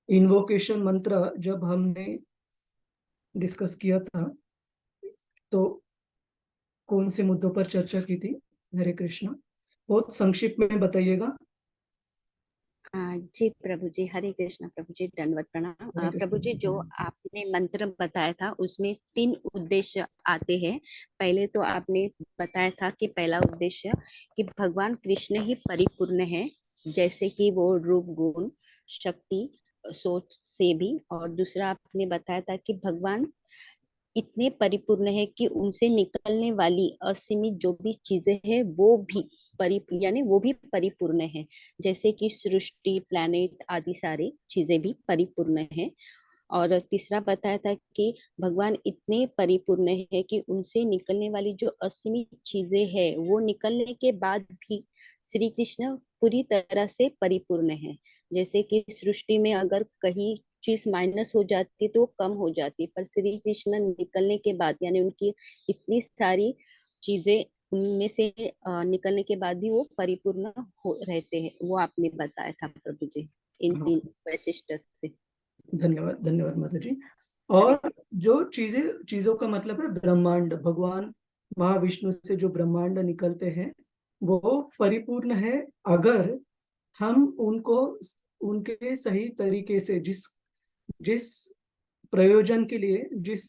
Invocation मंत्र जब हमने डिस्कस किया था तो कौन से मुद्दों पर चर्चा की थी? हरे कृष्णा, बहुत संक्षिप्त में बताइएगा। जी प्रभु जी, हरे कृष्णा प्रभु जी, दंडवत प्रणाम। हरे प्रभु कृष्णा। जी, जो आपने मंत्र बताया था उसमें 3 उद्देश्य आते हैं। पहले तो आपने बताया था कि पहला उद्देश्य कि भगवान कृष्ण ही परिपूर्ण है, जैसे कि वो रूप गुण शक्ति सोच से भी। और दूसरा आपने बताया था कि भगवान इतने परिपूर्ण है कि उनसे निकलने वाली असीमित जो भी चीजें हैं वो भी यानी वो भी परिपूर्ण है, जैसे कि सृष्टि प्लैनेट आदि सारी चीजें भी परिपूर्ण है। और तीसरा बताया था कि भगवान इतने परिपूर्ण है कि उनसे निकलने वाली जो असीमित चीजें हैं वो निकलने के बाद भी श्री कृष्ण पूरी तरह से परिपूर्ण है। जैसे कि सृष्टि में अगर कहीं चीज माइनस हो जाती है तो वो कम हो जाती है, पर श्री कृष्ण निकलने के बाद यानी उनकी इतनी सारी चीजें उनमें से निकलने के बाद भी वो परिपूर्ण हो रहते हैं, वो आपने बताया था प्रभु जी इन हाँ, 3 वैशिष्ट से। धन्यवाद धन्यवाद माता जी। हरे और जो चीजों का मतलब है ब्रह्मांड, भगवान महाविष्णु से जो ब्रह्मांड निकलते हैं वो परिपूर्ण है, अगर हम उनको उनके सही तरीके से जिस जिस प्रयोजन के लिए, जिस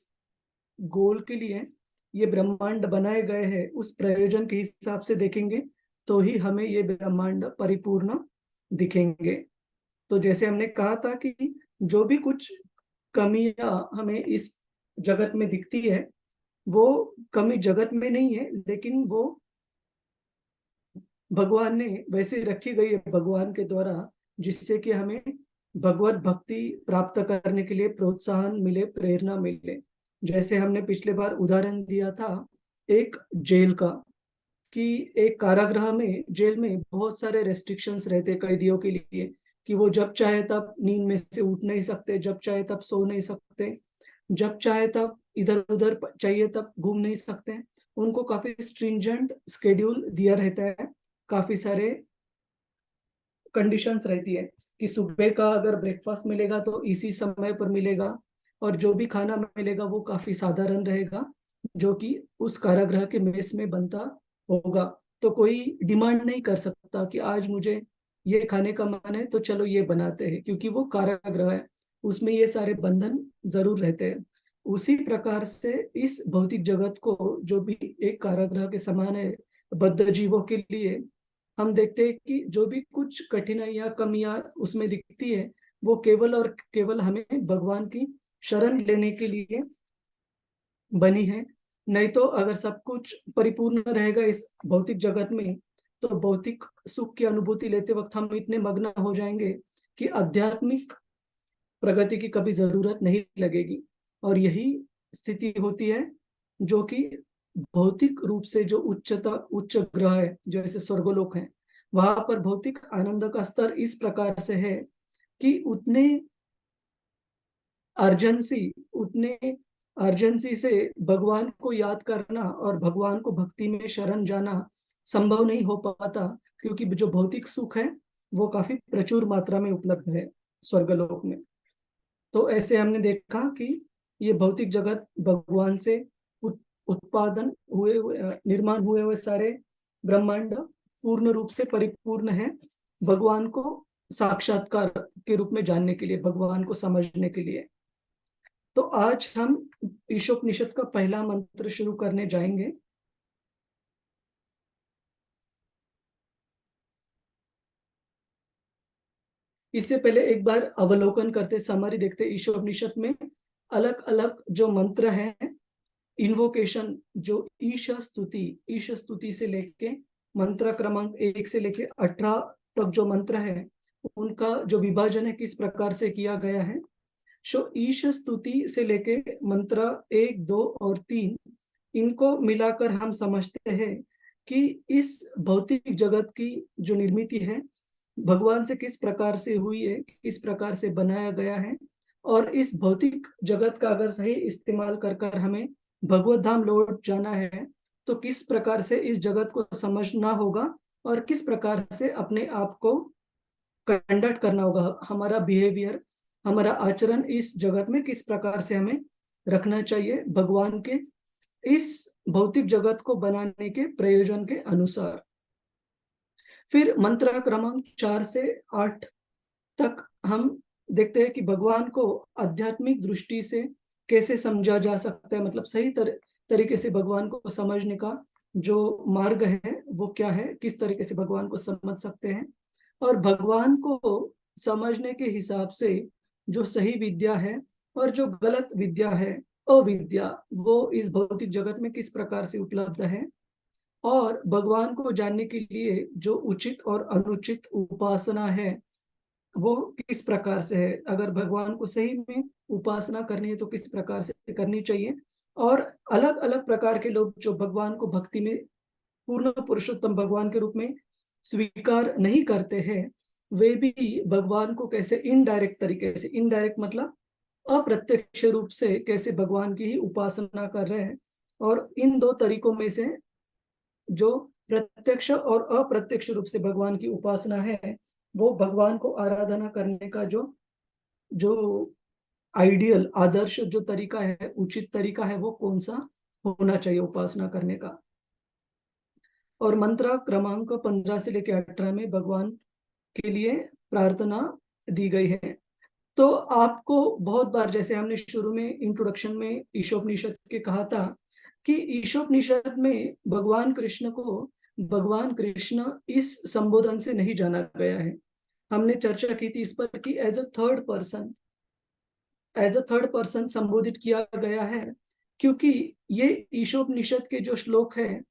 गोल के लिए ये ब्रह्मांड बनाए गए हैं उस प्रयोजन के हिसाब से देखेंगे तो ही हमें ये ब्रह्मांड परिपूर्ण दिखेंगे। तो जैसे हमने कहा था कि जो भी कुछ कमियां हमें इस जगत में दिखती है वो कमी जगत में नहीं है, लेकिन वो भगवान ने वैसे रखी गई है भगवान के द्वारा, जिससे कि हमें भगवत भक्ति प्राप्त करने के लिए प्रोत्साहन मिले, प्रेरणा मिले। जैसे हमने पिछले बार उदाहरण दिया था एक जेल का, कि एक कारागृह में, जेल में बहुत सारे रेस्ट्रिक्शंस रहते कैदियों के लिए, कि वो जब चाहे तब नींद में से उठ नहीं सकते, जब चाहे तब सो नहीं सकते, जब चाहे तब इधर उधर चाहिए तब घूम नहीं सकते। उनको काफी स्ट्रिंजेंट स्केड्यूल दिया रहता है, काफी सारे कंडीशंस रहती है कि सुबह का अगर ब्रेकफास्ट मिलेगा तो इसी समय पर मिलेगा, और जो भी खाना मिलेगा वो काफी साधारण रहेगा, जो कि उस कारागृह के मेस में बनता होगा। तो कोई डिमांड नहीं कर सकता कि आज मुझे ये खाने का मन है तो चलो ये बनाते हैं, क्योंकि वो कारागृह है, उसमें ये सारे बंधन जरूर रहते हैं। उसी प्रकार से इस भौतिक जगत को, जो भी एक कारागृह के समान है बद्ध जीवों के लिए, हम देखते हैं कि जो भी कुछ कठिनाइयां कमियां उसमें दिखती है वो केवल और केवल हमें भगवान की शरण लेने के लिए बनी है। नहीं तो अगर सब कुछ परिपूर्ण रहेगा इस भौतिक जगत में तो भौतिक सुख की अनुभूति लेते वक्त हम इतने मग्न हो जाएंगे कि आध्यात्मिक प्रगति की कभी जरूरत नहीं लगेगी। और यही स्थिति होती है जो कि भौतिक रूप से जो उच्च ग्रह है, जैसे स्वर्गलोक है, वहां पर भौतिक आनंद का स्तर इस प्रकार से है कि अर्जेंसी उतने अर्जेंसी से भगवान को याद करना और भगवान को भक्ति में शरण जाना संभव नहीं हो पाता, क्योंकि जो भौतिक सुख है वो काफी प्रचुर मात्रा में उपलब्ध है स्वर्गलोक में। तो ऐसे हमने देखा कि ये भौतिक जगत भगवान से उत्पादन निर्माण हुए हुए सारे ब्रह्मांड पूर्ण रूप से परिपूर्ण है, भगवान को साक्षात्कार के रूप में जानने के लिए, भगवान को समझने के लिए। तो आज हम ईशोपनिषद का पहला मंत्र शुरू करने जाएंगे। इससे पहले एक बार अवलोकन करते, समरी देखते ईशोपनिषद में अलग अलग जो मंत्र हैं, इन्वोकेशन, जो ईश स्तुति से लेके मंत्र क्रमांक 1 से लेके 18 तक जो मंत्र है उनका जो विभाजन है किस प्रकार से किया गया है। सो ईश स्तुति से लेके मंत्र 1, 2 और 3, इनको मिलाकर हम समझते हैं कि इस भौतिक जगत की जो निर्मिति है भगवान से किस प्रकार से हुई है, किस प्रकार से बनाया गया है, और इस भौतिक जगत का अगर सही इस्तेमाल कर कर हमें भगवत धाम लौट जाना है तो किस प्रकार से इस जगत को समझना होगा और किस प्रकार से अपने आप को कंडक्ट करना होगा, हमारा बिहेवियर हमारा आचरण इस जगत में किस प्रकार से हमें रखना चाहिए भगवान के इस भौतिक जगत को बनाने के प्रयोजन के अनुसार। फिर मंत्र क्रमांक 4 से 8 तक हम देखते हैं कि भगवान को आध्यात्मिक दृष्टि से कैसे समझा जा सकता है, मतलब सही तरीके से भगवान को समझने का जो मार्ग है वो क्या है, किस तरीके से भगवान को समझ सकते हैं। और भगवान को समझने के हिसाब से जो सही विद्या है और जो गलत विद्या है, अविद्या, वो इस भौतिक जगत में किस प्रकार से उपलब्ध है, और भगवान को जानने के लिए जो उचित और अनुचित उपासना है वो किस प्रकार से है, अगर भगवान को सही में उपासना करनी है तो किस प्रकार से करनी चाहिए। और अलग अलग प्रकार के लोग जो भगवान को भक्ति में पूर्ण पुरुषोत्तम भगवान के रूप में स्वीकार नहीं करते हैं, वे भी भगवान को कैसे इनडायरेक्ट तरीके से, इनडायरेक्ट मतलब अप्रत्यक्ष रूप से कैसे भगवान की ही उपासना कर रहे हैं। और इन दो तरीकों में से जो प्रत्यक्ष और अप्रत्यक्ष रूप से भगवान की उपासना है, वो भगवान को आराधना करने का जो जो आइडियल आदर्श जो तरीका है, उचित तरीका है, वो कौन सा होना चाहिए उपासना करने का। और मंत्र क्रमांक 15 से लेकर 18 में भगवान के लिए प्रार्थना दी गई है। तो आपको बहुत बार, जैसे हमने शुरू में इंट्रोडक्शन में ईशोपनिषद के कहा था कि ईशोपनिषद में भगवान कृष्ण को भगवान कृष्ण इस संबोधन से नहीं जाना गया है। हमने चर्चा की थी इस पर कि एज अ थर्ड पर्सन संबोधित किया गया है, क्योंकि ये ईशोपनिषद के जो श्लोक है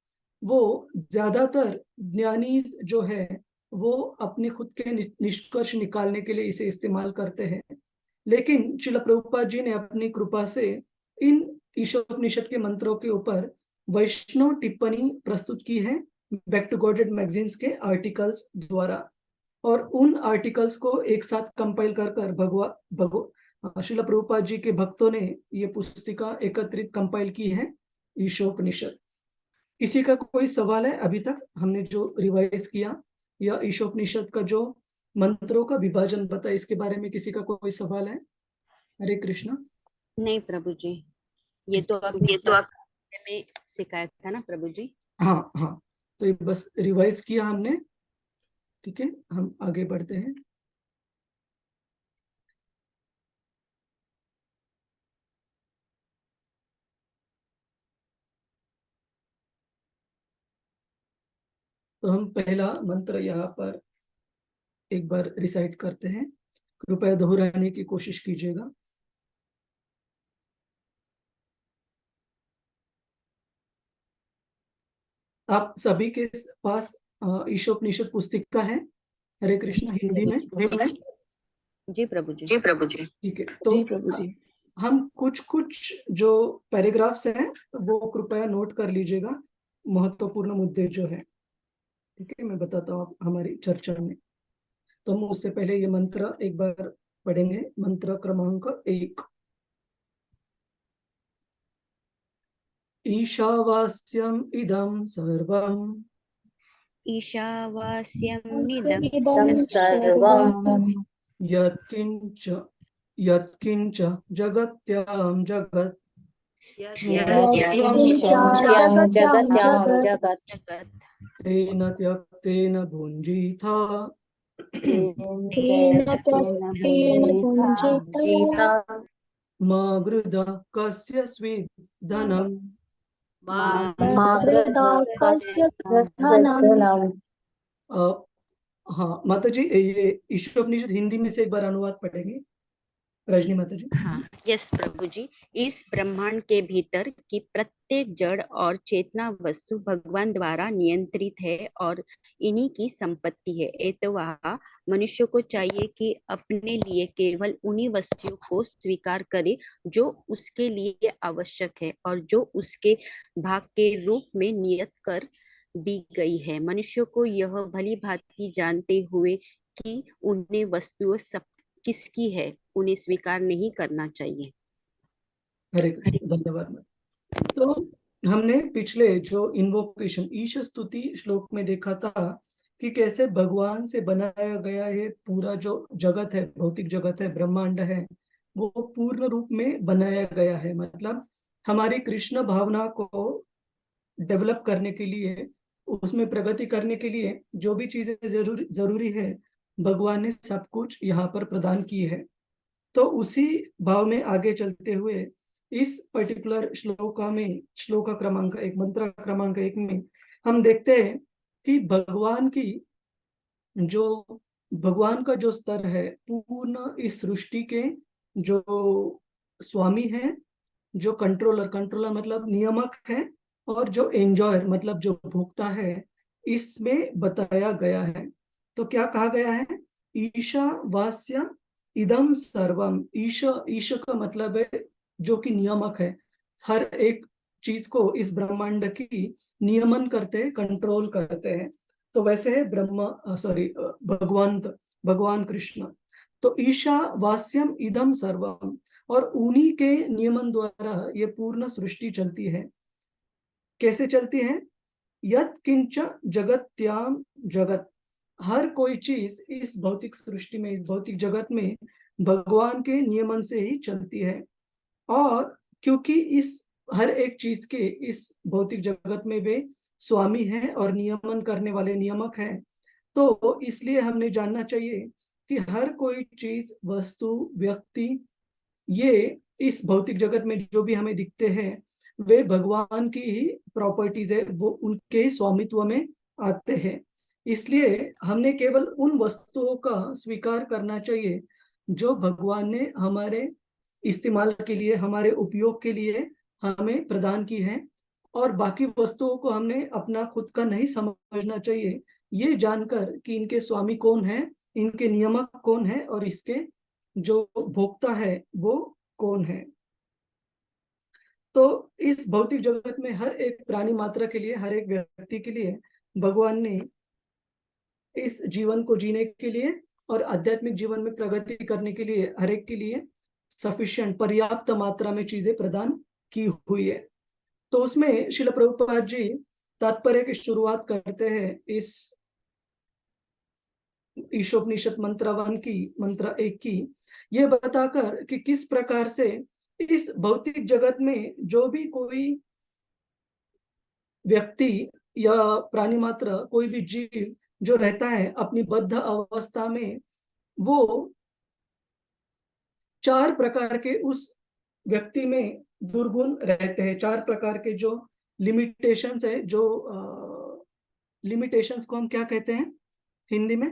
वो ज्यादातर ज्ञानी जो है वो अपने खुद के निष्कर्ष निकालने के लिए इसे इस्तेमाल करते हैं। लेकिन श्रील प्रभुपाद जी ने अपनी कृपा से इन ईशोपनिषद के मंत्रों के ऊपर वैष्णव टिप्पणी प्रस्तुत की है बैक टू गॉडेड मैगजीन्स के आर्टिकल्स द्वारा। और उन आर्टिकल्स को एक साथ कंपाइल कर श्रील प्रभुपाद जी के भक्तों ने ये पुस्तिका एकत्रित कंपाइल की है, ईशोपनिषद। किसी का कोई सवाल है? अभी तक हमने जो रिवाइज किया या ईशोपनिषद का जो मंत्रों का विभाजन बताया, इसके बारे में किसी का कोई सवाल है? हरे कृष्णा। नहीं प्रभु जी, ये तो आपने में सिखाया था ना प्रभु जी। हाँ हाँ, तो ये बस रिवाइज किया हमने। ठीक है, हम आगे बढ़ते हैं। तो हम पहला मंत्र यहाँ पर एक बार रिसाइट करते हैं, कृपया दोहराने की कोशिश कीजिएगा। आप सभी के पास ईशोपनिषद पुस्तिका है? हरे कृष्णा, हिंदी में। जी प्रभु जी। जी प्रभु जी। ठीक है, तो जी प्रभु जी, हम कुछ कुछ जो पैराग्राफ्स हैं वो कृपया नोट कर लीजिएगा, महत्वपूर्ण मुद्दे जो है। ठीक है, मैं बताता हूँ हमारी चर्चा में। तो हम उससे पहले ये मंत्र एक बार पढ़ेंगे, मंत्र क्रमांक 1। ईशावास्यम इदं सर्वम् ईशावास्यमिदं सर्वं यत्किंच यत्किंच जगत्यां जगत् यत्किञ्चं जगत्यां जगत् तेन त्यक्तेन भुञ्जीथ तेन त्यक्तेन भुञ्जीत मा गृध कस्य स्विद् धनम्। मा गृधा कस्य धनम्। हाँ माता जी, ये ईशोपनिषद हिंदी में से एक बार अनुवाद पढ़ेंगे रजनी माता जी। हाँ यस प्रभु जी। इस ब्रह्मांड के भीतर की प्रत्येक जड़ और चेतना वस्तु भगवान द्वारा नियंत्रित है और इन्हीं की संपत्ति है। अतः मनुष्य को चाहिए कि अपने लिए केवल उन्हीं वस्तुओं को स्वीकार करे जो उसके लिए आवश्यक है और जो उसके भाग के रूप में नियत कर दी गई है। मनुष्य को यह भली भांति जानते हुए कि उन्हें वस्तुओं सब किसकी है, उन्हें स्वीकार नहीं करना चाहिए। हरे कृष्ण, धन्यवाद। तो हमने पिछले जो इन्वोकेशन ईश स्तुति श्लोक में देखा था कि कैसे भगवान से बनाया गया ये पूरा जो जगत है, भौतिक जगत है, ब्रह्मांड है, वो पूर्ण रूप में बनाया गया है। मतलब हमारी कृष्ण भावना को डेवलप करने के लिए, उसमें प्रगति करने के लिए जो भी चीजें जरूरी है, भगवान ने सब कुछ यहाँ पर प्रदान की है। तो उसी भाव में आगे चलते हुए इस पर्टिकुलर श्लोका क्रमांक 1, मंत्र क्रमांक 1 में हम देखते हैं कि भगवान का जो स्तर है, पूर्ण इस सृष्टि के जो स्वामी है, जो कंट्रोलर मतलब नियामक है, और जो एंजॉयर मतलब जो भोक्ता है, इसमें बताया गया है। तो क्या कहा गया है? ईशावास्यम इदम सर्वम। ईश का मतलब है जो कि नियामक है, हर एक चीज को इस ब्रह्मांड की नियमन करते हैं, कंट्रोल करते हैं। तो वैसे है भगवान कृष्ण। तो ईशावास्यम इदम सर्वम, और उन्हीं के नियमन द्वारा ये पूर्ण सृष्टि चलती है। कैसे चलती है? यत किंच जगत्याम जगत, हर कोई चीज इस भौतिक सृष्टि में, इस भौतिक जगत में भगवान के नियमन से ही चलती है। और क्योंकि इस हर एक चीज के इस भौतिक जगत में वे स्वामी हैं और नियमन करने वाले नियामक हैं, तो इसलिए हमने जानना चाहिए कि हर कोई चीज, वस्तु, व्यक्ति, ये इस भौतिक जगत में जो भी हमें दिखते हैं, वे भगवान की ही प्रॉपर्टीज है, वो उनके ही स्वामित्व में आते हैं। इसलिए हमने केवल उन वस्तुओं का स्वीकार करना चाहिए जो भगवान ने हमारे इस्तेमाल के लिए, हमारे उपयोग के लिए हमें प्रदान की है। और बाकी वस्तुओं को हमने अपना खुद का नहीं समझना चाहिए, ये जानकर कि इनके स्वामी कौन है, इनके नियामक कौन है, और इसके जो भोक्ता है वो कौन है। तो इस भौतिक जगत में हर एक प्राणी मात्रा के लिए, हर एक व्यक्ति के लिए भगवान ने इस जीवन को जीने के लिए और आध्यात्मिक जीवन में प्रगति करने के लिए हर एक के लिए सफिशिएंट, पर्याप्त मात्रा में चीजें प्रदान की हुई है। तो उसमें श्रील प्रभुपाद जी तात्पर्य की शुरुआत करते हैं इस ईशोपनिषद मंत्र 1 की, ये बताकर कि किस प्रकार से इस भौतिक जगत में जो भी कोई व्यक्ति या प्राणी मात्र, कोई भी जीव जो रहता है अपनी बद्ध अवस्था में, वो 4 प्रकार के उस व्यक्ति में दुर्गुण रहते हैं। 4 प्रकार के जो लिमिटेशंस है, जो लिमिटेशंस को हम क्या कहते हैं हिंदी में?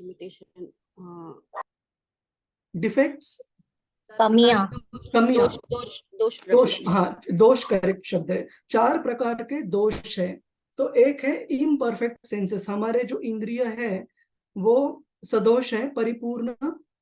लिमिटेशन, डिफेक्ट्स, कमियां। कमियां, दोष, प्रकृति। हाँ, दोष करेक्ट शब्द है। 4 प्रकार के दोष है। तो एक है इम्परफेक्ट सेंसेस, हमारे जो इंद्रिय है वो सदोष है, परिपूर्ण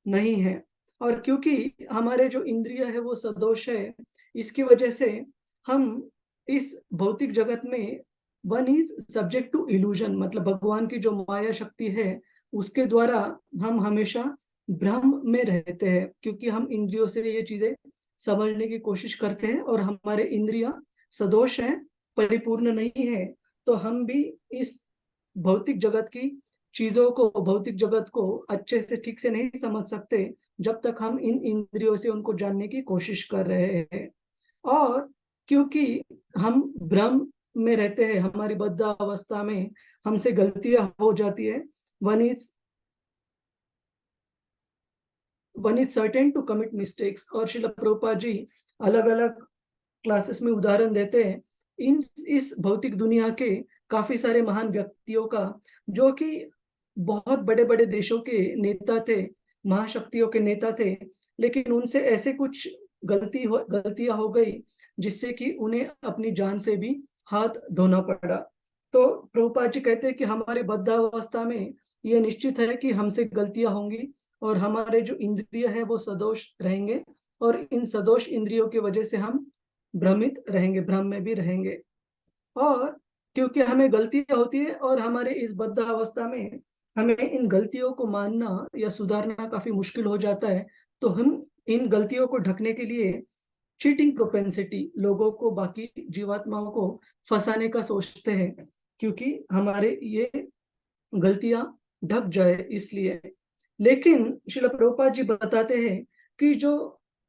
नहीं है। और क्योंकि हमारे जो इंद्रिय है वो सदोष है, इसकी वजह से हम इस भौतिक जगत में one is subject to illusion, मतलब भगवान की जो माया शक्ति है उसके द्वारा हम हमेशा भ्रम में रहते हैं, क्योंकि हम इंद्रियों से ये चीजें समझने की कोशिश करते हैं और हमारे इंद्रियां सदोष हैं, परिपूर्ण नहीं है। तो हम भी इस भौतिक जगत की चीजों को, भौतिक जगत को अच्छे से, ठीक से नहीं समझ सकते जब तक हम इन इंद्रियों से उनको जानने की कोशिश कर रहे हैं। और क्योंकि हम भ्रम में रहते हैं, हमारी बद्ध अवस्था में हमसे गलतियां हो जाती है, one is certain to commit mistakes. और श्रील प्रभुपाद जी अलग अलग क्लासेस में उदाहरण देते हैं इस भौतिक दुनिया के काफी सारे महान व्यक्तियों का, जो कि बहुत बड़े बड़े देशों के नेता थे, महाशक्तियों के नेता थे, लेकिन उनसे ऐसे कुछ गलतियां हो गई जिससे कि उन्हें अपनी जान से भी हाथ धोना पड़ा। तो प्रभुपाद जी कहते हैं कि हमारे बद्धावस्था में ये निश्चित है कि हमसे गलतियां होंगी और हमारे जो इंद्रिय है वो सदोष रहेंगे, और इन सदोष इंद्रियों की वजह से हम भ्रमित रहेंगे, भ्रम में भी रहेंगे। और क्योंकि हमें गलतियां होती है और हमारे इस बद्ध अवस्था में हमें इन गलतियों को मानना या सुधारना काफी मुश्किल हो जाता है, तो हम इन गलतियों को ढकने के लिए चीटिंग प्रोपेंसिटी, लोगों को, बाकी जीवात्माओं को फंसाने का सोचते हैं, क्योंकि हमारे ये गलतियां ढक जाए इसलिए। लेकिन श्रील प्रभुपाद जी बताते हैं कि जो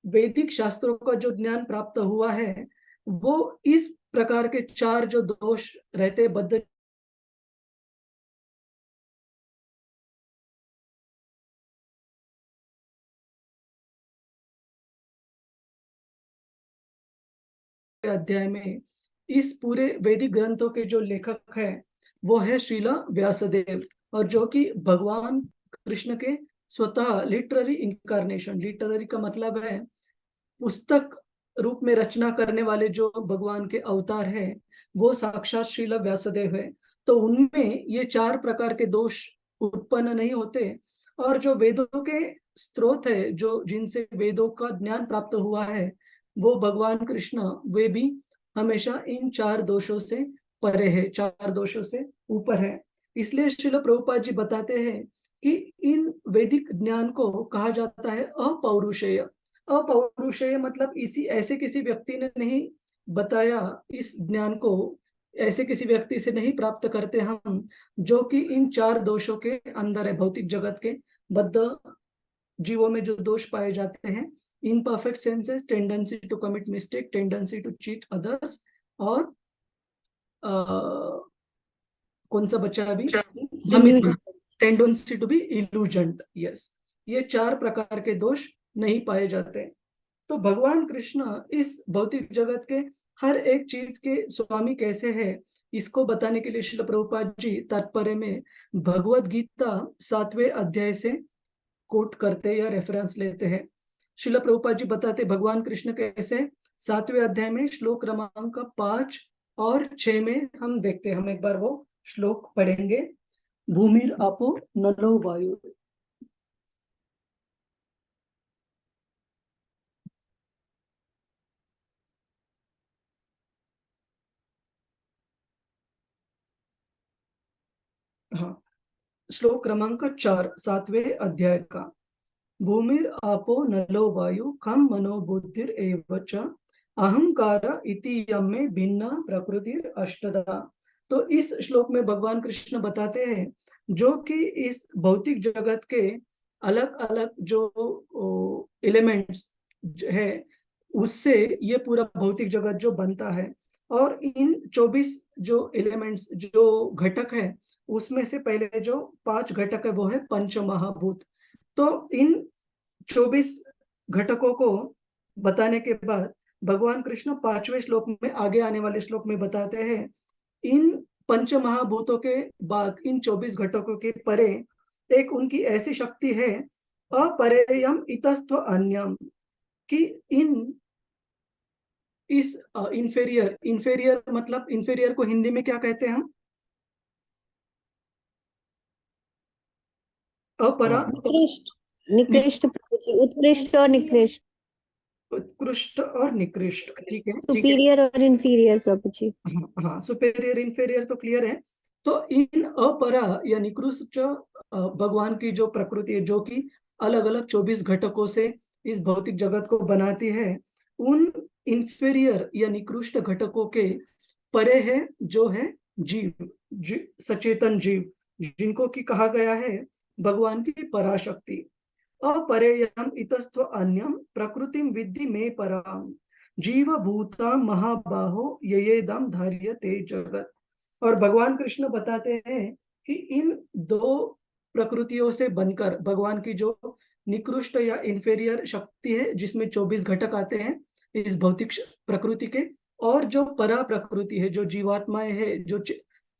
वैदिक शास्त्रों का जो ज्ञान प्राप्त हुआ है वो इस प्रकार के 4 जो दोष रहते बद्ध अध्याय में इस पूरे वैदिक ग्रंथों के जो लेखक है वो है श्रीला व्यासदेव, और जो कि भगवान कृष्ण के स्वतः लिटरेरी इनकारनेशन, लिटरेरी का मतलब है पुस्तक रूप में रचना करने वाले जो भगवान के अवतार है वो साक्षात श्रील व्यासदेव है। तो उनमें ये 4 प्रकार के दोष उत्पन्न नहीं होते, और जो वेदों के स्रोत है जो जिनसे वेदों का ज्ञान प्राप्त हुआ है वो भगवान कृष्ण, वे भी हमेशा इन 4 दोषों से परे है, 4 दोषों से ऊपर है। इसलिए श्रील प्रभुपाद जी बताते हैं कि इन वैदिक ज्ञान को कहा जाता है अपौरुषेय। अपौरुषेय मतलब इसी ऐसे किसी व्यक्ति ने नहीं बताया, इस ज्ञान को ऐसे किसी व्यक्ति से नहीं प्राप्त करते हम जो कि इन 4 दोषों के अंदर है। भौतिक जगत के बद्ध जीवों में जो दोष पाए जाते हैं, imperfect senses, tendency to commit mistake, tendency to cheat others, और कौन सा बच्चा अभी, भ्रमित, tendency to be illusioned, yes, ये 4 प्रकार के दोष नहीं पाए जाते। तो भगवान कृष्ण इस भौतिक जगत के हर एक चीज के स्वामी कैसे है इसको बताने के लिए श्रील प्रभुपाद जी तात्पर्य में भगवत गीता 7वें अध्याय से कोट करते या रेफरेंस लेते हैं। श्रील प्रभुपाद जी बताते भगवान कृष्ण कैसे 7वें अध्याय में श्लोक क्रमांक 5 और 6 में हम देखते हैं। हम एक बार वो श्लोक पढ़ेंगे। भूमिर आपो नलो वायु। हाँ, श्लोक क्रमांक 4 7वें अध्याय का। भूमिर आपो नलो वायु खम मनो बुद्धिर एव च अहंकार इति यमे भिन्ना प्रकृतिर अष्टधा। तो इस श्लोक में भगवान कृष्ण बताते हैं जो कि इस भौतिक जगत के अलग अलग जो एलिमेंट्स है उससे ये पूरा भौतिक जगत जो बनता है, और इन 24 जो एलिमेंट्स जो घटक है उसमें से पहले जो 5 घटक है वो है पंच महाभूत। तो इन 24 घटकों को बताने के बाद भगवान कृष्ण 5वें श्लोक में, आगे आने वाले श्लोक में बताते हैं इन पंच महाभूतों के बाद इन 24 घटकों के परे एक उनकी ऐसी शक्ति है अपरेयम इतस्थ अन्यम, कि इन इस इंफेरियर, इंफेरियर मतलब इंफेरियर को हिंदी में क्या कहते हैं हम? अपरा, निकृष्ट, निकृष्ट प्रभु जी, उत्कृष्ट और निकृष्ट, उत्कृष्ट और निकृष्ट, ठीक है, ठीक है। सुपीरियर और इंफीरियर प्रभु जी। हाँ, सुपेरियर इंफेरियर तो क्लियर है। तो इन अपरा या निकृष्ट भगवान की जो प्रकृति है जो कि अलग अलग 24 घटकों से इस भौतिक जगत को बनाती है, उन इंफेरियर या निकृष्ट घटकों के परे है जो है जीव, सचेतन जीव, जिनको की कहा गया है भगवान की पराशक्ति। अपरेयम इतस्त्व अन्यम प्रकृतिम विद्धि में पराम जीव भूता महाबाहो येदम धार्यते जगत। और भगवान कृष्ण बताते हैं कि इन 2 प्रकृतियों से बनकर भगवान की जो निकृष्ट या इंफेरियर शक्ति है जिसमें 24 घटक आते हैं इस भौतिक प्रकृति के, और जो परा प्रकृति है जो जीवात्माएं है जो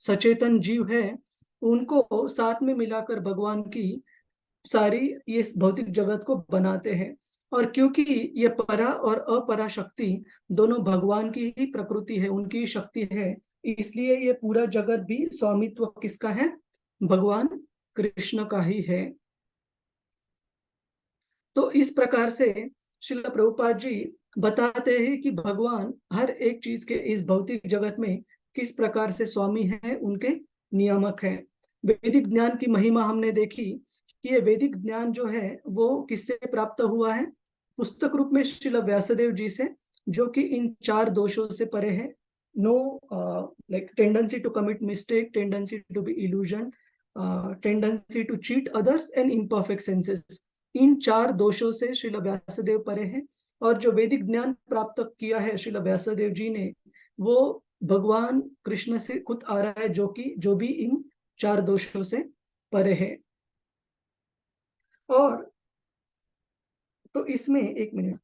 सचेतन जीव है, उनको साथ में मिलाकर भगवान की सारी इस भौतिक जगत को बनाते हैं। और क्योंकि ये परा और अपरा शक्ति दोनों भगवान की ही प्रकृति है, उनकी शक्ति है, इसलिए ये पूरा जगत भी स्वामित्व किसका है? भगवान कृष्ण का ही है। तो इस प्रकार से श्रील प्रभुपाद जी बताते हैं कि भगवान हर एक चीज के इस भौतिक जगत में किस प्रकार से स्वामी है, उनके नियामक हैं। वैदिक ज्ञान की महिमा हमने देखी कि ये वैदिक ज्ञान जो है वो किससे प्राप्त हुआ है? पुस्तक रूप में श्रील व्यासदेव जी से, जो कि इन 4 दोषों से परे है। No like tendency to commit mistake, tendency to be illusion, tendency to cheat others and imperfect senses. इन 4 दोषों से श्रील व्यासदेव परे हैं। और जो वैदिक ज्ञान प्राप्त किया है श्रील व्यासदेव जी ने, वो भगवान कृष्ण से खुद आ रहा है, जो भी इन 4 दोषों से परे है। और तो इसमें एक मिनट,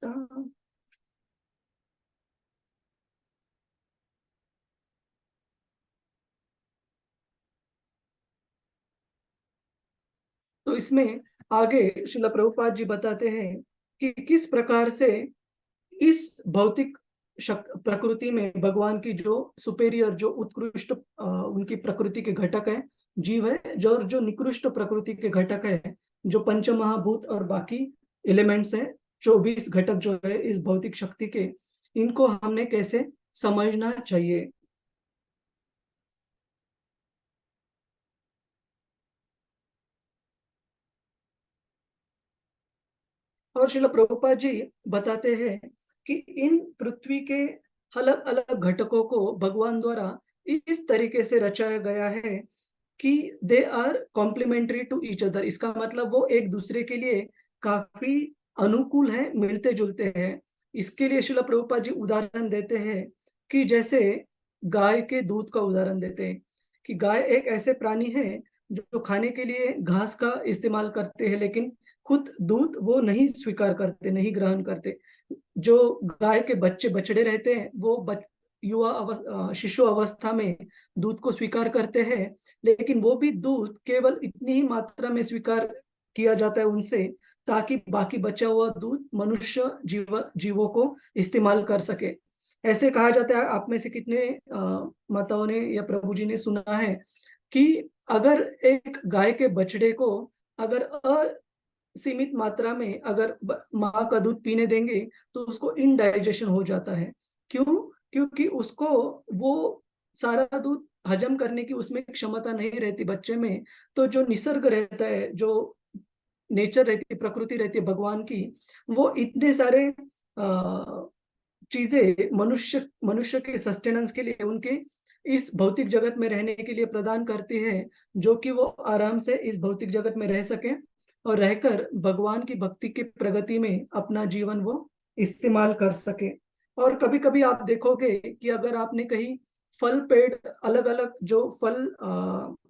तो इसमें आगे श्रील प्रभुपाद जी बताते हैं कि किस प्रकार से इस भौतिक प्रकृति में भगवान की जो सुपेरियर, जो उत्कृष्ट उनकी प्रकृति के घटक है, जीव है, जो निकृष्ट प्रकृति के घटक है, जो पंचमहाभूत और बाकी एलिमेंट्स है, 24 घटक जो है इस भौतिक शक्ति के, इनको हमने कैसे समझना चाहिए। और श्रील प्रभुपाद जी बताते हैं कि इन पृथ्वी के अलग अलग घटकों को भगवान द्वारा इस तरीके से रचाया गया है कि they are complementary to each other. इसका मतलब वो एक दूसरे के लिए काफी अनुकूल है, मिलते जुलते हैं। इसके लिए श्रील प्रभुपाद जी उदाहरण देते हैं कि जैसे गाय के दूध का उदाहरण देते हैं कि गाय एक ऐसे प्राणी है जो खाने के लिए घास का इस्तेमाल करते हैं, लेकिन खुद दूध वो नहीं स्वीकार करते, नहीं ग्रहण करते। जो गाय के बच्चे बछड़े रहते हैं, वो शिशु अवस्था में दूध को स्वीकार करते हैं, लेकिन वो भी दूध केवल इतनी ही मात्रा में स्वीकार किया जाता है उनसे, ताकि बाकी बचा हुआ दूध मनुष्य जीवों को इस्तेमाल कर सके। ऐसे कहा जाता है, आप में से कितने माताओं ने या प्रभु जी ने सुना है कि अगर एक गाय के बछड़े को अगर सीमित मात्रा में अगर माँ का दूध पीने देंगे तो उसको इनडाइजेशन हो जाता है। क्यों? क्योंकि उसको वो सारा दूध हजम करने की उसमें क्षमता नहीं रहती बच्चे में। तो जो निसर्ग रहता है, जो नेचर रहती है, प्रकृति रहती है भगवान की, वो इतने सारे चीजें मनुष्य के सस्टेनेंस के लिए, उनके इस भौतिक जगत में रहने के लिए प्रदान करती है, जो कि वो आराम से इस भौतिक जगत में रह सके और रहकर भगवान की भक्ति के प्रगति में अपना जीवन वो इस्तेमाल कर सके। और कभी कभी आप देखोगे कि अगर आपने कहीं फल पेड़, अलग अलग जो फल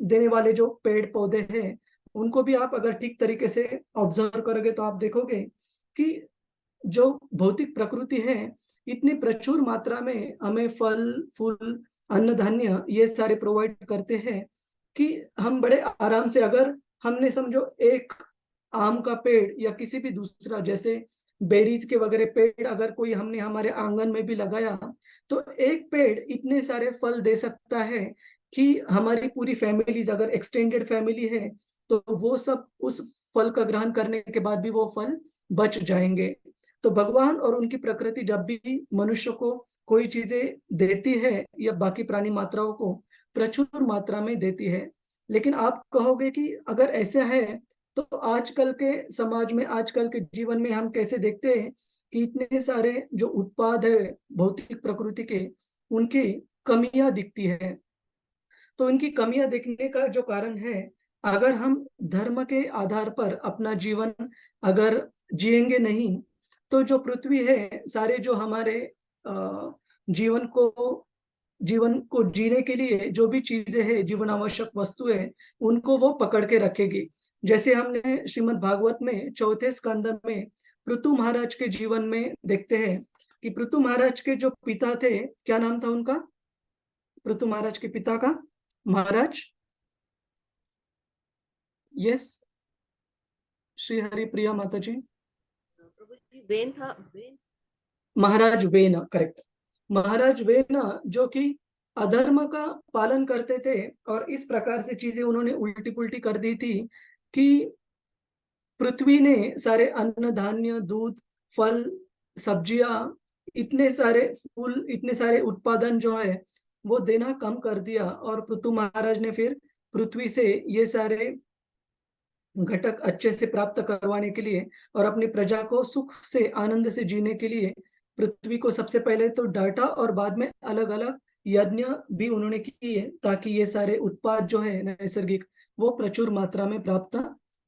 देने वाले जो पेड़ पौधे हैं, उनको भी आप अगर ठीक तरीके से ऑब्जर्व करोगे तो आप देखोगे कि जो भौतिक प्रकृति है इतनी प्रचुर मात्रा में हमें फल फूल अन्न धान्य ये सारे प्रोवाइड करते हैं कि हम बड़े आराम से, अगर हमने समझो एक आम का पेड़ या किसी भी दूसरा जैसे बेरीज के वगैरह पेड़ अगर कोई हमने हमारे आंगन में भी लगाया, तो एक पेड़ इतने सारे फल दे सकता है कि हमारी पूरी फैमिली, अगर एक्सटेंडेड फैमिली है, तो वो सब उस फल का ग्रहण करने के बाद भी वो फल बच जाएंगे। तो भगवान और उनकी प्रकृति जब भी मनुष्य को कोई चीजें देती है या बाकी प्राणी मात्राओं को प्रचुर मात्रा में देती है। लेकिन आप कहोगे कि अगर ऐसा है तो आजकल के समाज में, आजकल के जीवन में हम कैसे देखते हैं कि इतने सारे जो उत्पाद है भौतिक प्रकृति के, उनकी कमियां दिखती है। तो इनकी कमियां देखने का जो कारण है, अगर हम धर्म के आधार पर अपना जीवन अगर जिएंगे नहीं, तो जो पृथ्वी है, सारे जो हमारे जीवन को जीने के लिए जो भी चीजें हैं, जीवन आवश्यक वस्तु है, उनको वो पकड़ के रखेगी। जैसे हमने श्रीमद् भागवत में 4थे स्कंद में पृथु महाराज के जीवन में देखते हैं कि पृथु महाराज के जो पिता थे, क्या नाम था उनका, पृथु महाराज के पिता का? महाराज, यस श्री हरिप्रिया माता जी, वेन था, when. Maharaj when, correct. Maharaj when जो कि अधर्म का पालन करते थे और इस प्रकार से चीजें उन्होंने उल्टी पुल्टी कर दी थी कि पृथ्वी ने सारे अन्न धान्य, दूध, फल, सब्जियां, इतने सारे फूल, इतने सारे उत्पादन जो है वो देना कम कर दिया। और पृथु महाराज ने फिर पृथ्वी से ये सारे घटक अच्छे से प्राप्त करवाने के लिए और अपनी प्रजा को सुख से, आनंद से जीने के लिए पृथ्वी को सबसे पहले तो डांटा और बाद में अलग अलग यज्ञ भी उन्होंने किए, ताकि ये सारे उत्पाद जो है नैसर्गिक वो प्रचुर मात्रा में प्राप्त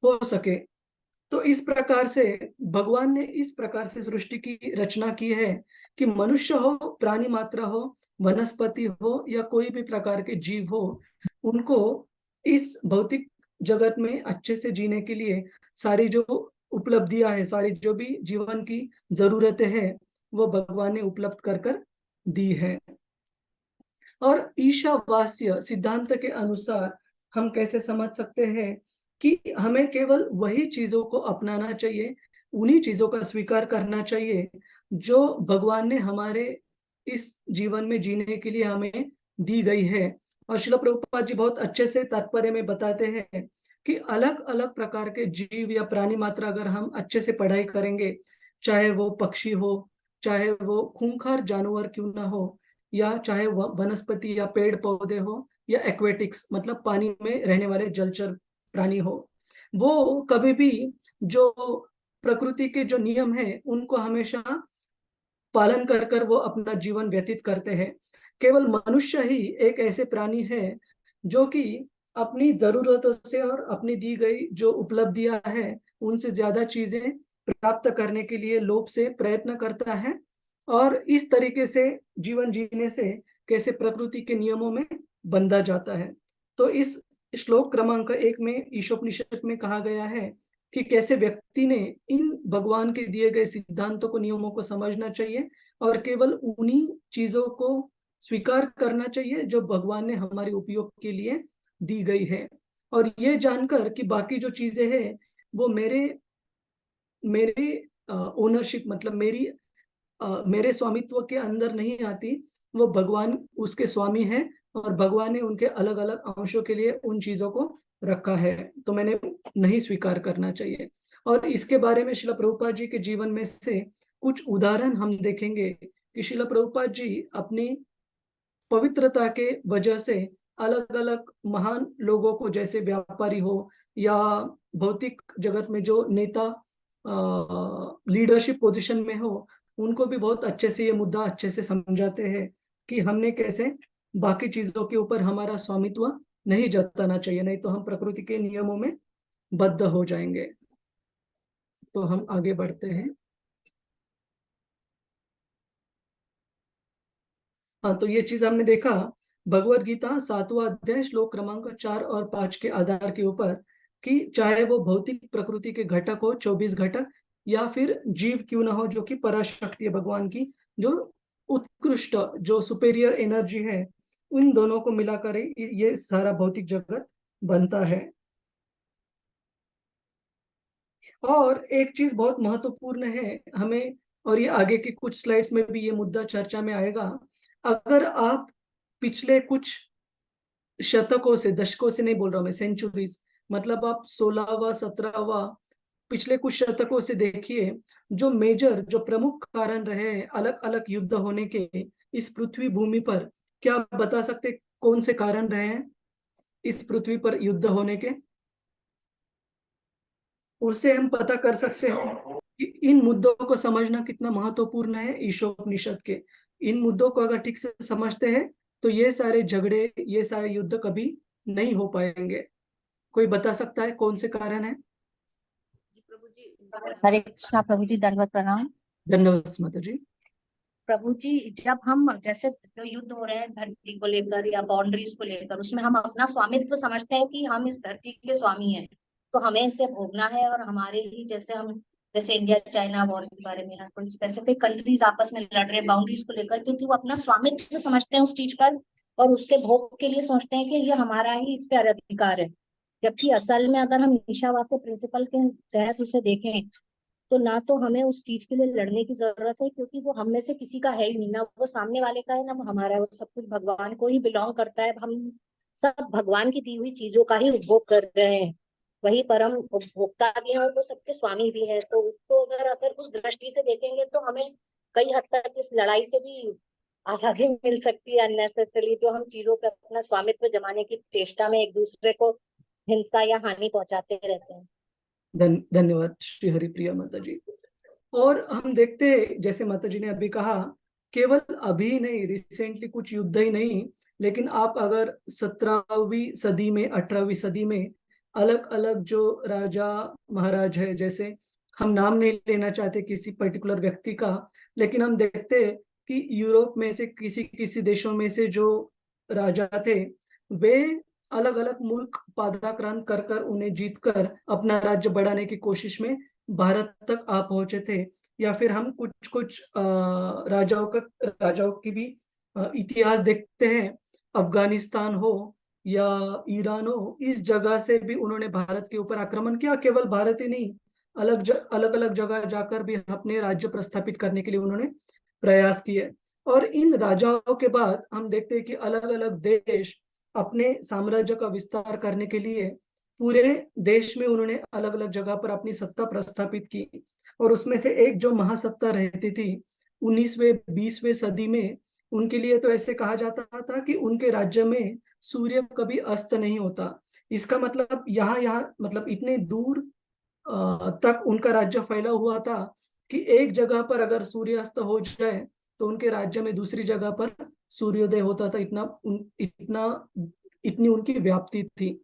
हो सके। तो इस प्रकार से भगवान ने इस प्रकार से सृष्टि की रचना की है कि मनुष्य हो, प्राणी मात्रा हो, वनस्पति हो या कोई भी प्रकार के जीव हो, उनको इस भौतिक जगत में अच्छे से जीने के लिए सारी जो उपलब्धियां है, सारी जो भी जीवन की जरूरतें हैं, वो भगवान ने उपलब्ध कर कर दी है। और ईशावास्य सिद्धांत के अनुसार हम कैसे समझ सकते हैं कि हमें केवल वही चीजों को अपनाना चाहिए, उन्हीं चीजों का स्वीकार करना चाहिए जो भगवान ने हमारे इस जीवन में जीने के लिए हमें दी गई है। और श्रील प्रभुपाद जी बहुत अच्छे से तात्पर्य में बताते हैं कि अलग अलग प्रकार के जीव या प्राणी मात्रा अगर हम अच्छे से पढ़ाई करेंगे, चाहे वो पक्षी हो, चाहे वो खूंखार जानवर क्यों ना हो, या चाहे वनस्पति या पेड़ पौधे हो, या एक्वेटिक्स मतलब पानी में रहने वाले जलचर प्राणी हो, वो कभी भी जो प्रकृति के जो नियम है उनको हमेशा पालन कर कर वो अपना जीवन व्यतीत करते हैं। केवल मनुष्य ही एक ऐसे प्राणी है जो कि अपनी जरूरतों से और अपनी दी गई जो उपलब्धियां हैं उनसे ज्यादा चीजें प्राप्त करने के लिए लोभ से प्रयत्न करता है, और इस तरीके से जीवन जीने से कैसे प्रकृति के नियमों में बंधा जाता है। तो इस श्लोक क्रमांक 1 में ईशोपनिषद में कहा गया है कि कैसे व्यक्ति ने इन भगवान के दिए गए सिद्धांतों को, नियमों को समझना चाहिए और केवल उन्हीं चीजों को स्वीकार करना चाहिए जो भगवान ने हमारे उपयोग के लिए दी गई है। और ये जानकर कि बाकी जो चीजें हैं वो मेरे मेरे ओनरशिप मतलब मेरे स्वामित्व के अंदर नहीं आती, वो भगवान उसके स्वामी हैं और भगवान ने उनके अलग अलग अंशों के लिए उन चीजों को रखा है, तो मैंने नहीं स्वीकार करना चाहिए। और इसके बारे में श्रील प्रभुपाद जी के जीवन में से कुछ उदाहरण हम देखेंगे कि श्रील प्रभुपाद जी अपनी पवित्रता के वजह से अलग अलग महान लोगों को, जैसे व्यापारी हो या भौतिक जगत में जो नेता लीडरशिप पोजीशन में हो, उनको भी बहुत अच्छे से ये मुद्दा अच्छे से समझाते हैं कि हमने कैसे बाकी चीजों के ऊपर हमारा स्वामित्व नहीं जताना चाहिए, नहीं तो हम प्रकृति के नियमों में बद्ध हो जाएंगे। तो हम आगे बढ़ते हैं। हाँ, तो ये चीज हमने देखा भगवत गीता 7वां अध्याय श्लोक क्रमांक 4 और 5 के आधार के ऊपर कि चाहे वो भौतिक प्रकृति के घटक हो, 24 घटक, या फिर जीव क्यों ना हो जो कि पराशक्ति है भगवान की, जो उत्कृष्ट जो सुपेरियर एनर्जी है, उन दोनों को मिलाकर ये सारा भौतिक जगत बनता है। और एक चीज बहुत महत्वपूर्ण है हमें, और ये आगे के कुछ स्लाइड्स में भी ये मुद्दा चर्चा में आएगा, अगर आप पिछले कुछ शतकों से, दशकों से नहीं बोल रहा हूं मैं, सेंचुरीज, मतलब आप 16वां 17वां पिछले कुछ शतकों से देखिए, जो मेजर जो प्रमुख कारण रहे हैं अलग अलग युद्ध होने के इस पृथ्वी भूमि पर, क्या आप बता सकते कौन से कारण रहे हैं इस पृथ्वी पर युद्ध होने के? उससे हम पता कर सकते हैं कि इन मुद्दों को समझना कितना महत्वपूर्ण है ईशोपनिषद के। इन मुद्दों को अगर ठीक से समझते हैं तो ये सारे झगड़े, ये सारे युद्ध कभी नहीं हो पाएंगे। कोई बता सकता है कौन से कारण है? जी प्रभु जी, हरे कृष्णा प्रभु जी, दंडवत प्रणाम। धन्यवाद माता जी। प्रभु जी, जब हम जैसे जो युद्ध हो रहे हैं धरती को लेकर या बाउंड्रीज को लेकर, उसमें हम अपना स्वामित्व समझते हैं कि हम इस धरती के स्वामी हैं, तो हमें इसे भोगना है। और हमारे ही जैसे हम, जैसे इंडिया चाइना वॉर के बारे में है, कोई स्पेसिफिक कंट्रीज आपस में लड़ रहे बाउंड्रीज को लेकर, क्योंकि वो अपना स्वामित्व समझते हैं उस चीज पर और उसके भोग के लिए सोचते हैं कि ये हमारा ही इस पर अधिकार है। जबकि असल में अगर हम ईशावास्य प्रिंसिपल के तहत उसे देखें तो ना तो हमें उस चीज के लिए लड़ने की जरूरत है, क्योंकि वो हम में से किसी का है ही नहीं, ना वो सामने वाले का है ना वो हमारा है, वो सब कुछ भगवान को ही बिलोंग करता है। हम सब भगवान की दी हुई चीजों का ही उपभोग कर रहे हैं, वही परम उपभोक्ता भी है और वो सबके स्वामी भी है। तो उसको अगर अगर उस दृष्टि से देखेंगे तो हमें कई हद तक इस लड़ाई से भी आजादी मिल सकती है अननेसेसरली, जो हम चीजों पर अपना स्वामित्व जमाने की चेष्टा में एक दूसरे को हिंसा या हानि पहुंचाते रहते हैं। धन्यवाद श्री हरिप्रिया माता जी। और हम देखते हैं जैसे माता जी ने अभी कहा केवल अभी नहीं, रिसेंटली कुछ युद्ध ही नहीं, लेकिन आप अगर 17वीं सदी में 18वीं सदी में अलग अलग जो राजा महाराज है, जैसे हम नाम नहीं लेना चाहते किसी पर्टिकुलर व्यक्ति का, लेकिन हम देखते हैं कि यूरोप में से किसी किसी देशों में से जो राजा थे, वे अलग अलग मुल्क पादाक्रांत कर कर उन्हें जीत कर अपना राज्य बढ़ाने की कोशिश में भारत तक आ पहुंचे थे। या फिर हम कुछ कुछ राजाओं की भी इतिहास देखते हैं, अफगानिस्तान हो या ईरान हो, इस जगह से भी उन्होंने भारत के ऊपर आक्रमण किया। केवल भारत ही नहीं, अलग अलग जगह जाकर भी अपने राज्य प्रस्थापित करने के लिए उन्होंने प्रयास किए। और इन राजाओं के बाद हम देखते हैं कि अलग अलग देश अपने साम्राज्य का विस्तार करने के लिए पूरे देश में उन्होंने अलग अलग जगह पर अपनी सत्ता प्रस्थापित की। और उसमें से एक जो महासत्ता रहती थी 19वीं 20वीं सदी में, उनके लिए तो ऐसे कहा जाता था कि उनके राज्य में सूर्य कभी अस्त नहीं होता। इसका मतलब यहाँ मतलब इतने दूर तक उनका राज्य फैला हुआ था कि एक जगह पर अगर सूर्यास्त हो जाए तो उनके राज्य में दूसरी जगह पर सूर्योदय होता था। इतनी उनकी व्याप्ति थी।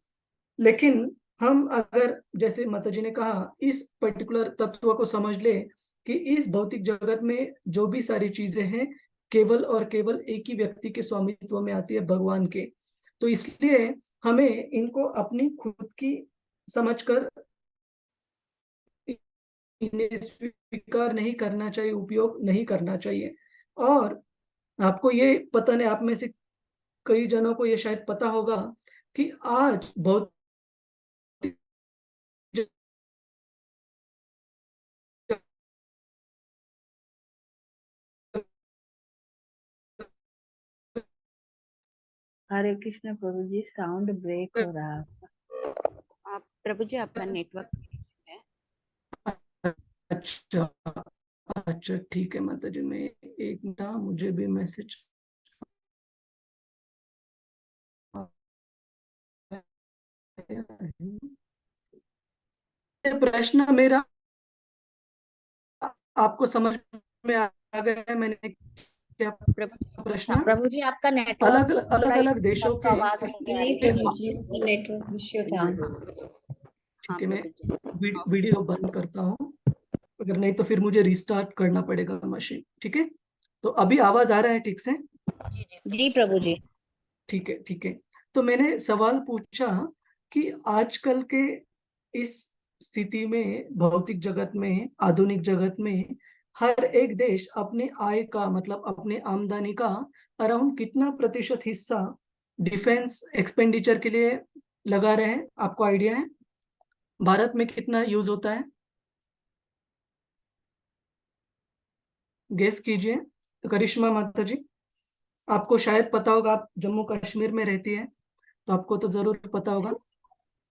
लेकिन हम अगर, जैसे माताजी ने कहा, इस पर्टिकुलर तत्व को समझ ले कि इस भौतिक जगत में जो भी सारी चीजें हैं केवल और केवल एक ही व्यक्ति के स्वामित्व में आती है, भगवान के। तो इसलिए हमें इनको अपनी खुद की समझकर इन्हें स्वीकार नहीं करना चाहिए, उपयोग नहीं करना चाहिए। और आपको ये पता नहीं, आप में से कई जनों को ये शायद पता होगा कि आज बहुत हरे कृष्ण प्रभु जी, साउंड ब्रेक हो रहा है। प्रभु जी आपका नेटवर्क है। अच्छा अच्छा, ठीक है माता जी, मैं एक मिनट, मुझे भी मैसेज प्रश्न मेरा आपको समझ में आ गया है? मैंने क्या प्रश्न, प्रभु जी आपका अलग नेटवर्क अलग देशों के, आवाज नहीं आ रही है। प्रभु जी नेटवर्क इश्यू था। ठीक है, मैं वीडियो बंद करता हूँ, अगर नहीं तो फिर मुझे रिस्टार्ट करना पड़ेगा मशीन। ठीक है, तो अभी आवाज आ रहा है ठीक से? जी प्रभु जी। ठीक है ठीक है। तो मैंने सवाल पूछा कि आजकल के इस स्थिति में, भौतिक जगत में, आधुनिक जगत में, हर एक देश अपने आय का, मतलब अपने आमदनी का अराउंड कितना प्रतिशत हिस्सा डिफेंस एक्सपेंडिचर के लिए लगा रहे हैं? आपको आइडिया है भारत में कितना यूज होता है? गेस कीजिए करिश्मा माता जी, आपको शायद पता होगा, आप जम्मू कश्मीर में रहती है तो आपको तो जरूर पता होगा।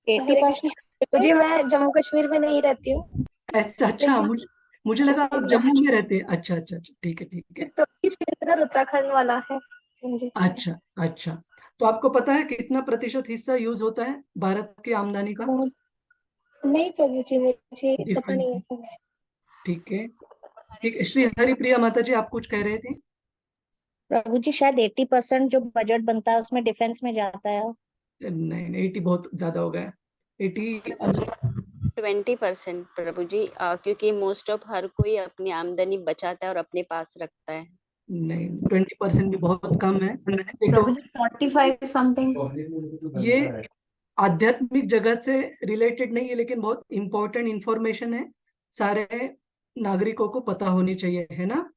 80%। जी मैं जम्मू कश्मीर में नहीं रहती हूँ, अच्छा अच्छा, लेकिन मुझे लगा आप जम्मू में रहते हैं। अच्छा अच्छा अच्छा, ठीक है ठीक है। तो श्रीनगर उत्तराखंड वाला है। जी अच्छा अच्छा, तो आपको पता है कितना प्रतिशत हिस्सा यूज होता है भारत की आमदनी का नहीं प्रभु जी, मुझे पता डिफेंस नहीं में? है। ठीक है ठीक है। श्री हरिप्रिया माता जी, आप कुछ कह रहे थे? प्रभु जी शायद 80% जो बजट बनता है उसमें डिफेंस में जाता है। नहीं नहीं, 80 बहुत ज्यादा हो गया। 80 20% प्रभु जी, क्योंकि मोस्ट ऑफ हर कोई अपनी आमदनी बचाता है और अपने पास रखता है। नहीं, 20% भी बहुत कम है। देखो, प्रभु जी 45 समथिंग। ये आध्यात्मिक जगत से रिलेटेड नहीं है, लेकिन बहुत इंपॉर्टेंट इंफॉर्मेशन है, सारे नागरिकों को पता होनी चाहिए, है ना?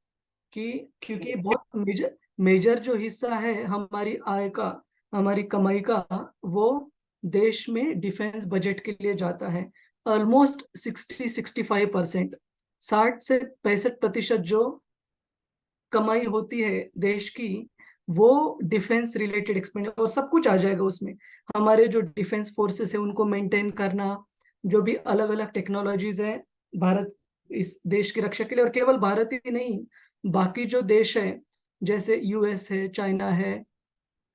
कि क्योंकि बहुत मेजर जो हिस्सा है हमारी आय का, हमारी कमाई का, वो देश में डिफेंस बजट के लिए जाता है। ऑलमोस्ट 60-65%, 60 से 65% जो कमाई होती है देश की, वो डिफेंस रिलेटेड एक्सपेंडिचर, और सब कुछ आ जाएगा उसमें। हमारे जो डिफेंस फोर्सेस है उनको मेंटेन करना, जो भी अलग अलग टेक्नोलॉजीज है भारत इस देश की रक्षा के लिए, और केवल भारत ही नहीं, बाकी जो देश है जैसे यूएस है, चाइना है,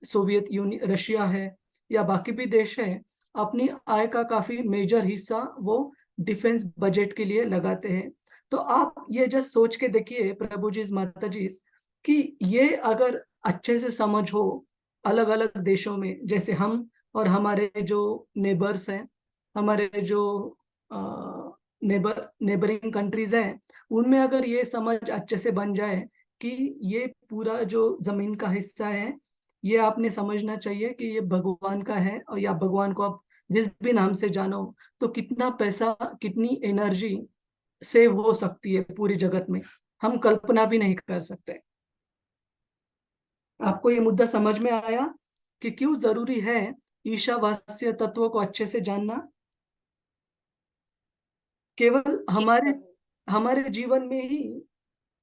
सोवियत यूनियन, रशिया है, या बाकी भी देश है, अपनी आय का काफी मेजर हिस्सा वो डिफेंस बजट के लिए लगाते हैं। तो आप ये जस्ट सोच के देखिए प्रभु जी, माता जी, कि ये अगर अच्छे से समझ हो अलग अलग देशों में, जैसे हम और हमारे जो नेबर्स हैं, हमारे जो नेबरिंग कंट्रीज हैं, उनमें अगर ये समझ अच्छे से बन जाए कि ये पूरा जो जमीन का हिस्सा है, ये आपने समझना चाहिए कि ये भगवान का है, और या भगवान को आप जिस भी नाम से जानो, तो कितना पैसा, कितनी एनर्जी सेव हो सकती है पूरी जगत में, हम कल्पना भी नहीं कर सकते। आपको ये मुद्दा समझ में आया कि क्यों जरूरी है ईशावास्य तत्वों को अच्छे से जानना? केवल जी हमारे प्रभु। हमारे जीवन में ही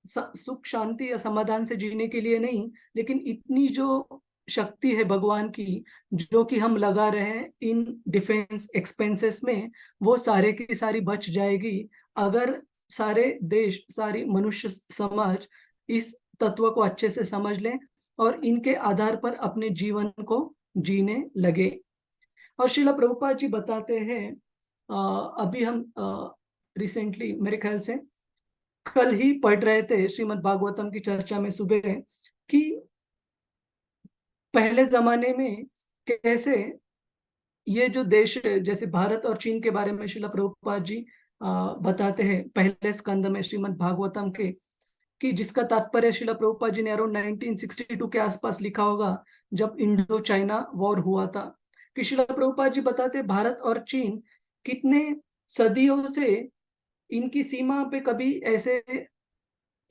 सुख शांति या समाधान से जीने के लिए नहीं, लेकिन इतनी जो शक्ति है भगवान की, जो कि हम लगा रहे हैं इन डिफेंस एक्सपेंसेस में, वो सारे की सारी बच जाएगी अगर सारे देश, सारी मनुष्य समाज इस तत्व को अच्छे से समझ लें और इनके आधार पर अपने जीवन को जीने लगे। और श्रीला प्रभुपाद जी बताते हैं, अभी हम रिसेंटली मेरे ख्याल से कल ही पढ़ रहे थे श्रीमद् भागवतम की चर्चा में सुबह, कि पहले जमाने में कैसे ये जो देश है, जैसे भारत और चीन के बारे में श्रीला प्रभुपाद जी बताते हैं पहले स्कंद में श्रीमद् भागवतम के, कि जिसका तात्पर्य श्रीला प्रभुपाद जी ने अराउंड 1962 के आसपास लिखा होगा, जब इंडो चाइना वॉर हुआ था। कि श्रीला प्रभुपाद जी बताते भारत और चीन कितने सदियों से इनकी सीमा पे कभी ऐसे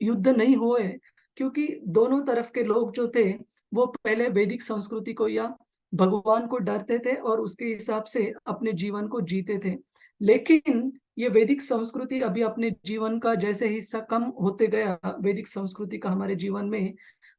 युद्ध नहीं हुए, क्योंकि दोनों तरफ के लोग जो थे वो पहले वैदिक संस्कृति को या भगवान को डरते थे और उसके हिसाब से अपने जीवन को जीते थे। लेकिन ये वैदिक संस्कृति अभी अपने जीवन का जैसे हिस्सा कम होते गया, वैदिक संस्कृति का हमारे जीवन में,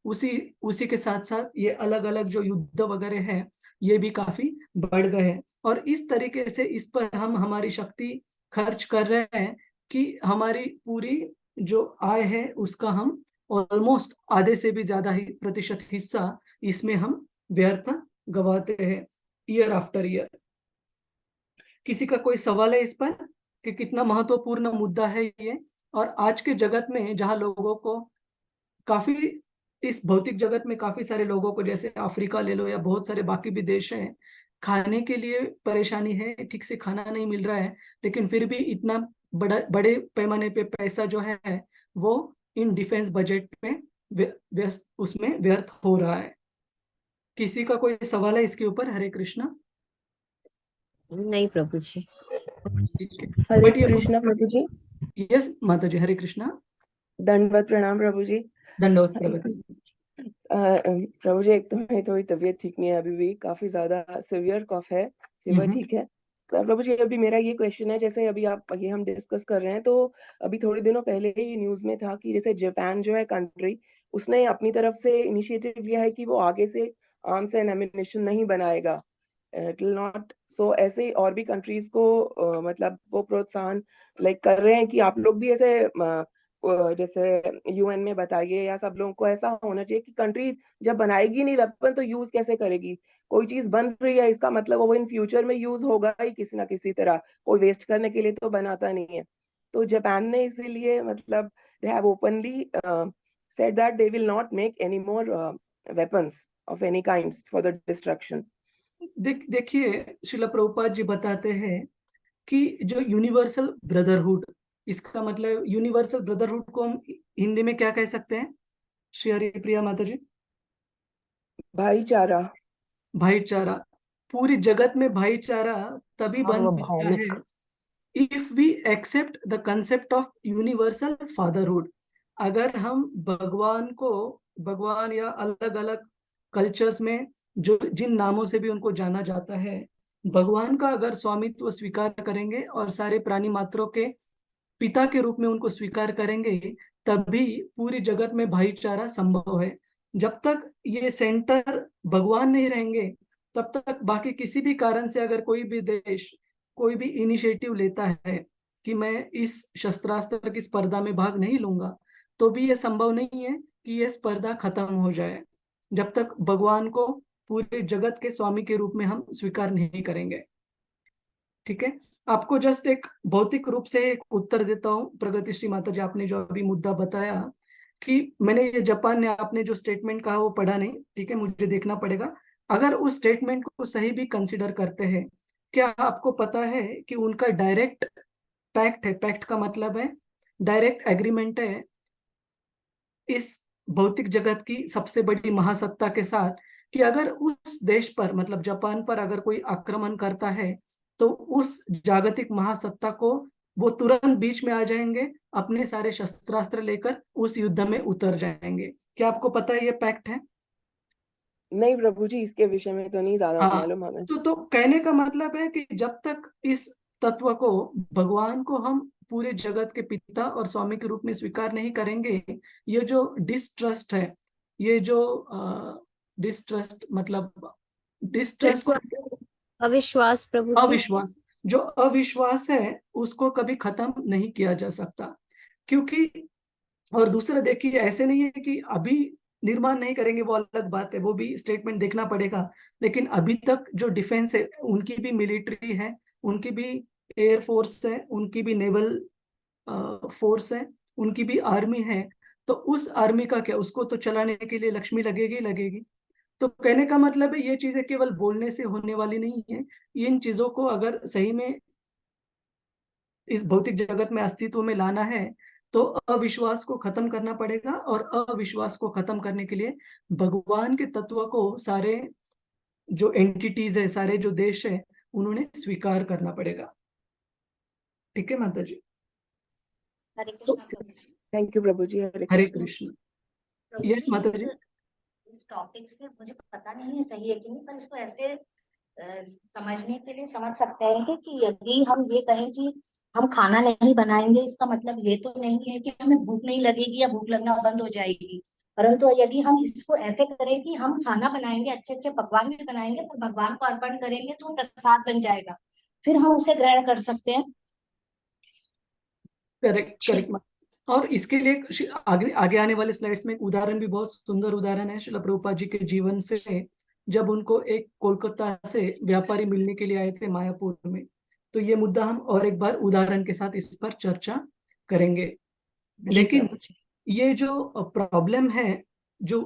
उसी उसी के साथ साथ ये अलग अलग जो युद्ध वगैरह है ये भी काफी बढ़ गए हैं। और इस तरीके से इस पर हम हमारी शक्ति खर्च कर रहे हैं कि हमारी पूरी जो आय है उसका हम ऑलमोस्ट आधे से भी ज्यादा ही प्रतिशत हिस्सा इसमें हम व्यर्थ गवाते हैं ईयर आफ्टर ईयर। किसी का कोई सवाल है इस पर कि कितना महत्वपूर्ण मुद्दा है ये? और आज के जगत में जहां लोगों को काफी, इस भौतिक जगत में काफी सारे लोगों को, जैसे अफ्रीका ले लो या बहुत सारे बाकी भी देश हैं, खाने के लिए परेशानी है, ठीक से खाना नहीं मिल रहा है, लेकिन फिर भी इतना बड़े पैमाने पे पैसा जो है वो इन डिफेंस बजट में व्यस्त, उसमें व्यर्थ हो रहा है। किसी का कोई सवाल है इसके ऊपर? हरे कृष्णा। नहीं प्रभु जी। ठीक है, हरे बट ये, कृष्णा प्रभु जी। यस माता जी, हरे कृष्णा। दंडवत प्रणाम प्रभु जी। दंडवत प्रगति। प्रभु जी, एक तो मेरी थोड़ी तबीयत ठीक नहीं है, अभी भी काफी ज्यादा सिवियर कफ है, फीवर ठीक है। प्रभु जी, अभी मेरा ये क्वेश्चन है, जैसे अभी आप ये हम डिस्कस कर रहे हैं, तो अभी थोड़े दिनों पहले ही न्यूज में था कि जैसे जापान जो है कंट्री, उसने अपनी तरफ से इनिशिएटिव लिया है कि वो आगे से आर्म्स एंड एमिनेशन नहीं बनाएगा, इट विल नॉट। सो ऐसे ही और भी कंट्रीज को मतलब वो प्रोत्साहन लाइक कर रहे हैं कि आप लोग भी ऐसे जैसे यूएन में बताइए, या सब लोगों को ऐसा होना चाहिए कि कंट्री जब बनाएगी नहीं वेपन तो यूज कैसे करेगी? कोई चीज बन रही है इसका मतलब वो इन फ्यूचर में यूज होगा ही किसी ना किसी तरह, कोई वेस्ट करने के लिए तो बनाता नहीं है। तो जापान ने इसीलिए मतलब they have openly said that they will not make any more weapons of any kinds for the destruction. देखिए, श्रीला प्रभुपाद जी बताते हैं कि जो यूनिवर्सल ब्रदरहुड, इसका मतलब यूनिवर्सल ब्रदरहुड को हम हिंदी में क्या कह सकते हैं श्री हरिप्रिया माता जी? भाईचारा। भाईचारा। पूरी जगत में भाईचारा तभी बन सकता है if we accept the concept of universal fatherhood. अगर हम भगवान को, भगवान या अलग अलग कल्चर्स में जो जिन नामों से भी उनको जाना जाता है, भगवान का अगर स्वामित्व स्वीकार करेंगे और सारे प्राणी मात्रों के पिता के रूप में उनको स्वीकार करेंगे, तभी पूरी जगत में भाईचारा संभव है। जब तक ये सेंटर भगवान नहीं रहेंगे, तब तक बाकी किसी भी कारण से अगर कोई भी देश कोई भी इनिशिएटिव लेता है कि मैं इस शस्त्रास्त्र की स्पर्धा में भाग नहीं लूंगा, तो भी ये संभव नहीं है कि ये स्पर्धा खत्म हो जाए, जब तक भगवान को पूरे जगत के स्वामी के रूप में हम स्वीकार नहीं करेंगे। ठीक है, आपको जस्ट एक भौतिक रूप से एक उत्तर देता हूं प्रगतिश्री माता जी, आपने जो अभी मुद्दा बताया कि मैंने ये जापान ने आपने जो स्टेटमेंट कहा वो पढ़ा नहीं, ठीक है, मुझे देखना पड़ेगा। अगर उस स्टेटमेंट को सही भी कंसिडर करते हैं, क्या आपको पता है कि उनका डायरेक्ट पैक्ट है, पैक्ट का मतलब है डायरेक्ट एग्रीमेंट है इस भौतिक जगत की सबसे बड़ी महासत्ता के साथ, कि अगर उस देश पर मतलब जापान पर अगर कोई आक्रमण करता है तो उस जागतिक महासत्ता को वो तुरंत बीच में आ जाएंगे, अपने सारे शस्त्रास्त्र लेकर उस युद्ध में उतर जाएंगे। क्या आपको पता है ये पैक्ट है? नहीं प्रभु जी, इसके विषय में तो नहीं ज्यादा हाँ, मालूम हमें। तो कहने का मतलब है कि जब तक इस तत्व को, भगवान को हम पूरे जगत के पिता और स्वामी के रूप में स्वीकार नहीं करेंगे, ये जो डिस्ट्रस्ट है, ये जो डिस्ट्रस्ट मतलब डिस्ट्रस्ट अविश्वास प्रभु जी। अविश्वास, जो अविश्वास है उसको कभी खत्म नहीं किया जा सकता। क्योंकि और दूसरा देखिए, ऐसे नहीं है कि अभी निर्माण नहीं करेंगे, वो अलग बात है, वो भी स्टेटमेंट देखना पड़ेगा। लेकिन अभी तक जो डिफेंस है, उनकी भी मिलिट्री है, उनकी भी एयर फोर्स है, उनकी भी नेवल फोर्स है, उनकी भी आर्मी है। तो उस आर्मी का क्या, उसको तो चलाने के लिए लक्ष्मी लगेगी ही लगेगी। तो कहने का मतलब है ये चीजें केवल बोलने से होने वाली नहीं है। इन चीजों को अगर सही में इस भौतिक जगत में अस्तित्व में लाना है तो अविश्वास को खत्म करना पड़ेगा, और अविश्वास को खत्म करने के लिए भगवान के तत्व को सारे जो एंटिटीज है, सारे जो देश है, उन्होंने स्वीकार करना पड़ेगा। ठीक है माता जी? हरे कृष्णा प्रभु जी। थैंक यू प्रभु जी। हरे हरे कृष्ण। कृष्ण। प्रभु यस जी, माता जी। इस टॉपिक से मुझे पता नहीं है सही है कि नहीं, पर इसको ऐसे समझने के लिए समझ सकते हैं कि यदि हम ये कहें कि हम खाना नहीं बनाएंगे, इसका मतलब ये तो नहीं है कि हमें भूख नहीं लगेगी या भूख लगना बंद हो जाएगी। परंतु यदि हम इसको ऐसे करें कि हम खाना बनाएंगे, अच्छे अच्छे पकवान भी बनाएंगे, पर भगवान को अर्पण करेंगे तो वो प्रसाद बन जाएगा, फिर हम उसे ग्रहण कर सकते हैं। Correct correct. और इसके लिए आगे आगे आने वाले स्लाइड्स में एक उदाहरण भी, बहुत सुंदर उदाहरण है श्रील प्रभुपाद जी के जीवन से, जब उनको एक कोलकाता से व्यापारी मिलने के लिए आए थे मायापुर में। तो ये मुद्दा हम और एक बार उदाहरण के साथ इस पर चर्चा करेंगे। लेकिन ये जो प्रॉब्लम है जो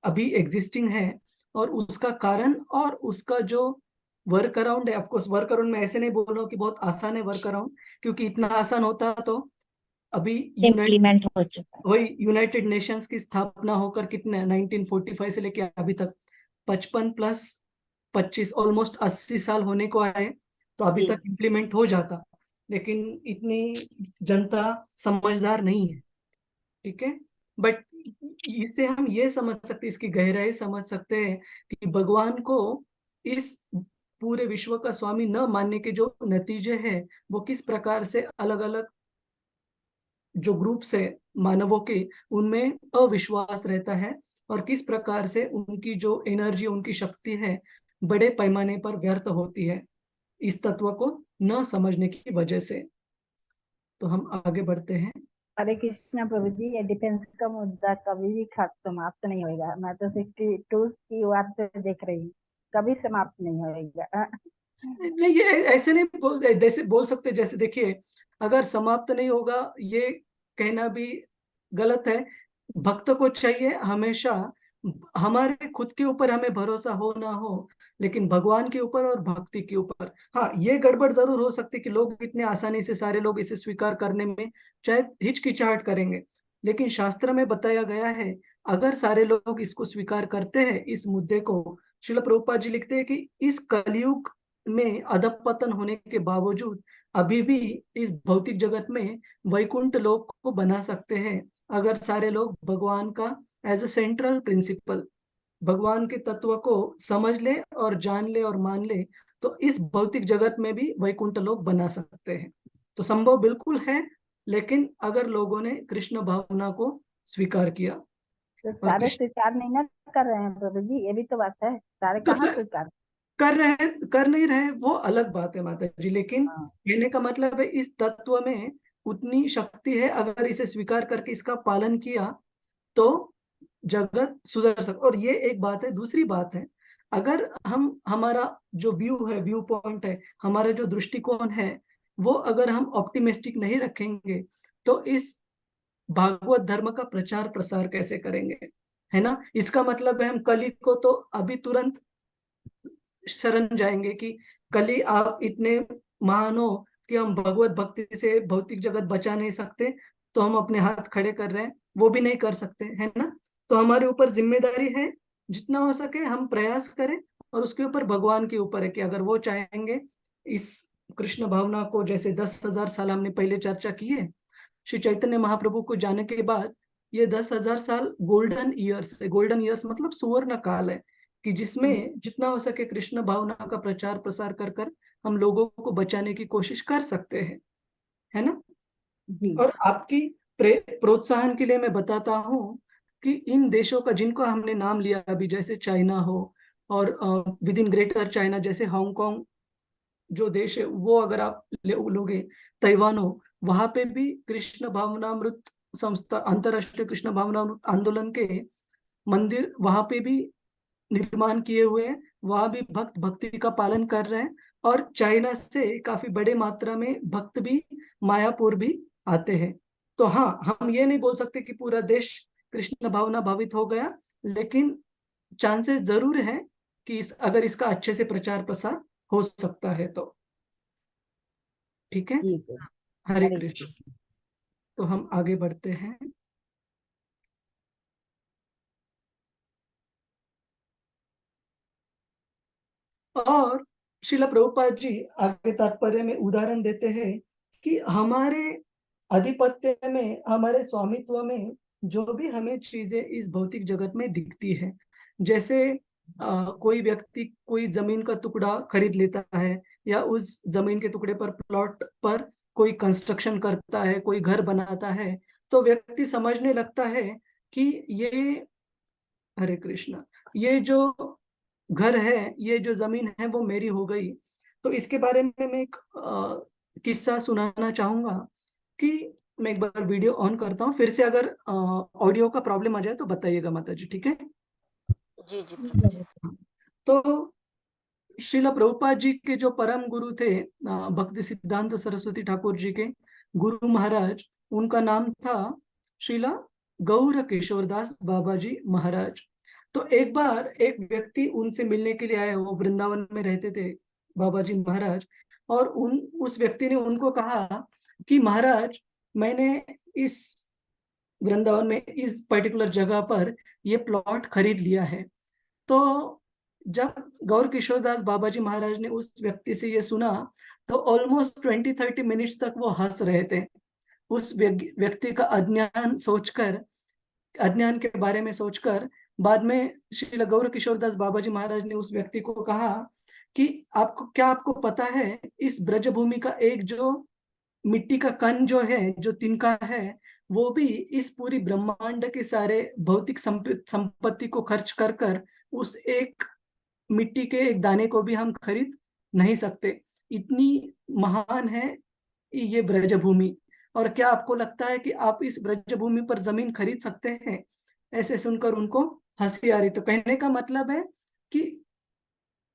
अभी एग्जिस्टिंग है, और उसका कारण और उसका जो वर्क अराउंड है, ऑफकोर्स वर्क अराउंड में ऐसे नहीं बोल रहा हूँ कि बहुत आसान है वर्क अराउंड, क्योंकि इतना आसान होता तो अभी इम्प्लीमेंट हो चुका है। वही यूनाइटेड नेशंस की स्थापना होकर कितने 1945 से लेके अभी तक 55 प्लस 25 ऑलमोस्ट 80 साल होने को आए, तो अभी जी। तक इम्प्लीमेंट हो जाता। लेकिन इतनी जनता समझदार नहीं है, ठीक है। बट इससे हम ये समझ सकते, इसकी गहराई समझ सकते हैं कि भगवान को इस पूरे विश्व का स्वामी न मानने के जो नतीजे हैं, वो किस प्रकार से अलग अलग जो ग्रुप्स है मानवों के, उनमें अविश्वास रहता है, और किस प्रकार से उनकी जो एनर्जी, उनकी शक्ति है, बड़े पैमाने पर व्यर्थ होती है इस तत्व को न समझने की वजह से। तो हम आगे बढ़ते हैं। हरे कृष्णा प्रभु जी, ये डिफेंस का मुद्दा कभी भी समाप्त नहीं होगा। मैं तो 62 की वार से देख रही हूँ, कभी समाप्त नहीं होगा। नहीं, ये ऐसे नहीं जैसे बोल सकते, जैसे देखिए, अगर समाप्त नहीं होगा ये कहना भी गलत है। भक्त को चाहिए हमेशा, हमारे खुद के ऊपर हमें भरोसा हो ना हो, लेकिन भगवान के ऊपर और भक्ति के ऊपर। हाँ, ये गड़बड़ जरूर हो सकती कि लोग इतने आसानी से, सारे लोग इसे स्वीकार करने में चाहे हिचकिचाहट करेंगे, लेकिन शास्त्र में बताया गया है अगर सारे लोग इसको स्वीकार करते हैं, इस मुद्दे को, श्रील प्रभुपाद जी लिखते हैं कि इस कलयुग में अधपतन होने के बावजूद अभी भी इस भौतिक जगत में वैकुंठ लोक को बना सकते हैं, अगर सारे लोग भगवान का एज ए सेंट्रल प्रिंसिपल, भगवान के तत्व को समझ ले और जान ले और मान ले, तो इस भौतिक जगत में भी वैकुंठ लोक बना सकते हैं। तो संभव बिल्कुल है, लेकिन अगर लोगों ने कृष्ण भावना को स्वीकार किया। तो और सारे स्वीकार नहीं ना कर रहे हैं प्रभु जी, ये भी तो बात है, सारे तो कहाँ स्वीकार। कर रहे, कर नहीं रहे वो अलग बात है माता जी, लेकिन हाँ। कहने का मतलब है इस तत्व में उतनी शक्ति है, अगर इसे स्वीकार करके इसका पालन किया तो जगत सुधर सकता। और ये एक बात है। दूसरी बात है, अगर हम हमारा जो व्यू है, व्यू पॉइंट है, हमारा जो दृष्टिकोण है, वो अगर हम ऑप्टिमिस्टिक नहीं रखेंगे तो इस भागवत धर्म का प्रचार प्रसार कैसे करेंगे, है ना। इसका मतलब है हम कली को तो अभी तुरंत शरण जाएंगे कि कली आप इतने महान हो कि हम भगवत भक्ति से भौतिक जगत बचा नहीं सकते, तो हम अपने हाथ खड़े कर रहे हैं, वो भी नहीं कर सकते, है ना। तो हमारे ऊपर जिम्मेदारी है, जितना हो सके हम प्रयास करें, और उसके ऊपर भगवान के ऊपर है कि अगर वो चाहेंगे इस कृष्ण भावना को, जैसे 10,000 साल हमने पहले चर्चा की है, श्री चैतन्य महाप्रभु को जाने के बाद ये 10,000 साल गोल्डन ईयर्स है। गोल्डन ईयर्स मतलब सुवर्ण काल है, कि जिसमें जितना हो सके कृष्ण भावना का प्रचार प्रसार कर कर हम लोगों को बचाने की कोशिश कर सकते हैं, है ना। जी और आपकी प्रोत्साहन के लिए मैं बताता हूँ कि इन देशों का जिनको हमने नाम लिया अभी, जैसे चाइना हो, और विद इन ग्रेटर चाइना जैसे हांगकांग जो देश है, वो अगर आप लोगे, ताइवान हो, वहां पे भी कृष्ण भावनामृत संस्था, अंतरराष्ट्रीय कृष्ण भावनामृत आंदोलन के मंदिर वहां पे भी निर्माण किए हुए हैं, वहां भी भक्त भक्ति का पालन कर रहे हैं। और चाइना से काफी बड़े मात्रा में भक्त भी मायापुर भी आते हैं। तो हाँ, हम ये नहीं बोल सकते कि पूरा देश कृष्ण भावना भावित हो गया, लेकिन चांसेस जरूर है कि अगर इसका अच्छे से प्रचार प्रसार हो सकता है तो। ठीक है, ठीक है। हरे हरे कृष्ण। तो हम आगे बढ़ते हैं। और शिला प्रभुपाद जी आगे तात्पर्य में उदाहरण देते हैं कि हमारे आधिपत्य में, हमारे स्वामित्व में जो भी हमें चीजें इस भौतिक जगत में दिखती है, जैसे कोई व्यक्ति कोई जमीन का टुकड़ा खरीद लेता है, या उस जमीन के टुकड़े पर, प्लॉट पर कोई कंस्ट्रक्शन करता है, कोई घर बनाता है, तो व्यक्ति समझने लगता है कि ये, हरे कृष्णा, ये जो घर है, ये जो जमीन है वो मेरी हो गई। तो इसके बारे में मैं एक किस्सा सुनाना चाहूंगा, कि मैं एक बार वीडियो ऑन करता हूँ, फिर से अगर ऑडियो का प्रॉब्लम आ जाए तो बताइएगा माता जी, ठीक है। जी जी प्रभु जी। तो श्रीला प्रभुपाद जी के जो परम गुरु थे, भक्ति सिद्धांत सरस्वती ठाकुर जी के गुरु महाराज, उनका नाम था श्रीला गौर किशोरदास बाबा जी महाराज। तो एक बार एक व्यक्ति उनसे मिलने के लिए आया, वो वृंदावन में रहते थे बाबा जी महाराज, और उस व्यक्ति ने उनको कहा कि महाराज, मैंने इस वृंदावन में इस पर्टिकुलर जगह पर ये प्लॉट खरीद लिया है। तो जब गौर किशोरदास बाबा जी महाराज ने उस व्यक्ति से ये सुना, तो ऑलमोस्ट 20-30 मिनट्स तक वो हंस रहे थे, उस व्यक्ति का अज्ञान सोचकर, अज्ञान के बारे में सोचकर। बाद में श्री गौर किशोरदास बाबा जी महाराज ने उस व्यक्ति को कहा कि आपको पता है, इस ब्रजभूमि का एक जो मिट्टी का कण जो है, जो तिनका है, वो भी इस पूरी ब्रह्मांड के सारे भौतिक संपत्ति को खर्च कर कर उस एक मिट्टी के एक दाने को भी हम खरीद नहीं सकते। इतनी महान है ये ब्रजभूमि। और क्या आपको लगता है कि आप इस ब्रजभूमि पर जमीन खरीद सकते हैं? ऐसे सुनकर उनको हंसी आ रही। तो कहने का मतलब है कि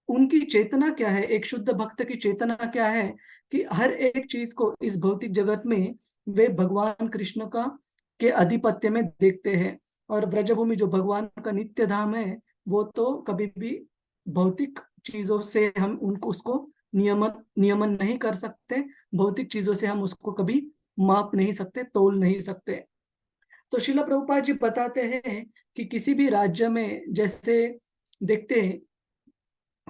उनकी चेतना क्या है, एक शुद्ध भक्त की चेतना क्या है, कि हर एक चीज को इस भौतिक जगत में वे भगवान कृष्ण का के आधिपत्य में देखते हैं। और ब्रजभूमि जो भगवान का नित्य धाम है, वो तो कभी भी भौतिक चीजों से हम उनको उसको नियमन नहीं कर सकते, भौतिक चीजों से हम उसको कभी माप नहीं सकते, तोल नहीं सकते। तो शिला प्रभुपाद जी बताते हैं कि किसी भी राज्य में, जैसे देखते हैं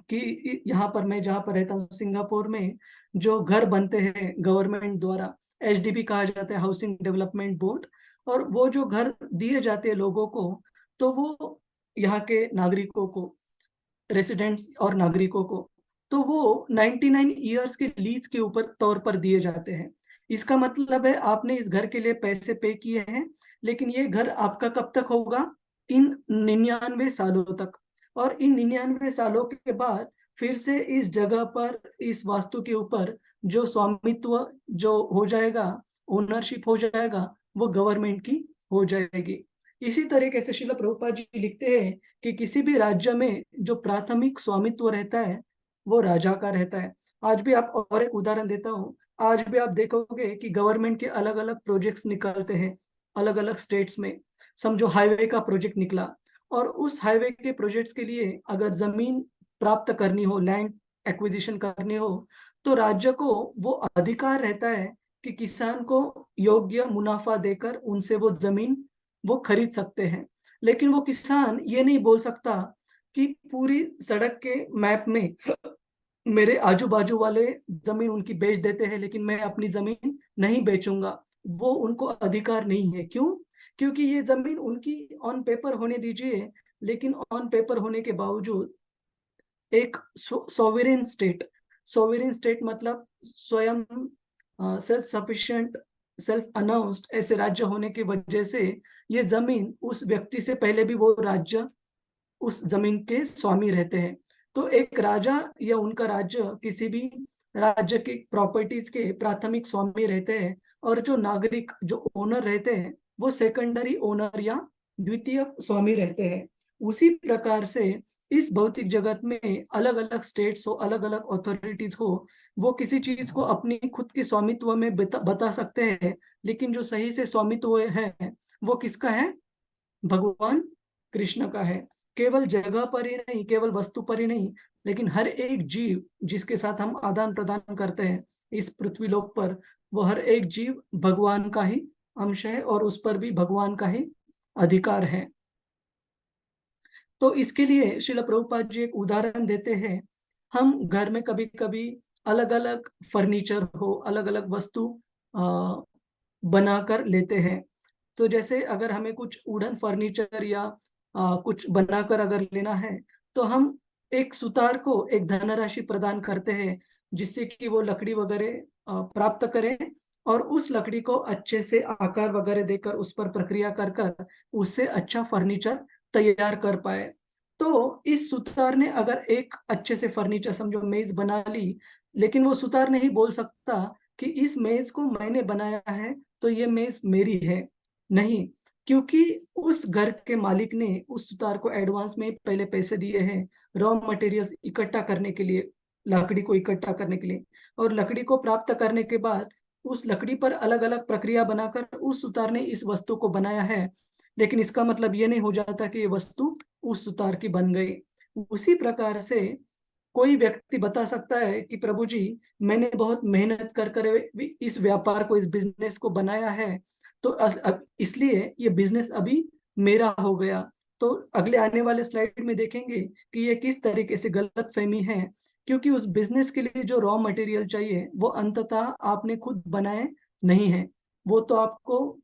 कि यहाँ पर मैं जहाँ पर रहता हूँ सिंगापुर में, जो घर बनते हैं गवर्नमेंट द्वारा, एचडीबी कहा जाता है, हाउसिंग डेवलपमेंट बोर्ड, और वो जो घर दिए जाते हैं लोगों को, तो वो यहाँ के नागरिकों को, रेसिडेंट्स और नागरिकों को, तो वो 99 ईयर्स के लीज के ऊपर तौर पर दिए जाते हैं। इसका मतलब है आपने इस घर के लिए पैसे पे किए हैं, लेकिन ये घर आपका कब तक होगा? इन 99 सालों तक। और इन 99 सालों के बाद फिर से इस जगह पर, इस वास्तु के ऊपर जो स्वामित्व जो हो जाएगा, ओनरशिप हो जाएगा, वो गवर्नमेंट की हो जाएगी। इसी तरीके से शिला प्रभुपाद जी लिखते हैं कि किसी भी राज्य में जो प्राथमिक स्वामित्व रहता है, वो राजा का रहता है। आज भी आप, और एक उदाहरण देता हूँ, आज भी आप देखोगे कि गवर्नमेंट के अलग अलग प्रोजेक्ट्स निकलते हैं, अलग अलग स्टेट्स में। समझो हाईवे का प्रोजेक्ट निकला, और उस हाईवे के प्रोजेक्ट्स के लिए अगर जमीन प्राप्त करनी हो, लैंड एक्विजिशन करनी हो, तो राज्य को वो अधिकार रहता है कि किसान को योग्य मुनाफा देकर उनसे वो जमीन वो खरीद सकते हैं। लेकिन वो किसान ये नहीं बोल सकता कि पूरी सड़क के मैप में मेरे आजू बाजू वाले जमीन उनकी बेच देते हैं, लेकिन मैं अपनी जमीन नहीं बेचूंगा। वो उनको अधिकार नहीं है। क्यों? क्योंकि ये जमीन उनकी ऑन पेपर होने दीजिए, लेकिन ऑन पेपर होने के बावजूद एक सोवेरेन स्टेट मतलब स्वयं सेल्फ सफिशिएंट, सेल्फ अनाउंस्ड ऐसे राज्य होने की वजह से ये जमीन उस व्यक्ति से पहले भी वो राज्य उस जमीन के स्वामी रहते हैं। तो एक राजा या उनका राज्य किसी भी राज्य की प्रॉपर्टीज के प्राथमिक स्वामी रहते हैं, और जो नागरिक, जो ओनर रहते हैं, वो सेकेंडरी ओनर या द्वितीय स्वामी रहते हैं। उसी प्रकार से इस भौतिक जगत में अलग अलग स्टेट्स हो, अलग अलग अथॉरिटीज हो, वो किसी चीज को अपनी खुद के स्वामित्व में बता सकते हैं, लेकिन जो सही से स्वामित्व है वो किसका है? भगवान कृष्ण का है। केवल जगह पर ही नहीं, केवल वस्तु पर ही नहीं, लेकिन हर एक जीव जिसके साथ हम आदान प्रदान करते हैं इस पृथ्वी लोक पर, वो हर एक जीव भगवान का ही अंश है, और उस पर भी भगवान का ही अधिकार है। तो इसके लिए श्रील प्रभुपाद जी एक उदाहरण देते हैं। हम घर में कभी कभी अलग अलग फर्नीचर हो, अलग अलग वस्तु बनाकर लेते हैं। तो जैसे अगर हमें कुछ वुडन फर्नीचर या कुछ बनाकर अगर लेना है, तो हम एक सुतार को एक धनराशि प्रदान करते हैं, जिससे कि वो लकड़ी वगैरह प्राप्त करें, और उस लकड़ी को अच्छे से आकार वगैरह देकर उस पर प्रक्रिया कर कर उससे अच्छा फर्नीचर तैयार कर पाए। तो इस सुतार ने अगर एक अच्छे से फर्नीचर, समझो मेज बना ली, लेकिन वो सुतार नहीं बोल सकता कि इस मेज को मैंने बनाया है तो ये मेज मेरी है। नहीं, क्योंकि उस घर के मालिक ने उस सुतार को एडवांस में पहले पैसे दिए हैं रॉ मटेरियल्स इकट्ठा करने के लिए, लकड़ी को इकट्ठा करने के लिए, और लकड़ी को प्राप्त करने के बाद उस लकड़ी पर अलग अलग प्रक्रिया बनाकर उस सुतार ने इस वस्तु को बनाया है। लेकिन इसका मतलब ये नहीं हो जाता कि ये वस्तु उस सुतार की बन गई। उसी प्रकार से कोई व्यक्ति बता सकता है कि प्रभु जी, मैंने बहुत मेहनत कर कर इस व्यापार को, इस बिजनेस को बनाया है, तो अब इसलिए ये बिजनेस अभी मेरा हो गया। तो अगले आने वाले स्लाइड में देखेंगे कि ये किस तरीके से गलतफहमी है, क्योंकि उस बिजनेस के लिए जो रॉ मटेरियल चाहिए वो अंततः आपने खुद बनाए नहीं है, वो तो आपको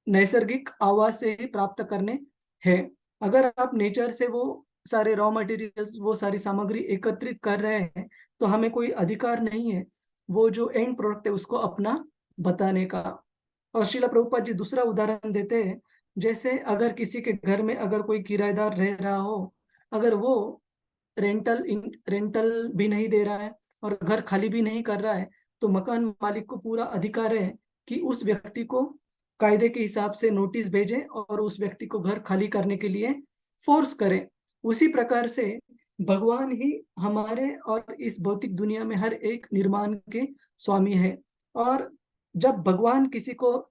नैसर्गिक आवाज से ही प्राप्त करने हैं। अगर आप नेचर से वो सारे रॉ मटेरियल्स, वो सारी सामग्री एकत्रित कर रहे हैं, तो हमें कोई अधिकार नहीं है वो जो एंड प्रोडक्ट है उसको अपना बताने का। और श्रीला प्रभुपाद जी दूसरा उदाहरण देते हैं, जैसे अगर किसी के घर में अगर कोई किराएदार रह रहा हो, अगर वो रेंटल भी नहीं दे रहा है और घर खाली भी नहीं कर रहा है, तो मकान मालिक को पूरा अधिकार है कि उस व्यक्ति को कायदे के हिसाब से नोटिस भेजे और उस व्यक्ति को घर खाली करने के लिए फोर्स करे। उसी प्रकार से भगवान ही हमारे और इस भौतिक दुनिया में हर एक निर्माण के स्वामी है। और जब भगवान किसी को,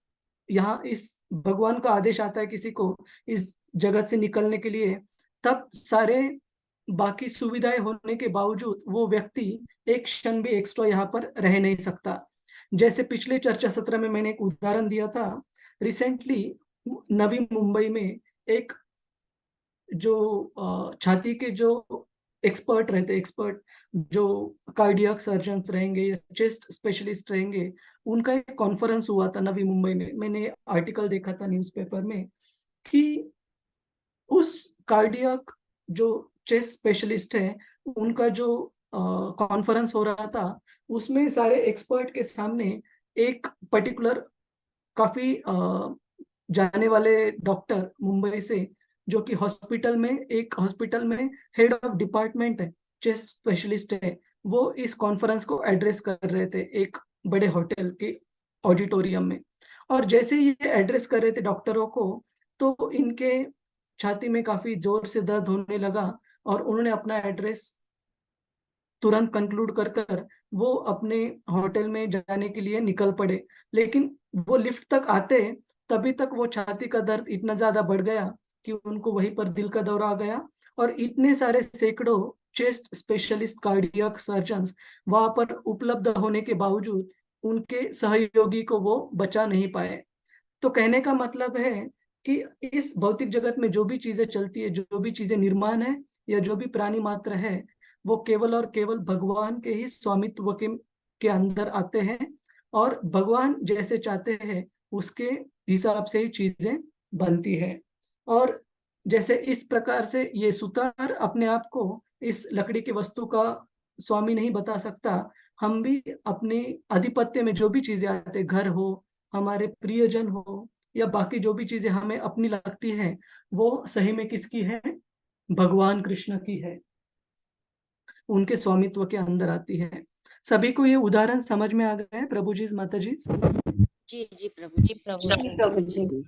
यहाँ इस भगवान का आदेश आता है किसी को इस जगत से निकलने के लिए, तब सारे बाकी सुविधाएं होने के बावजूद वो व्यक्ति एक क्षण भी एक्स्ट्रा यहाँ पर रह नहीं सकता। जैसे पिछले चर्चा सत्र में मैंने एक उदाहरण दिया था, रिसेंटली नवी मुंबई में एक जो छाती के जो एक्सपर्ट रहते, एक्सपर्ट जो कार्डियक सर्जन्स रहेंगे या चेस्ट स्पेशलिस्ट रहेंगे, उनका एक कॉन्फ्रेंस हुआ था नवी मुंबई में। मैंने आर्टिकल देखा था न्यूज़पेपर में कि उस कार्डियक जो चेस्ट स्पेशलिस्ट है उनका जो कॉन्फ्रेंस हो रहा था, उसमें सारे एक्सपर्ट के सामने एक पर्टिकुलर काफी जाने वाले डॉक्टर मुंबई से, जो कि हॉस्पिटल में, एक हॉस्पिटल में हेड ऑफ डिपार्टमेंट है, चेस्ट स्पेशलिस्ट है, वो इस कॉन्फ्रेंस को एड्रेस कर रहे थे एक बड़े होटल के ऑडिटोरियम में। और जैसे ये एड्रेस कर रहे थे डॉक्टरों को, तो इनके छाती में काफी जोर से दर्द होने लगा और उन्होंने अपना एड्रेस तुरंत कंक्लूड कर कर वो अपने होटल में जाने के लिए निकल पड़े। लेकिन वो लिफ्ट तक आते तभी तक वो छाती का दर्द इतना ज्यादा बढ़ गया कि उनको वहीं पर दिल का दौरा आ गया, और इतने सारे सैकड़ों चेस्ट स्पेशलिस्ट कार्डियक सर्जन्स वहां पर उपलब्ध होने के बावजूद उनके सहयोगी को वो बचा नहीं पाए। तो कहने का मतलब है कि इस भौतिक जगत में जो भी चीजें चलती है, जो भी चीजें निर्माण है या जो भी प्राणी मात्र है, वो केवल और केवल भगवान के ही स्वामित्व के अंदर आते हैं, और भगवान जैसे चाहते हैं उसके हिसाब से ही चीजें बनती है। और जैसे इस प्रकार से ये सुतार अपने आप को इस लकड़ी की वस्तु का स्वामी नहीं बता सकता, हम भी अपने आधिपत्य में जो भी चीजें आते हैं, घर हो, हमारे प्रियजन हो, या बाकी जो भी चीजें हमें अपनी लगती है, वो सही में किसकी है? भगवान कृष्ण की है, उनके स्वामित्व के अंदर आती है। सभी को ये उदाहरण समझ में आ गया है प्रभु जी, माता जी? जी जी प्रभु जी। प्रभु जी।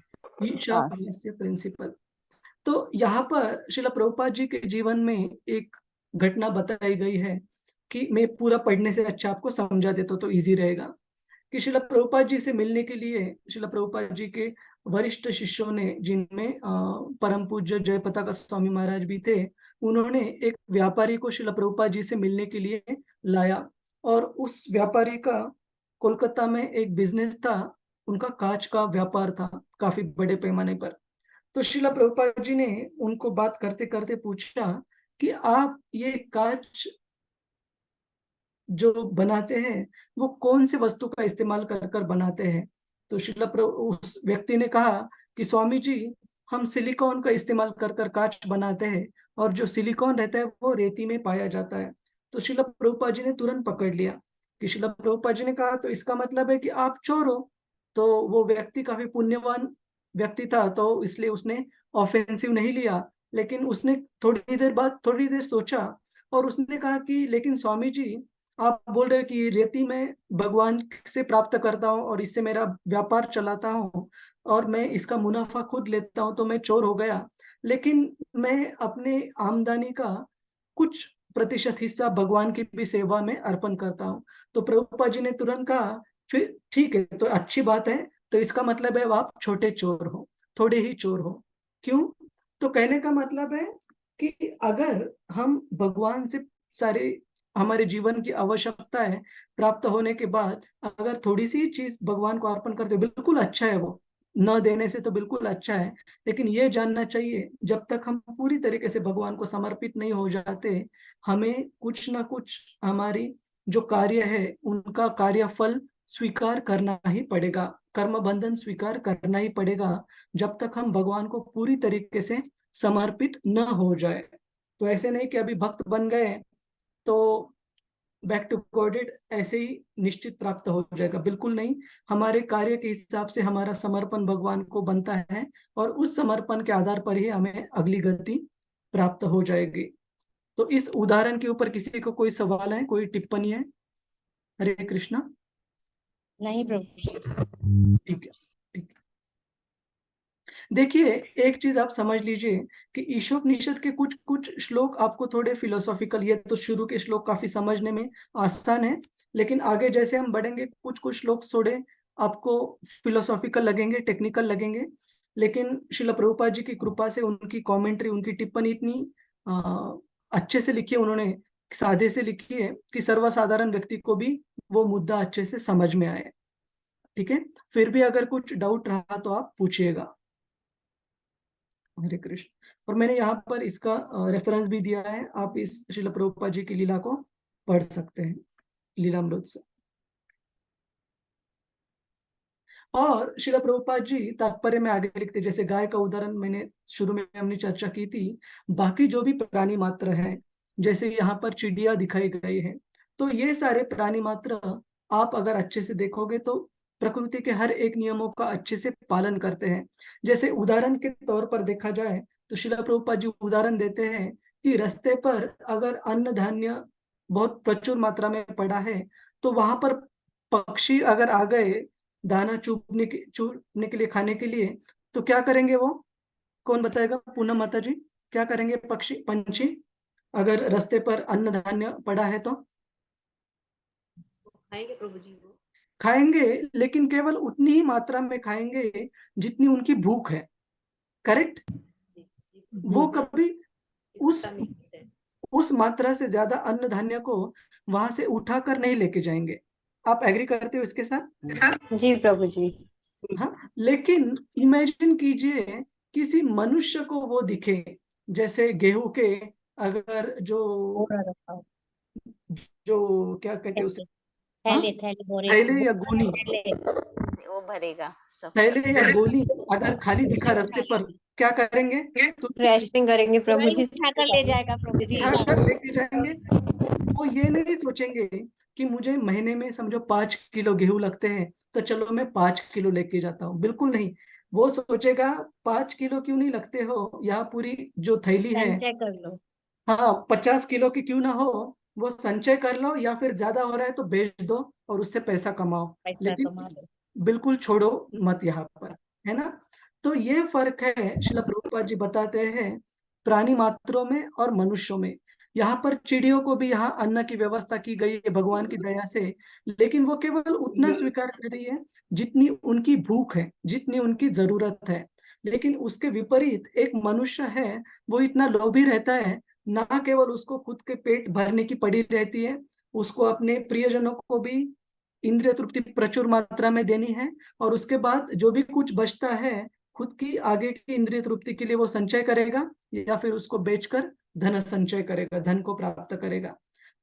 ईशा हाँ। पालस्य प्रिंसिपल। तो यहाँ पर श्रील प्रभुपाद जी के जीवन में एक घटना बताई गई है कि मैं पूरा पढ़ने से अच्छा आपको समझा देता तो इजी रहेगा। कि श्रील प्रभुपाद जी से मिलने के लिए श्रील प्रभुपाद जी के वरिष्ठ शिष्यों ने, जिनमें परम पूज्य जयपताका स्वामी महाराज भी थे, उन्होंने एक व्यापारी को श्रील प्रभुपाद जी से मिलने के लिए लाया, और उस व्यापारी का कोलकाता में एक बिजनेस था, उनका कांच का व्यापार था काफी बड़े पैमाने पर। तो श्रील प्रभुपाद जी ने उनको बात करते करते पूछा कि आप ये कांच जो बनाते हैं वो कौन सी वस्तु का इस्तेमाल कर कर बनाते हैं? तो उस व्यक्ति ने कहा कि स्वामी जी, हम सिलिकॉन का इस्तेमाल कर कर कांच बनाते हैं, और जो सिलिकॉन रहता है वो रेती में पाया जाता है। तो श्रील प्रभुपाद जी ने तुरंत पकड़ लिया कि श्रील प्रभुपाद जी ने कहा तो इसका मतलब है कि आप चोर हो। तो वो व्यक्ति काफी पुण्यवान व्यक्ति था, तो इसलिए उसने ऑफेंसिव नहीं लिया, लेकिन उसने थोड़ी देर सोचा, और उसने कहा कि लेकिन स्वामी जी, आप बोल रहे हो कि रेती में भगवान से प्राप्त करता हूँ और इससे मेरा व्यापार चलाता हूँ और मैं इसका मुनाफा खुद लेता हूँ, तो मैं चोर हो गया। लेकिन मैं अपने आमदनी का कुछ प्रतिशत हिस्सा भगवान की भी सेवा में अर्पण करता हूँ। तो प्रभुपाद जी ने तुरंत कहा, फिर ठीक है, तो अच्छी बात है, तो इसका मतलब है आप छोटे चोर हो, थोड़े ही चोर हो। क्यों? तो कहने का मतलब है कि अगर हम भगवान से सारे हमारे जीवन की आवश्यकता है प्राप्त होने के बाद अगर थोड़ी सी चीज भगवान को अर्पण करते, बिल्कुल अच्छा है, वो न देने से तो बिल्कुल अच्छा है। लेकिन ये जानना चाहिए, जब तक हम पूरी तरीके से भगवान को समर्पित नहीं हो जाते, हमें कुछ ना कुछ हमारी जो कार्य है उनका कार्यफल स्वीकार करना ही पड़ेगा, कर्म बंधन स्वीकार करना ही पड़ेगा, जब तक हम भगवान को पूरी तरीके से समर्पित न हो जाए। तो ऐसे नहीं कि अभी भक्त बन गए तो बैक टू गॉडेड ऐसे ही निश्चित प्राप्त हो जाएगा, बिल्कुल नहीं। हमारे कार्य के हिसाब से हमारा समर्पण भगवान को बनता है, और उस समर्पण के आधार पर ही हमें अगली गति प्राप्त हो जाएगी। तो इस उदाहरण के ऊपर किसी को कोई सवाल है, कोई टिप्पणी है? हरे कृष्णा। नहीं प्रभु जी। ठीक है, ठीक है। देखिए, एक चीज आप समझ लीजिए कि ईशोपनिषद के कुछ कुछ श्लोक आपको थोड़े फिलोसॉफिकल, ये तो शुरू के श्लोक काफी समझने में आसान है, लेकिन आगे जैसे हम बढ़ेंगे कुछ कुछ श्लोक थोड़े आपको फिलोसॉफिकल लगेंगे, टेक्निकल लगेंगे। लेकिन श्रील प्रभुपाद जी की कृपा से उनकी कमेंट्री, उनकी टिप्पणी इतनी अच्छे से लिखी है उन्होंने, सादे से लिखी है कि सर्वसाधारण व्यक्ति को भी वो मुद्दा अच्छे से समझ में आए। ठीक है, फिर भी अगर कुछ डाउट रहा तो आप पूछिएगा। हरे कृष्ण। और मैंने यहाँ पर इसका रेफरेंस भी दिया है, आप इस श्रील प्रभुपाद जी की लीला को पढ़ सकते हैं, लीलामृत से। और श्रील प्रभुपाद जी तात्पर्य में आगे लिखते, जैसे गाय का उदाहरण मैंने शुरू में हमने चर्चा की थी, बाकी जो भी प्राणी मात्र है, जैसे यहाँ पर चिड़िया दिखाई गई है, तो ये सारे प्राणी मात्र आप अगर अच्छे से देखोगे तो प्रकृति के हर एक नियमों का अच्छे से पालन करते हैं। जैसे उदाहरण के तौर पर देखा जाए तो श्रील प्रभुपाद जी उदाहरण देते हैं कि रास्ते पर अगर अन्न धान्य बहुत प्रचुर मात्रा में पड़ा है, तो वहां पर पक्षी अगर आ गए दाना चुगने के लिए, खाने के लिए, तो क्या करेंगे वो? कौन बताएगा? पूनम माता जी, क्या करेंगे पंछी अगर रास्ते पर अन्न धान्य पड़ा है तो? खाएंगे प्रभु जी वो। खाएंगे, लेकिन केवल उतनी ही मात्रा में खाएंगे जितनी उनकी भूख है। करेक्ट? वो कभी उस मात्रा से ज्यादा अन्न धान्य को वहां से उठाकर नहीं लेके जाएंगे। आप एग्री करते हो इसके साथ? जी प्रभु जी। हाँ, लेकिन इमेजिन कीजिए किसी मनुष्य को वो दिखे, जैसे गेहूं के, अगर जो बोरा रखा हो, जो क्या कहते हैं उसे, हाँ, थैले थैले बोरे थैले या गोनी, वो भरेगा सब। थैले या गोनी अगर खाली दिखा रास्ते पर, क्या करेंगे? तो रेस्टिंग करेंगे प्रभु जी। उठाकर ले जाएगा प्रभु जी। उठाकर लेके जाएंगे। वो ये नहीं सोचेंगे कि मुझे महीने में समझो 5 किलो गेहूं लगते हैं, तो चलो मैं 5 किलो लेके जाता हूँ। बिल्कुल नहीं। वो सोचेगा 5 किलो क्यों नहीं लगते हो, यहाँ पूरी जो थैली है, संचय कर लो। हाँ, 50 किलो की क्यों ना हो, वो संचय कर लो, या फिर ज्यादा हो रहा है तो बेच दो और उससे पैसा कमाओ, पैसा लेकिन कमा लो। बिल्कुल छोड़ो मत यहाँ पर, है ना? तो ये फर्क है, श्रील प्रभुपाद जी बताते हैं प्राणी मात्रों में और मनुष्यों में। यहाँ पर चिड़ियों को भी यहाँ अन्न की व्यवस्था की गई है भगवान की दया से, लेकिन वो केवल उतना स्वीकार कर रही है जितनी उनकी भूख है, जितनी उनकी जरूरत है। लेकिन उसके विपरीत एक मनुष्य है, वो इतना लोभी रहता है, ना केवल उसको खुद के पेट भरने की पड़ी रहती है, उसको अपने प्रियजनों को भी इंद्रिय तृप्ति प्रचुर मात्रा में देनी है, और उसके बाद जो भी कुछ बचता है खुद की आगे की इंद्रिय तृप्ति के लिए वो संचय करेगा, या फिर उसको बेचकर धन संचय करेगा, धन को प्राप्त करेगा।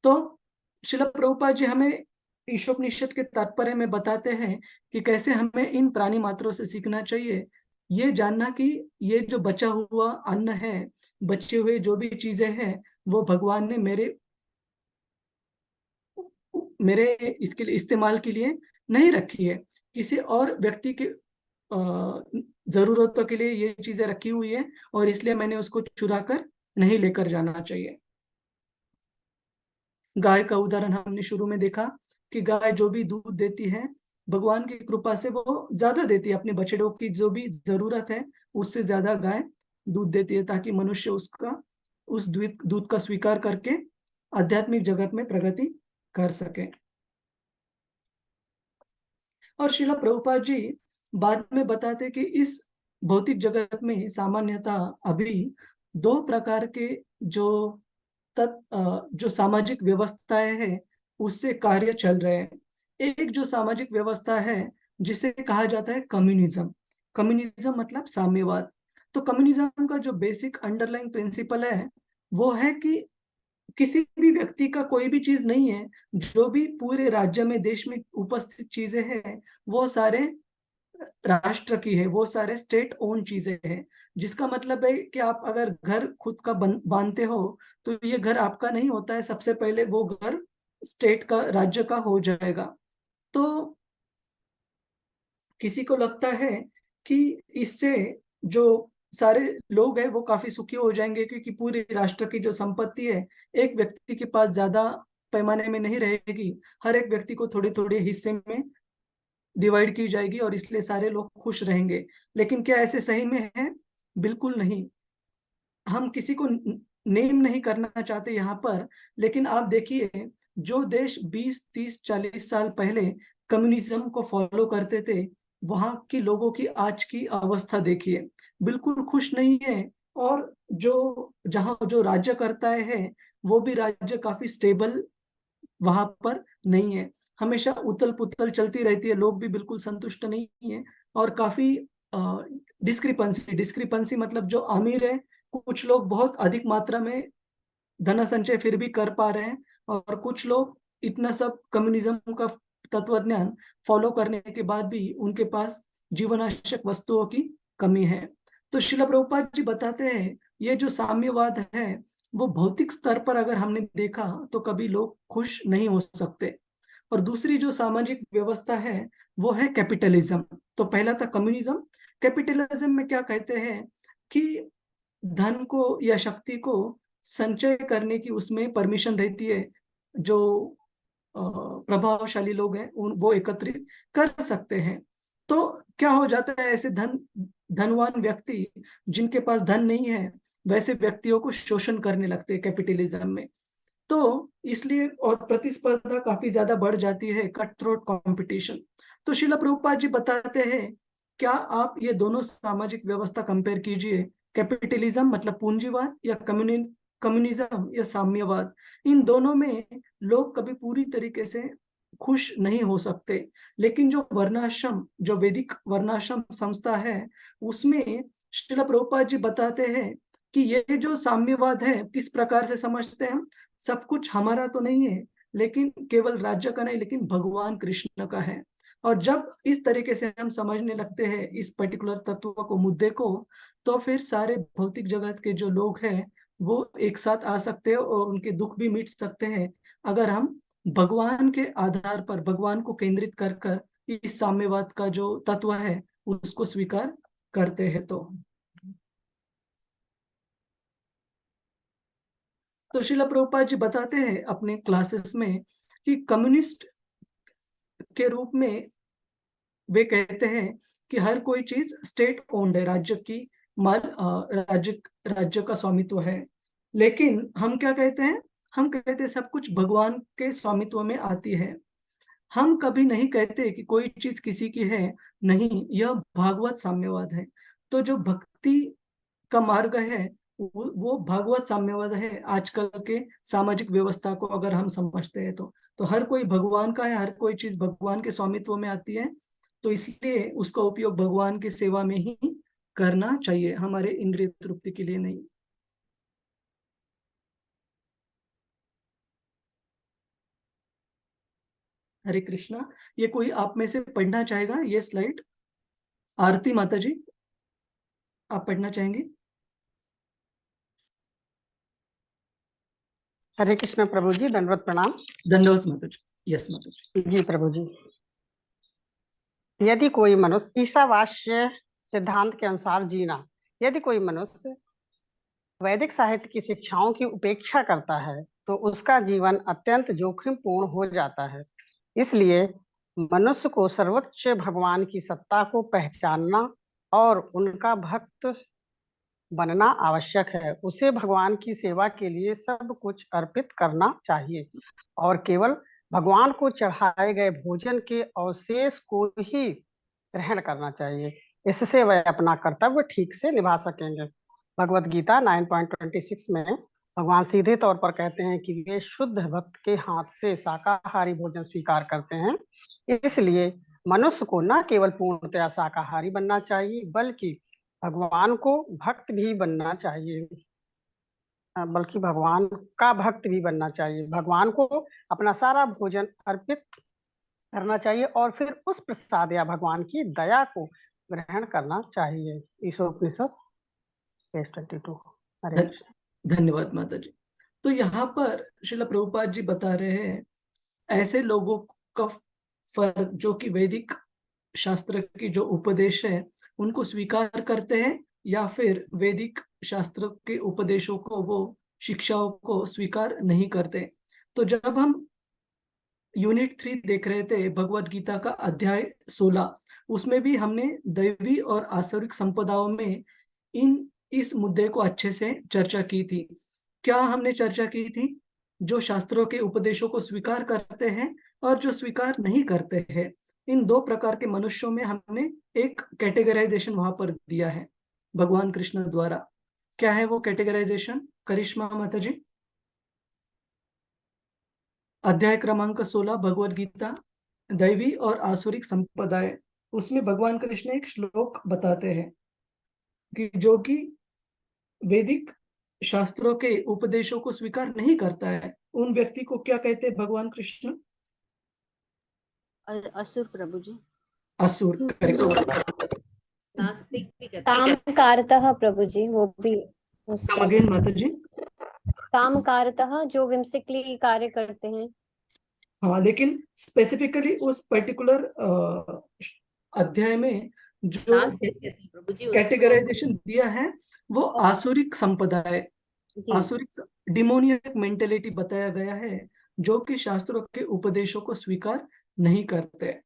तो श्रील प्रभुपाद जी हमें ईशोपनिषद के तात्पर्य में बताते हैं कि कैसे हमें इन प्राणी मात्रों से सीखना चाहिए, ये जानना कि ये जो बचा हुआ अन्न है, बचे हुए जो भी चीजें हैं, वो भगवान ने मेरे मेरे इसके लिए इस्तेमाल के लिए नहीं रखी है, किसी और व्यक्ति के जरूरतों के लिए ये चीजें रखी हुई है, और इसलिए मैंने उसको चुरा कर नहीं लेकर जाना चाहिए। गाय का उदाहरण हमने शुरू में देखा कि गाय जो भी दूध देती है, भगवान की कृपा से वो ज्यादा देती है, अपने बछड़ों की जो भी जरूरत है उससे ज्यादा गाय दूध देती है, ताकि मनुष्य उस दूध का स्वीकार करके आध्यात्मिक जगत में प्रगति कर सके। और श्रील प्रभुपाद जी बाद में बताते कि इस भौतिक जगत में सामान्यतः अभी 2 प्रकार के जो सामाजिक व्यवस्थाएं हैं उससे कार्य चल रहे हैं। एक जो सामाजिक व्यवस्था है जिसे कहा जाता है कम्युनिज्म। कम्युनिज्म मतलब साम्यवाद। तो कम्युनिज्म का जो बेसिक अंडरलाइंग प्रिंसिपल है वो है कि किसी भी व्यक्ति का कोई भी चीज नहीं है, जो भी पूरे राज्य में देश में उपस्थित चीजें हैं वो सारे राष्ट्र की है, वो सारे स्टेट ओन चीजें हैं। जिसका मतलब है कि आप अगर घर खुद का बांधते हो तो ये घर आपका नहीं होता है, सबसे पहले वो घर स्टेट का, राज्य का हो जाएगा। तो किसी को लगता है कि इससे जो सारे लोग हैं वो काफी सुखी हो जाएंगे, क्योंकि पूरी राष्ट्र की जो संपत्ति है एक व्यक्ति के पास ज्यादा पैमाने में नहीं रहेगी, हर एक व्यक्ति को थोड़े थोड़े हिस्से में डिवाइड की जाएगी, और इसलिए सारे लोग खुश रहेंगे। लेकिन क्या ऐसे सही में है? बिल्कुल नहीं। हम किसी को नेम नहीं करना चाहते यहाँ पर, लेकिन आप देखिए जो देश 20, 30, 40 साल पहले कम्युनिज्म को फॉलो करते थे, वहां की लोगों की आज की अवस्था देखिए, बिल्कुल खुश नहीं है। और जो जहां जो राज्य करता है वो भी राज्य काफी स्टेबल वहां पर नहीं है, हमेशा उथल पुथल चलती रहती है, लोग भी बिल्कुल संतुष्ट नहीं है, और काफी डिस्क्रिपेंसी डिस्क्रिपेंसी मतलब जो अमीर है, कुछ लोग बहुत अधिक मात्रा में धन संचय फिर भी कर पा रहे हैं, और कुछ लोग इतना सब कम्युनिज्म का तत्वज्ञान फॉलो करने के बाद भी उनके पास जीवनावश्यक वस्तुओं की कमी है। तो श्रील प्रभुपाद जी बताते हैं ये जो साम्यवाद है वो भौतिक स्तर पर अगर हमने देखा तो कभी लोग खुश नहीं हो सकते। और दूसरी जो सामाजिक व्यवस्था है वो है कैपिटलिज्म। तो पहला था कम्युनिज्म। कैपिटलिज्म में क्या कहते हैं कि धन को या शक्ति को संचय करने की उसमें परमिशन रहती है, जो प्रभावशाली लोग हैं वो एकत्रित कर सकते हैं। तो क्या हो जाता है, ऐसे धनवान व्यक्ति जिनके पास धन नहीं है वैसे व्यक्तियों को शोषण करने लगते हैं कैपिटलिज्म में। तो इसलिए और प्रतिस्पर्धा काफी ज्यादा बढ़ जाती है, कट थ्रोट कंपटीशन। तो श्रील प्रभुपाद जी बताते हैं, क्या आप ये दोनों सामाजिक व्यवस्था कंपेयर कीजिए, कैपिटलिज्म मतलब पूंजीवाद या कम्युनिज्म या साम्यवाद, इन दोनों में लोग कभी पूरी तरीके से खुश नहीं हो सकते। लेकिन जो वर्णाश्रम, जो वैदिक वर्णाश्रम संस्था है, उसमें श्रील प्रभुपाद जी बताते हैं कि ये जो साम्यवाद है किस प्रकार से समझते हैं हम, सब कुछ हमारा तो नहीं है, लेकिन केवल राज्य का नहीं, लेकिन भगवान कृष्ण का है। और जब इस तरीके से हम समझने लगते हैं इस पर्टिकुलर तत्व को, मुद्दे को, तो फिर सारे भौतिक जगत के जो लोग हैं वो एक साथ आ सकते हैं और उनके दुख भी मिट सकते हैं, अगर हम भगवान के आधार पर, भगवान को केंद्रित कर कर इस साम्यवाद का जो तत्व है उसको स्वीकार करते हैं। तो श्रील प्रभुपाद जी बताते हैं अपने क्लासेस में कि कम्युनिस्ट के रूप में वे कहते हैं कि हर कोई चीज स्टेट ओन्ड है, राज्य की माल, राज्य का स्वामित्व है। लेकिन हम क्या कहते हैं, हम कहते हैं सब कुछ भगवान के स्वामित्व में आती है। हम कभी नहीं कहते कि कोई चीज किसी की है, नहीं, यह भागवत साम्यवाद है। तो जो भक्ति का मार्ग है वो भागवत साम्यवाद है आजकल के सामाजिक व्यवस्था को अगर हम समझते हैं तो हर कोई भगवान का है, हर कोई चीज भगवान के स्वामित्व में आती है, तो इसलिए उसका उपयोग भगवान की सेवा में ही करना चाहिए, हमारे इंद्रिय तृप्ति के लिए नहीं। हरे कृष्णा। ये कोई आप में से पढ़ना चाहेगा ये स्लाइड? आरती माता जी, आप पढ़ना चाहेंगे? हरे कृष्ण प्रभु जी, दंडवत प्रणाम। दंडवत माता जी। यस माता जी। जी प्रभु जी, यदि कोई मनुष्य ईसावास्य सिद्धांत के अनुसार जीना, यदि कोई मनुष्य वैदिक साहित्य की शिक्षाओं की उपेक्षा करता है तो उसका जीवन अत्यंत जोखिमपूर्ण हो जाता है। इसलिए मनुष्य को सर्वोच्च भगवान की सत्ता को पहचानना और उनका भक्त बनना आवश्यक है। उसे भगवान की सेवा के लिए सब कुछ अर्पित करना चाहिए और केवल भगवान को चढ़ाए गए भोजन के अवशेष को ही ग्रहण करना चाहिए। इससे वह अपना कर्तव्य ठीक से निभा सकेंगे। भगवत गीता 9.26 में भगवान सीधे तौर पर कहते हैं कि वे शुद्ध भक्त के हाथ से शाकाहारी भोजन स्वीकार करते हैं। इसलिए मनुष्य को न केवल पूर्णतया शाकाहारी बनना चाहिए बल्कि भगवान को भक्त भी बनना चाहिए, बल्कि भगवान का भक्त भी बनना चाहिए। भगवान को अपना सारा भोजन अर्पित करना चाहिए और फिर उस प्रसाद या भगवान की दया को ग्रहण करना चाहिए। ईशोपनिषद 22। हरे कृष्ण। धन्यवाद माता जी। तो यहाँ पर श्रील प्रभुपाद जी बता रहे हैं ऐसे लोगों का फर्क जो कि वैदिक शास्त्र की जो उपदेश है उनको स्वीकार करते हैं या फिर वैदिक शास्त्र के उपदेशों को, वो शिक्षाओं को स्वीकार नहीं करते। तो जब हम यूनिट 3 देख रहे थे भगवत गीता का अध्याय 16, उसमें भी हमने दैवी और आसुरिक संपदाओं में इस मुद्दे को अच्छे से चर्चा की थी। क्या हमने चर्चा की थी? जो शास्त्रों के उपदेशों को स्वीकार करते हैं और जो स्वीकार नहीं करते हैं, इन दो प्रकार के मनुष्यों में हमने एक कैटेगराइजेशन वहां पर दिया है भगवान कृष्ण द्वारा। क्या है वो कैटेगराइजेशन? करिश्मा माता जी। अध्याय क्रमांक 16 भगवत गीता, दैवी और आसुरिक संपदाएं, उसमें भगवान कृष्ण एक श्लोक बताते हैं कि जो कि वैदिक शास्त्रों के उपदेशों को स्वीकार नहीं करता है, उन व्यक्ति को क्या कहते हैं भगवान कृष्ण? असुर प्रभु जी। असुर, करेक्ट। नास्तिक भी कहते हैं। काम कारतः प्रभु जी, वो भी उसका अगेन माता जी। काम कारतः जो whimsically कार्य करते हैं। हाँ, लेकिन स्पेसिफिकली उस पर्टिकुलर अध्याय में जो कैटेगराइजेशन दिया है वो आसुरिक संपदा है, आसुरिक डिमोनियक मेंटेलिटी बताया गया है जो कि शास्त्रों के उपदेशों को स्वीकार नहीं करते।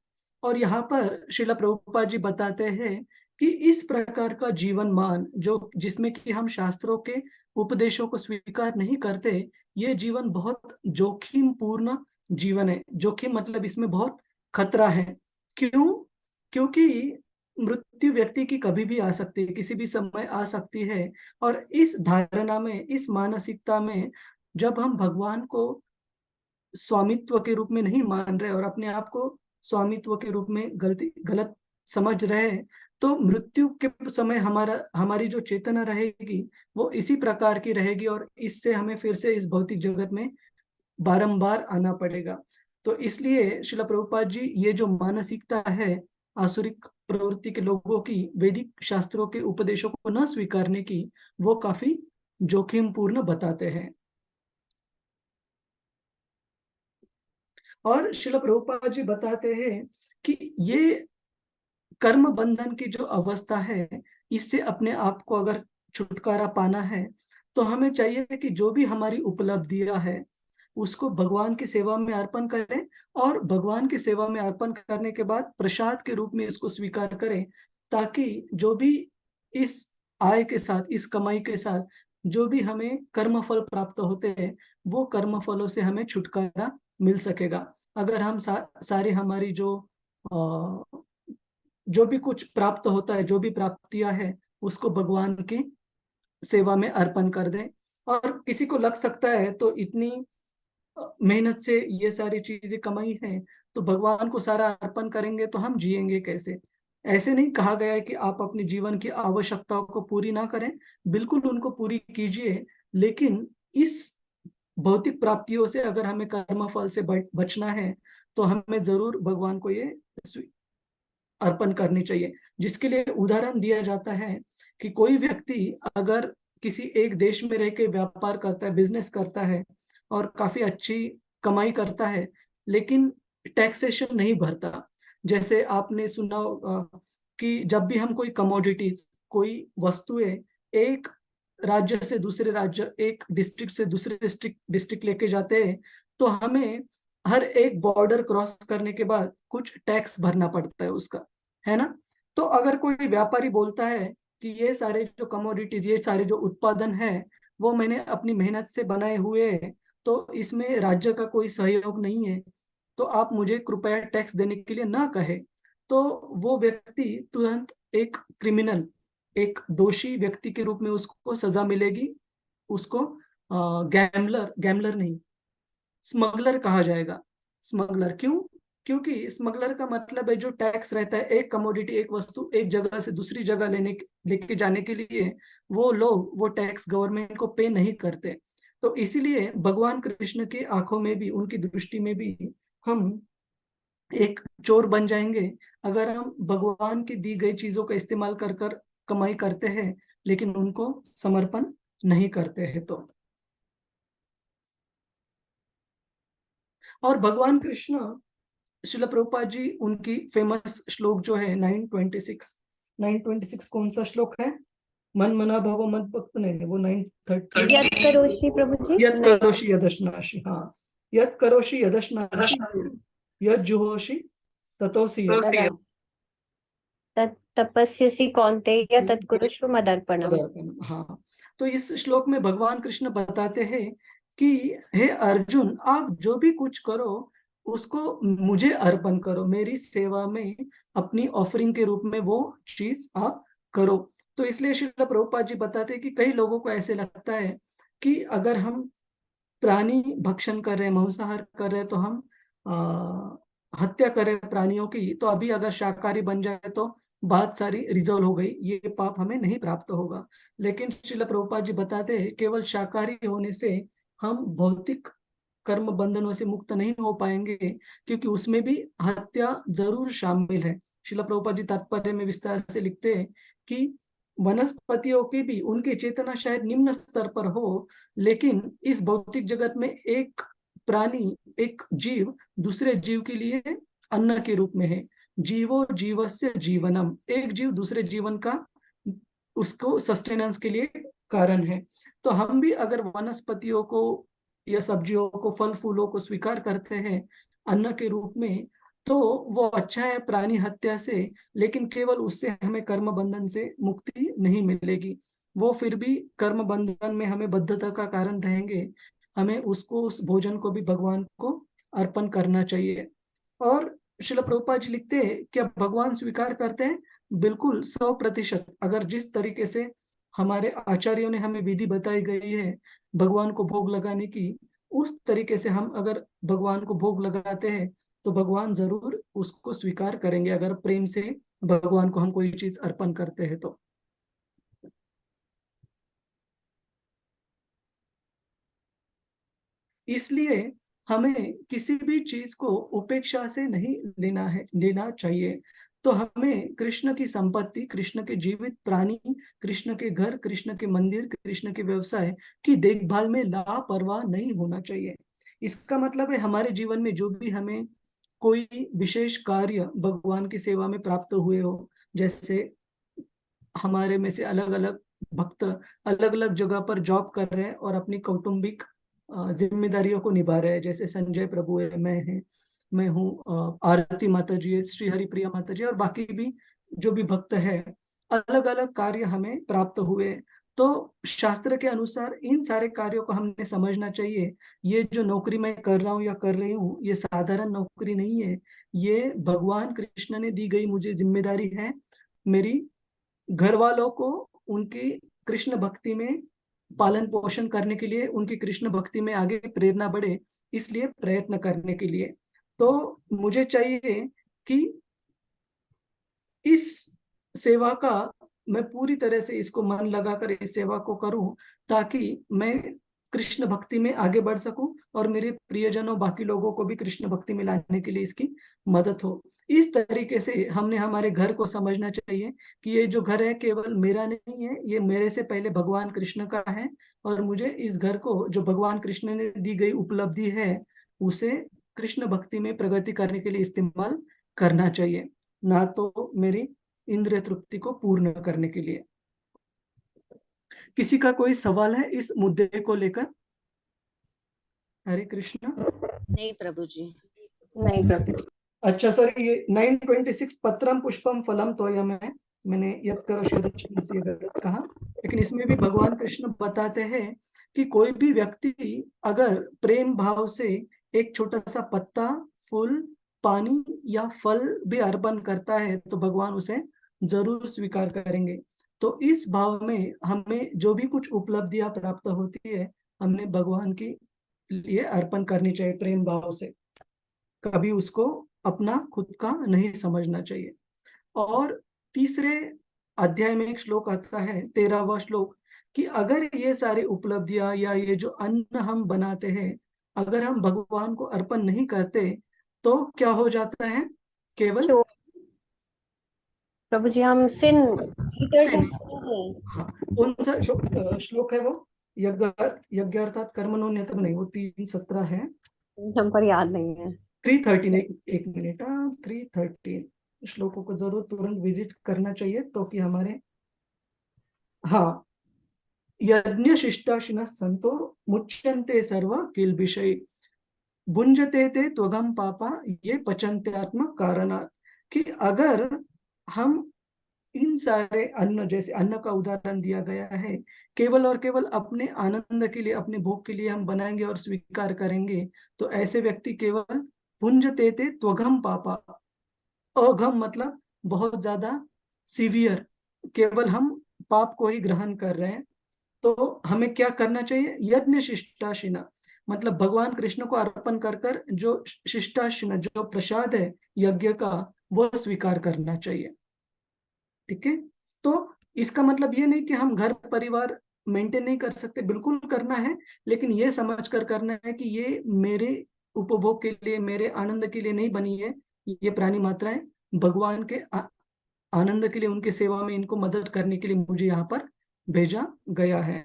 और यहाँ पर श्रील प्रभुपाद जी बताते हैं कि इस प्रकार का जीवन मान जो जिसमें कि हम शास्त्रों के उपदेशों को स्वीकार नहीं करते, ये जीवन बहुत जोखिम पूर्ण जीवन है। जोखिम मतलब इसमें बहुत खतरा है। क्यों? क्योंकि मृत्यु व्यक्ति की कभी भी आ सकती है, किसी भी समय आ सकती है। और इस धारणा में, इस मानसिकता में जब हम भगवान को स्वामित्व के रूप में नहीं मान रहे और अपने आप को स्वामित्व के रूप में गलत समझ रहे हैं, तो मृत्यु के समय हमारी जो चेतना रहेगी वो इसी प्रकार की रहेगी और इससे हमें फिर से इस भौतिक जगत में बारंबार आना पड़ेगा। तो इसलिए श्रील प्रभुपाद जी ये जो मानसिकता है आसुरिक प्रवृत्ति के लोगों की, वैदिक शास्त्रों के उपदेशों को न स्वीकारने की, वो काफी जोखिमपूर्ण बताते हैं। और श्रील प्रभुपाद जी बताते हैं कि ये कर्म बंधन की जो अवस्था है, इससे अपने आप को अगर छुटकारा पाना है तो हमें चाहिए कि जो भी हमारी उपलब्धियां है उसको भगवान की सेवा में अर्पण करें, और भगवान की सेवा में अर्पण करने के बाद प्रसाद के रूप में इसको स्वीकार करें, ताकि जो भी इस आय के साथ, इस कमाई के साथ जो भी हमें कर्म फल प्राप्त होते हैं, वो कर्म फलों से हमें छुटकारा मिल सकेगा। अगर हम सारी हमारी जो भी कुछ प्राप्त होता है, जो भी प्राप्तियां है, उसको भगवान की सेवा में अर्पण कर दें। और किसी को लग सकता है तो इतनी मेहनत से ये सारी चीजें कमाई है, तो भगवान को सारा अर्पण करेंगे तो हम जिएंगे कैसे? ऐसे नहीं कहा गया है कि आप अपने जीवन की आवश्यकताओं को पूरी ना करें, बिल्कुल उनको पूरी कीजिए, लेकिन इस भौतिक प्राप्तियों से अगर हमें कर्म फल से बचना है तो हमें जरूर भगवान को ये अर्पण करनी चाहिए। जिसके लिए उदाहरण दिया जाता है कि कोई व्यक्ति अगर किसी एक देश में रह के व्यापार करता है, बिजनेस करता है और काफी अच्छी कमाई करता है, लेकिन टैक्सेशन नहीं भरता। जैसे आपने सुना कि जब भी हम कोई कमोडिटीज, कोई वस्तुएं एक राज्य से दूसरे राज्य, एक डिस्ट्रिक्ट से दूसरे डिस्ट्रिक्ट लेके जाते हैं, तो हमें हर एक बॉर्डर क्रॉस करने के बाद कुछ टैक्स भरना पड़ता है उसका, है ना? तो अगर कोई व्यापारी बोलता है कि ये सारे जो कमोडिटीज, ये सारे जो उत्पादन है, वो मैंने अपनी मेहनत से बनाए हुए हैं, तो इसमें राज्य का कोई सहयोग नहीं है, तो आप मुझे कृपया टैक्स देने के लिए ना कहे, तो वो व्यक्ति तुरंत एक क्रिमिनल, एक दोषी व्यक्ति के रूप में उसको सजा मिलेगी। उसको गैम्बलर नहीं, स्मगलर कहा जाएगा। स्मगलर क्यों? क्योंकि स्मगलर का मतलब है जो टैक्स रहता है, एक कमोडिटी, एक वस्तु एक जगह से दूसरी जगह लेके जाने के लिए वो लोग वो टैक्स गवर्नमेंट को पे नहीं करते। तो इसीलिए भगवान कृष्ण की आंखों में भी, उनकी दृष्टि में भी हम एक चोर बन जाएंगे अगर हम भगवान की दी गई चीजों का इस्तेमाल कर कर कमाई करते हैं लेकिन उनको समर्पण नहीं करते हैं। तो और भगवान कृष्ण, श्रील प्रभुपाद जी, उनकी फेमस श्लोक जो है 926 कौन सा श्लोक है? मन मना भव मन भक्त, नहीं वो 930, यत् करोषि प्रभु जी, यत् करोषि यदश्नासि, हाँ, यत् करोषि यदश्नासि यत् जुहोषि ततोसि यत् तपस्यसि कौन्तेय तत्कुरुष्व मदर्पणम्। हाँ, तो इस श्लोक में भगवान कृष्ण बताते हैं कि हे अर्जुन, आप जो भी कुछ करो उसको मुझे अर्पण करो, मेरी सेवा में अपनी ऑफरिंग के रूप में वो चीज आप करो। तो इसलिए श्रील प्रभुपाद जी बताते हैं कि कई लोगों को ऐसे लगता है कि अगर हम प्राणी भक्षण कर रहे हैं, मांसाहार कर रहे हैं, तो हम हत्या करें प्राणियों की, तो अभी अगर शाकाहारी बन जाए तो बात सारी रिजॉल्व हो गई, ये पाप हमें नहीं प्राप्त होगा। लेकिन श्रील प्रभुपाद जी बताते हैं केवल शाकाहारी होने से हम भौतिक कर्म बंधनों से मुक्त नहीं हो पाएंगे, क्योंकि उसमें भी हत्या जरूर शामिल है। श्रील प्रभुपाद जी तात्पर्य में विस्तार से लिखते हैं कि वनस्पतियों की भी उनकी चेतना शायद निम्न स्तर पर हो, लेकिन इस भौतिक जगत में एक प्राणी, एक जीव दूसरे जीव के लिए अन्न के रूप में है। जीवो जीवस्य जीवनम, एक जीव दूसरे जीवन का, उसको सस्टेनेंस के लिए कारण है। तो हम भी अगर वनस्पतियों को या सब्जियों को, फल फूलों को स्वीकार करते हैं अन्न के रूप में, तो वो अच्छा है प्राणी हत्या से, लेकिन केवल उससे हमें कर्म बंधन से मुक्ति नहीं मिलेगी। वो फिर भी कर्म बंधन में हमें बद्धता का कारण रहेंगे, हमें उसको, उस भोजन को भी भगवान को अर्पण करना चाहिए। और श्रील प्रभुपाद जी लिखते हैं, क्या भगवान स्वीकार करते हैं? बिल्कुल 100%। अगर जिस तरीके से हमारे आचार्यों ने हमें विधि बताई गई है भगवान को भोग लगाने की, उस तरीके से हम अगर भगवान को भोग लगाते हैं तो भगवान जरूर उसको स्वीकार करेंगे, अगर प्रेम से भगवान को हम कोई चीज अर्पण करते हैं तो। इसलिए हमें किसी भी चीज को उपेक्षा से नहीं लेना चाहिए। तो हमें कृष्ण की संपत्ति, कृष्ण के जीवित प्राणी, कृष्ण के घर, कृष्ण के मंदिर, कृष्ण के व्यवसाय की देखभाल में लापरवाह नहीं होना चाहिए। इसका मतलब है हमारे जीवन में जो भी हमें कोई विशेष कार्य भगवान की सेवा में प्राप्त हुए हो, जैसे हमारे में से अलग अलग भक्त अलग अलग जगह पर जॉब कर रहे हैं और अपनी कौटुंबिक जिम्मेदारियों को निभा रहे हैं, जैसे संजय प्रभु है, मैं हूँ, आरती माता जी है, श्री हरिप्रिया माता जी और बाकी भी जो भी भक्त है, अलग अलग कार्य हमें प्राप्त हुए। तो शास्त्र के अनुसार इन सारे कार्यों को हमने समझना चाहिए। ये जो नौकरी मैं कर रहा हूँ या कर रही हूँ, ये साधारण नौकरी नहीं है, ये भगवान कृष्ण ने दी गई मुझे जिम्मेदारी है। मेरी घर वालों को उनकी कृष्ण भक्ति में पालन पोषण करने के लिए, उनकी कृष्ण भक्ति में आगे प्रेरणा बढ़े, इसलिए प्रयत्न करने के लिए। तो मुझे चाहिए कि इस सेवा का मैं पूरी तरह से इसको मन लगाकर इस सेवा को करूं, ताकि मैं कृष्ण भक्ति में आगे बढ़ सकूं और मेरे प्रियजनों, बाकी लोगों को भी कृष्ण भक्ति में लाने के लिए इसकी मदद हो। इस तरीके से हमने हमारे घर को समझना चाहिए कि ये जो घर है केवल मेरा नहीं है, ये मेरे से पहले भगवान कृष्ण का है और मुझे इस घर को, जो भगवान कृष्ण ने दी गई उपलब्धि है, उसे कृष्ण भक्ति में प्रगति करने के लिए इस्तेमाल करना चाहिए, ना तो मेरी इंद्रिय तृप्ति को पूर्ण करने के लिए। किसी का कोई सवाल है इस मुद्दे को लेकर? हरे कृष्णा। नहीं प्रभु जी। नहीं प्रभु जी। अच्छा सॉरी, ये 926 पत्रम पुष्पम फलम तोयम है, मैंने यत् करो यदच्छिन्नस्य गलत कहा, लेकिन इसमें भी भगवान कृष्ण बताते हैं कि कोई भी व्यक्ति अगर प्रेम भाव से एक छोटा सा पत्ता, फूल, पानी या फल भी अर्पण करता है तो भगवान उसे जरूर स्वीकार करेंगे। तो इस भाव में हमें जो भी कुछ उपलब्धियां प्राप्त होती है, हमने भगवान के लिए अर्पण करनी चाहिए प्रेम भाव से, कभी उसको अपना खुद का नहीं समझना चाहिए। और तीसरे अध्याय में एक श्लोक आता है, 13वां श्लोक, कि अगर ये सारी उपलब्धियां या ये जो अन्न हम बनाते हैं, अगर हम भगवान को अर्पण नहीं करते तो क्या हो जाता है? केवल चोर। प्रभु जी हम सिन ईटर्स ऑफ sin। सिन। हाँ, कौन सा श्लोक है वो? यज्ञार्थात कर्मणो नियतम नहीं, वो 3:17 है। नंबर याद नहीं है। 3:13, एक मिनट, 3:13 श्लोकों को जरूर तुरंत विजिट करना चाहिए तो कि हमारे, हाँ, यज्ञ शिष्टाशिनः संतो मुच्यन्ते सर्व किल्बिषै भुंजते ते त्वगम पापा ये पचन्ते आत्म कारणात्। कि अगर हम इन सारे अन्न, जैसे अन्न का उदाहरण दिया गया है, केवल और केवल अपने आनंद के लिए, अपने भोग के लिए हम बनाएंगे और स्वीकार करेंगे, तो ऐसे व्यक्ति केवल भुंजते ते त्वगम पापा, अघम मतलब बहुत ज्यादा सीवियर, केवल हम पाप को ही ग्रहण कर रहे हैं। तो हमें क्या करना चाहिए? यज्ञ शिष्टाशिना, मतलब भगवान कृष्ण को अर्पण कर कर जो शिष्टाशिना, जो प्रसाद है यज्ञ का, वो स्वीकार करना चाहिए। ठीक है? तो इसका मतलब ये नहीं कि हम घर परिवार मेंटेन नहीं कर सकते, बिल्कुल करना है, लेकिन ये समझ कर करना है कि ये मेरे उपभोग के लिए, मेरे आनंद के लिए नहीं बनी है, ये प्राणी मात्राएं भगवान के आनंद के लिए, उनके सेवा में इनको मदद करने के लिए मुझे यहाँ पर भेजा गया है।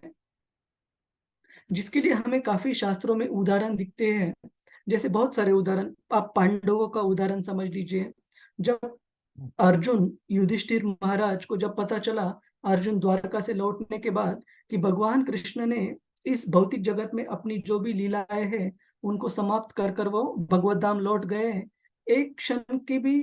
जिसके लिए हमें काफी शास्त्रों में उदाहरण दिखते हैं, जैसे बहुत सारे उदाहरण, आप पांडवों का उदाहरण समझ लीजिए। जब अर्जुन, युधिष्ठिर महाराज को जब पता चला अर्जुन द्वारका से लौटने के बाद कि भगवान कृष्ण ने इस भौतिक जगत में अपनी जो भी लीलाएं हैं उनको समाप्त कर कर वो भगवत धाम लौट गए हैं, एक क्षण की भी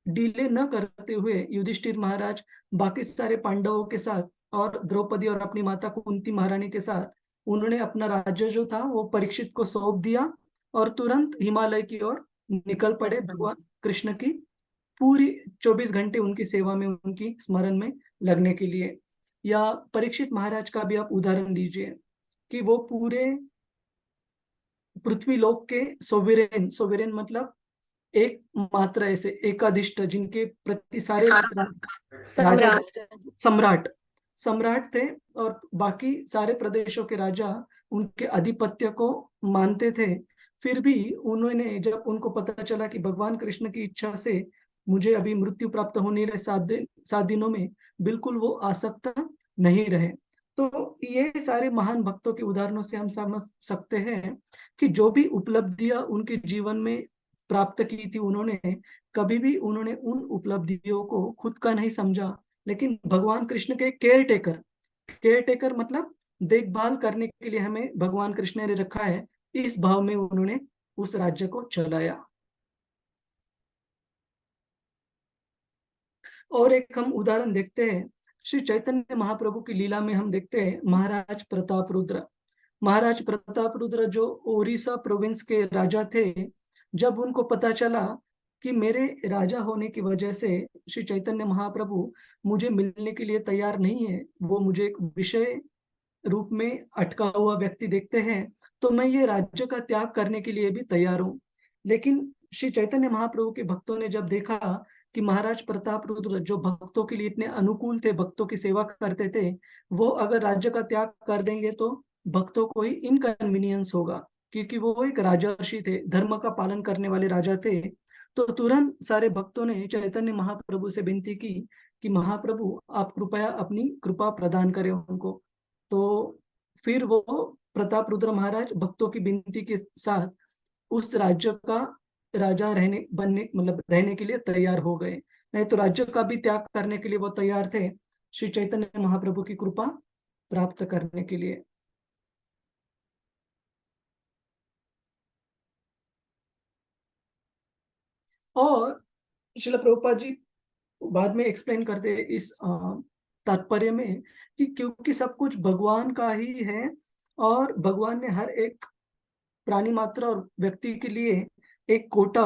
डिले न करते हुए युधिष्ठिर महाराज बाकी सारे पांडवों के साथ और द्रौपदी और अपनी माता कुंती महारानी के साथ उन्होंने अपना राज्य जो था वो परीक्षित को सौंप दिया और तुरंत हिमालय की ओर निकल पड़े भगवान कृष्ण की पूरी 24 घंटे उनकी सेवा में, उनकी स्मरण में लगने के लिए। या परीक्षित महाराज का भी आप उदाहरण लीजिए कि वो पूरे पृथ्वी लोक के सोवेरेन, सोवेरेन मतलब एक मात्र ऐसे एकादिष्ट जिनके प्रति सारे राजा सम्राट सम्राट थे और बाकी सारे प्रदेशों के राजा उनके आधिपत्य को मानते थे। फिर भी उन्होंने, जब उनको पता चला कि भगवान कृष्ण की इच्छा से मुझे अभी मृत्यु प्राप्त होने रहे 7 दिनों में, बिल्कुल वो आसक्त नहीं रहे। तो ये सारे महान भक्तों के उदाहरणों से हम समझ सकते हैं कि जो भी उपलब्धियां उनके जीवन में प्राप्त की थी उन्होंने, कभी भी उन्होंने उन उपलब्धियों को खुद का नहीं समझा, लेकिन भगवान कृष्ण के केयर टेकर, केयर टेकर मतलब देखभाल करने के लिए हमें भगवान कृष्ण ने रखा है, इस भाव में उन्होंने उस राज्य को चलाया। और एक हम उदाहरण देखते हैं श्री चैतन्य महाप्रभु की लीला में, हम देखते हैं महाराज प्रताप रुद्र। महाराज प्रताप रुद्र जो ओडिशा प्रोविंस के राजा थे, जब उनको पता चला कि मेरे राजा होने की वजह से श्री चैतन्य महाप्रभु मुझे मिलने के लिए तैयार नहीं है, वो मुझे एक विषय रूप में अटका हुआ व्यक्ति देखते हैं, तो मैं ये राज्य का त्याग करने के लिए भी तैयार हूँ। लेकिन श्री चैतन्य महाप्रभु के भक्तों ने जब देखा कि महाराज प्रताप रुद्र जो भक्तों के लिए इतने अनुकूल थे, भक्तों की सेवा करते थे, वो अगर राज्य का त्याग कर देंगे तो भक्तों को ही इनकन्वीनियंस होगा, क्योंकि वो एक राजर्षि थे, धर्म का पालन करने वाले राजा थे। तो तुरंत सारे भक्तों ने चैतन्य महाप्रभु से विनती की कि महाप्रभु आप कृपया अपनी कृपा प्रदान करें उनको। तो फिर वो प्रताप रुद्र महाराज भक्तों की विनती के साथ उस राज्य का राजा रहने के लिए तैयार हो गए। नहीं तो राज्य का भी त्याग करने के लिए वो तैयार थे, श्री चैतन्य महाप्रभु की कृपा प्राप्त करने के लिए। और श्रील प्रभुपाद जी बाद में एक्सप्लेन करते हैं इस तात्पर्य में कि क्योंकि सब कुछ भगवान का ही है और भगवान ने हर एक प्राणी मात्रा और व्यक्ति के लिए एक कोटा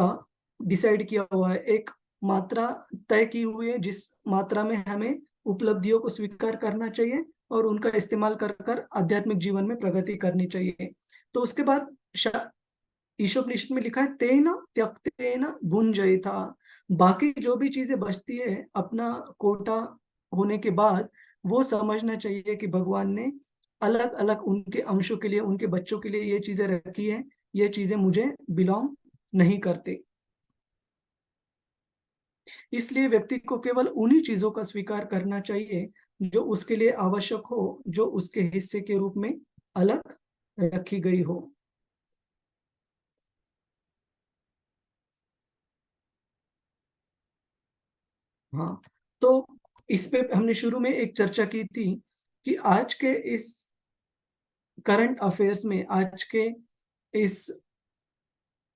डिसाइड किया हुआ है, एक मात्रा तय की हुई है जिस मात्रा में हमें उपलब्धियों को स्वीकार करना चाहिए और उनका इस्तेमाल कर कर आध्यात्मिक जीवन में प्रगति करनी चाहिए। तो उसके बाद ईशोपनिषद में लिखा है तेन त्यक्तेन भुंजयिता, बाकी जो भी चीजें बचती है अपना कोटा होने के बाद, वो समझना चाहिए कि भगवान ने अलग अलग उनके अंशों के लिए, उनके बच्चों के लिए ये चीजें रखी है, ये चीजें मुझे बिलोंग नहीं करते। इसलिए व्यक्ति को केवल उन्हीं चीजों का स्वीकार करना चाहिए जो उसके लिए आवश्यक हो, जो उसके हिस्से के रूप में अलग रखी गई हो। हाँ, तो इस पे हमने शुरू में एक चर्चा की थी कि आज के इस करंट अफेयर्स में, आज के इस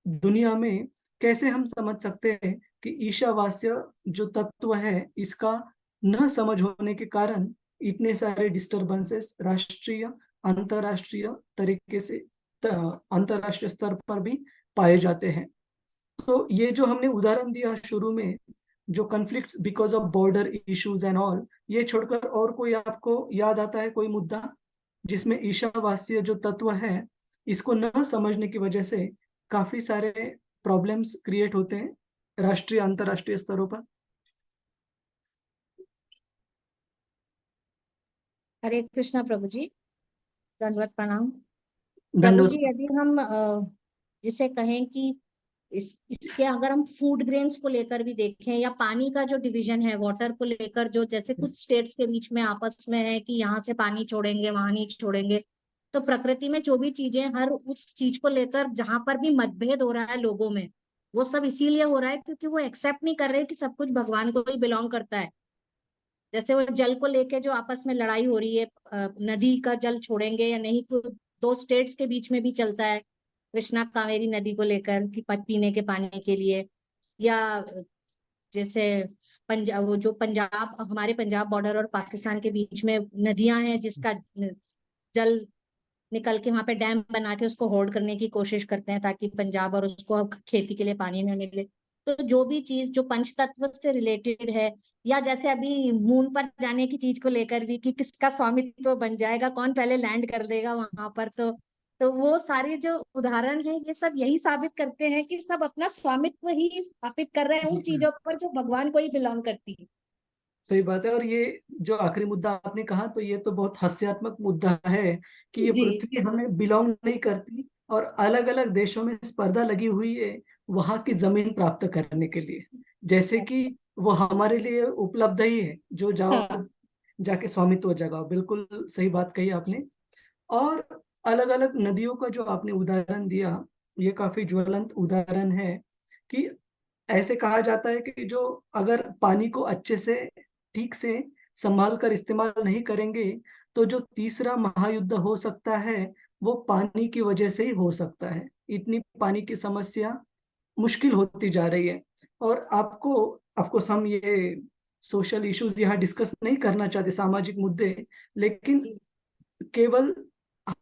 दुनिया में कैसे हम समझ सकते हैं कि ईशावास्य जो तत्व है इसका न समझ होने के कारण इतने सारे डिस्टरबेंसेस राष्ट्रीय अंतरराष्ट्रीय तरीके से अंतरराष्ट्रीय स्तर पर भी पाए जाते हैं। तो ये जो हमने उदाहरण दिया शुरू में, जो conflicts because of border issues and all, ये छोड़कर और कोई आपको याद आता है कोई मुद्दा जिसमें ईशावास्य जो तत्व है इसको न समझने की वजह से काफी सारे प्रॉब्लम्स क्रिएट होते हैं राष्ट्रीय अंतरराष्ट्रीय स्तरों पर? हरे कृष्णा प्रभु जी, दंडवत प्रणाम प्रभु जी। यदि हम जिसे कहें कि इसके अगर हम फूड ग्रेन्स को लेकर भी देखें या पानी का जो डिवीजन है वाटर को लेकर, जो जैसे कुछ स्टेट्स के बीच में आपस में है कि यहाँ से पानी छोड़ेंगे वहां नहीं छोड़ेंगे, तो प्रकृति में जो भी चीजें, हर उस चीज को लेकर जहां पर भी मतभेद हो रहा है लोगों में, वो सब इसीलिए हो रहा है क्योंकि वो एक्सेप्ट नहीं कर रहे कि सब कुछ भगवान को ही बिलोंग करता है। जैसे वो जल को लेके जो आपस में लड़ाई हो रही है, नदी का जल छोड़ेंगे या नहीं, तो 2 स्टेट्स के बीच में भी चलता है, कृष्णा कावेरी नदी को लेकर कि पीने के पानी के लिए, या जैसे पंजाब, वो जो पंजाब, हमारे पंजाब बॉर्डर और पाकिस्तान के बीच में नदियां हैं, जिसका जल निकल के वहां पे डैम बना के उसको होल्ड करने की कोशिश करते हैं, ताकि पंजाब और उसको अब खेती के लिए पानी न मिले। तो जो भी चीज जो पंच तत्व से रिलेटेड है, या जैसे अभी मून पर जाने की चीज को लेकर भी, कि किसका स्वामित्व बन जाएगा, कौन पहले लैंड कर देगा वहां पर, तो वो सारे जो उदाहरण है, ये सब यही साबित करते हैं कि सब अपना स्वामित्व ही स्थापित कर रहे हैं उन चीजों पर जो भगवान को ही बिलोंग करती है। सही बात है। और ये जो आखिरी मुद्दा आपने कहा, तो ये तो बहुत हास्यात्मक मुद्दा है कि ये जी पृथ्वी हमें बिलोंग नहीं करती, और अलग अलग देशों में स्पर्धा लगी हुई है वहां की जमीन प्राप्त करने के लिए, जैसे कि वो हमारे लिए उपलब्ध ही है, जो हाँ जाओ जाके स्वामित्व जगाओ। बिल्कुल सही बात कही आपने। और अलग अलग नदियों का जो आपने उदाहरण दिया, ये काफी ज्वलंत उदाहरण है कि ऐसे कहा जाता है कि जो अगर पानी को अच्छे से ठीक से संभाल कर इस्तेमाल नहीं करेंगे, तो जो तीसरा महायुद्ध हो सकता है वो पानी की वजह से ही हो सकता है। इतनी पानी की समस्या मुश्किल होती जा रही है। और आपको ऑफकोर्स हम ये सोशल इश्यूज यहाँ डिस्कस नहीं करना चाहते, सामाजिक मुद्दे, लेकिन जी केवल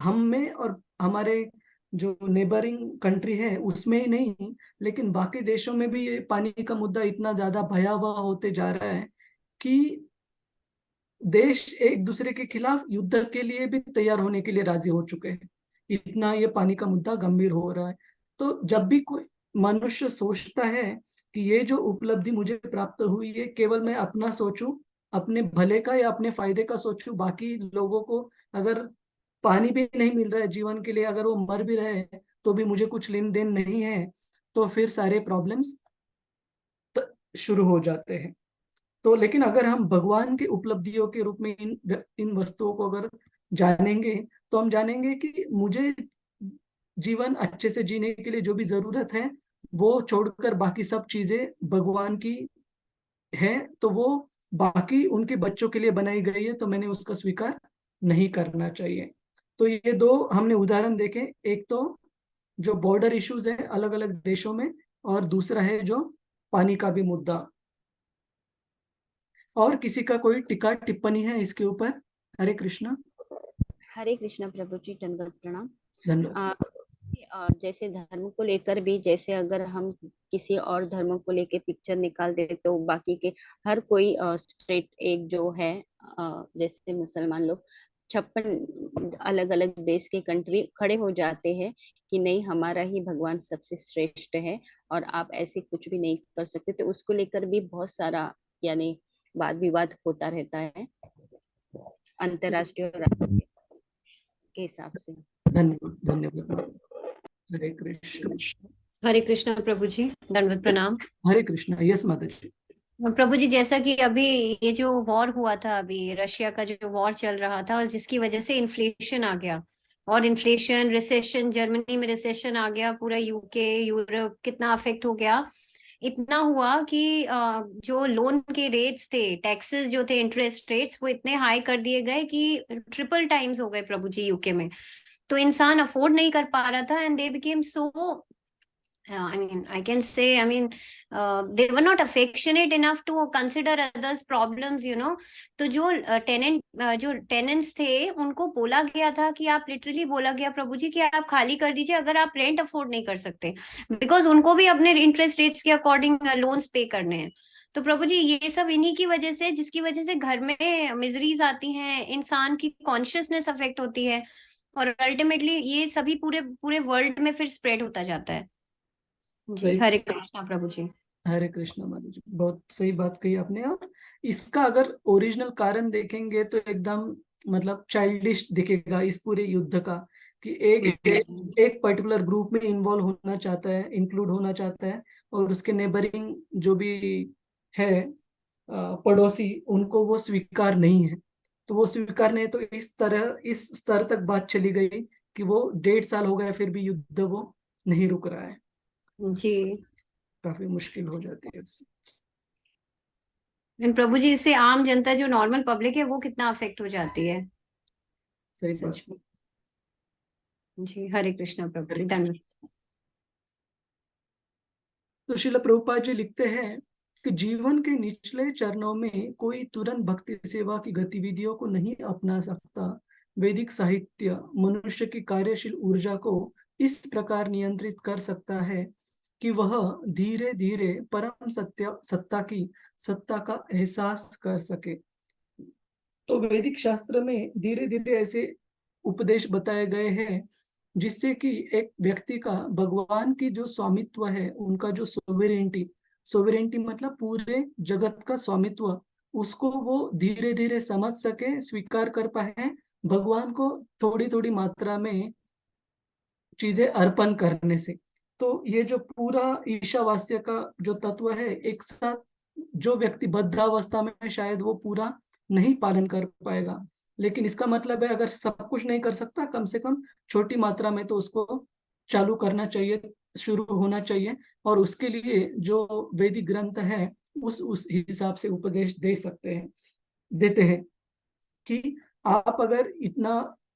हम में और हमारे जो नेबरिंग कंट्री है उसमें ही नहीं, लेकिन बाकी देशों में भी ये पानी का मुद्दा इतना ज्यादा भयावह होते जा रहा है कि देश एक दूसरे के खिलाफ युद्ध के लिए भी तैयार होने के लिए राजी हो चुके हैं। इतना ये पानी का मुद्दा गंभीर हो रहा है। तो जी जब भी कोई मनुष्य सोचता है कि ये जो उपलब्धि मुझे प्राप्त हुई है, केवल मैं अपना सोचूं, अपने भले का या अपने फायदे का सोचूं, बाकी लोगों को अगर पानी भी नहीं मिल रहा है जीवन के लिए, अगर वो मर भी रहे हैं तो भी मुझे कुछ लेन देन नहीं है, तो फिर सारे प्रॉब्लम्स शुरू हो जाते हैं। तो लेकिन अगर हम भगवान की उपलब्धियों के रूप में इन वस्तुओं को अगर जानेंगे, तो हम जानेंगे कि मुझे जीवन अच्छे से जीने के लिए जो भी जरूरत है वो छोड़कर बाकी सब चीजें भगवान की है, तो वो बाकी उनके बच्चों के लिए बनाई गई है, तो मैंने उसका स्वीकार नहीं करना चाहिए। तो ये दो हमने उदाहरण देखे, एक तो जो बॉर्डर इश्यूज है अलग अलग देशों में, और दूसरा है जो पानी का भी मुद्दा। और किसी का कोई टिक्का टिप्पणी है इसके ऊपर? हरे कृष्णा। हरे कृष्णा प्रभु जी, दंडवत प्रणाम। धन्यवाद। जैसे धर्म को लेकर भी, जैसे अगर हम किसी और धर्म को लेकर पिक्चर निकाल दे तो बाकी के हर कोई स्टेट एक जो है, जैसे मुसलमान लोग 56 अलग अलग देश के कंट्री खड़े हो जाते हैं कि नहीं, हमारा ही भगवान सबसे श्रेष्ठ है और आप ऐसे कुछ भी नहीं कर सकते। तो उसको लेकर भी बहुत सारा यानी वाद विवाद होता रहता है अंतरराष्ट्रीय और राष्ट्रीय के हिसाब से। धन्यवाद धन्यवाद। हरे कृष्ण। हरे कृष्णा प्रभु जी, दंडवत प्रणाम। हरे कृष्णा। यस माता जी। प्रभु जी, जैसा कि अभी ये जो वॉर हुआ था, अभी रशिया का जो वॉर चल रहा था, और जिसकी वजह से इन्फ्लेशन आ गया, और इन्फ्लेशन, रिसेशन, जर्मनी में रिसेशन आ गया, पूरा यूके, यूरोप कितना अफेक्ट हो गया। इतना हुआ कि जो लोन के रेट्स थे, टैक्सेस जो थे, इंटरेस्ट रेट्स, वो इतने हाई कर दिए गए कि ट्रिपल टाइम्स हो गए प्रभु जी यूके में। तो इंसान अफोर्ड नहीं कर पा रहा था, and they became so, I can say, they were not affectionate enough to consider others' problems, you know. तो जो टेनेंट्स थे, उनको बोला गया था कि आप, लिटरली बोला गया प्रभु जी कि आप खाली कर दीजिए अगर आप रेंट अफोर्ड नहीं कर सकते, बिकॉज उनको भी अपने इंटरेस्ट रेट्स के अकॉर्डिंग लोन्स पे करने हैं। तो प्रभु जी, ये सब इन्हीं की वजह से, जिसकी वजह से घर में मिजरीज आती हैं, इंसान की कॉन्शियसनेस अफेक्ट होती है, और अल्टीमेटली ये सभी पूरे पूरे वर्ल्ड में फिर स्प्रेड होता जाता है। जी, सही। हरे कृष्णा प्रभु जी। हरे कृष्णा माता जी, बहुत सही बात कही आपने। और इसका अगर ओरिजिनल कारण देखेंगे तो एकदम मतलब चाइल्डिश दिखेगा इस पूरे युद्ध का, कि एक पर्टिकुलर ग्रुप में इन्वॉल्व होना चाहता है, इंक्लूड होना चाहता है, और उसके नेबरिंग जो भी है पड़ोसी, उनको वो स्वीकार नहीं है। तो वो स्वीकार नहीं है, तो इस स्तर तक बात चली गई कि वो 1.5 साल हो गया फिर भी युद्ध वो नहीं रुक रहा है। जी, काफी मुश्किल हो जाती है इससे। प्रभु जी, इससे आम जनता, जो नॉर्मल पब्लिक है, वो कितना अफेक्ट हो जाती है सही बात। सच में। जी, हरे कृष्णा प्रभु जी, हरे। धन्यवाद। तो श्रील प्रभुपाद जी लिखते हैं कि जीवन के निचले चरणों में कोई तुरंत भक्ति सेवा की गतिविधियों को नहीं अपना सकता। वैदिक साहित्य मनुष्य की कार्यशील ऊर्जा को इस प्रकार नियंत्रित कर सकता है कि वह धीरे धीरे परम सत्ता का एहसास कर सके। तो वैदिक शास्त्र में धीरे धीरे ऐसे उपदेश बताए गए हैं जिससे कि एक व्यक्ति का भगवान की जो स्वामित्व है, उनका जो सोवेरेंटी मतलब पूरे जगत का स्वामित्व, उसको वो धीरे धीरे समझ सके, स्वीकार कर पाए, भगवान को थोड़ी थोड़ी मात्रा में चीजें अर्पण करने से। तो ये जो पूरा ईशावास्य का जो तत्व है, एक साथ जो व्यक्ति बद्धावस्था में शायद वो पूरा नहीं पालन कर पाएगा, लेकिन इसका मतलब है अगर सब कुछ नहीं कर सकता, कम से कम छोटी मात्रा में तो उसको चालू करना चाहिए, शुरू होना चाहिए। और उसके लिए जो वैदिक ग्रंथ है उस हिसाब से उपदेश देते हैं कि आप अगर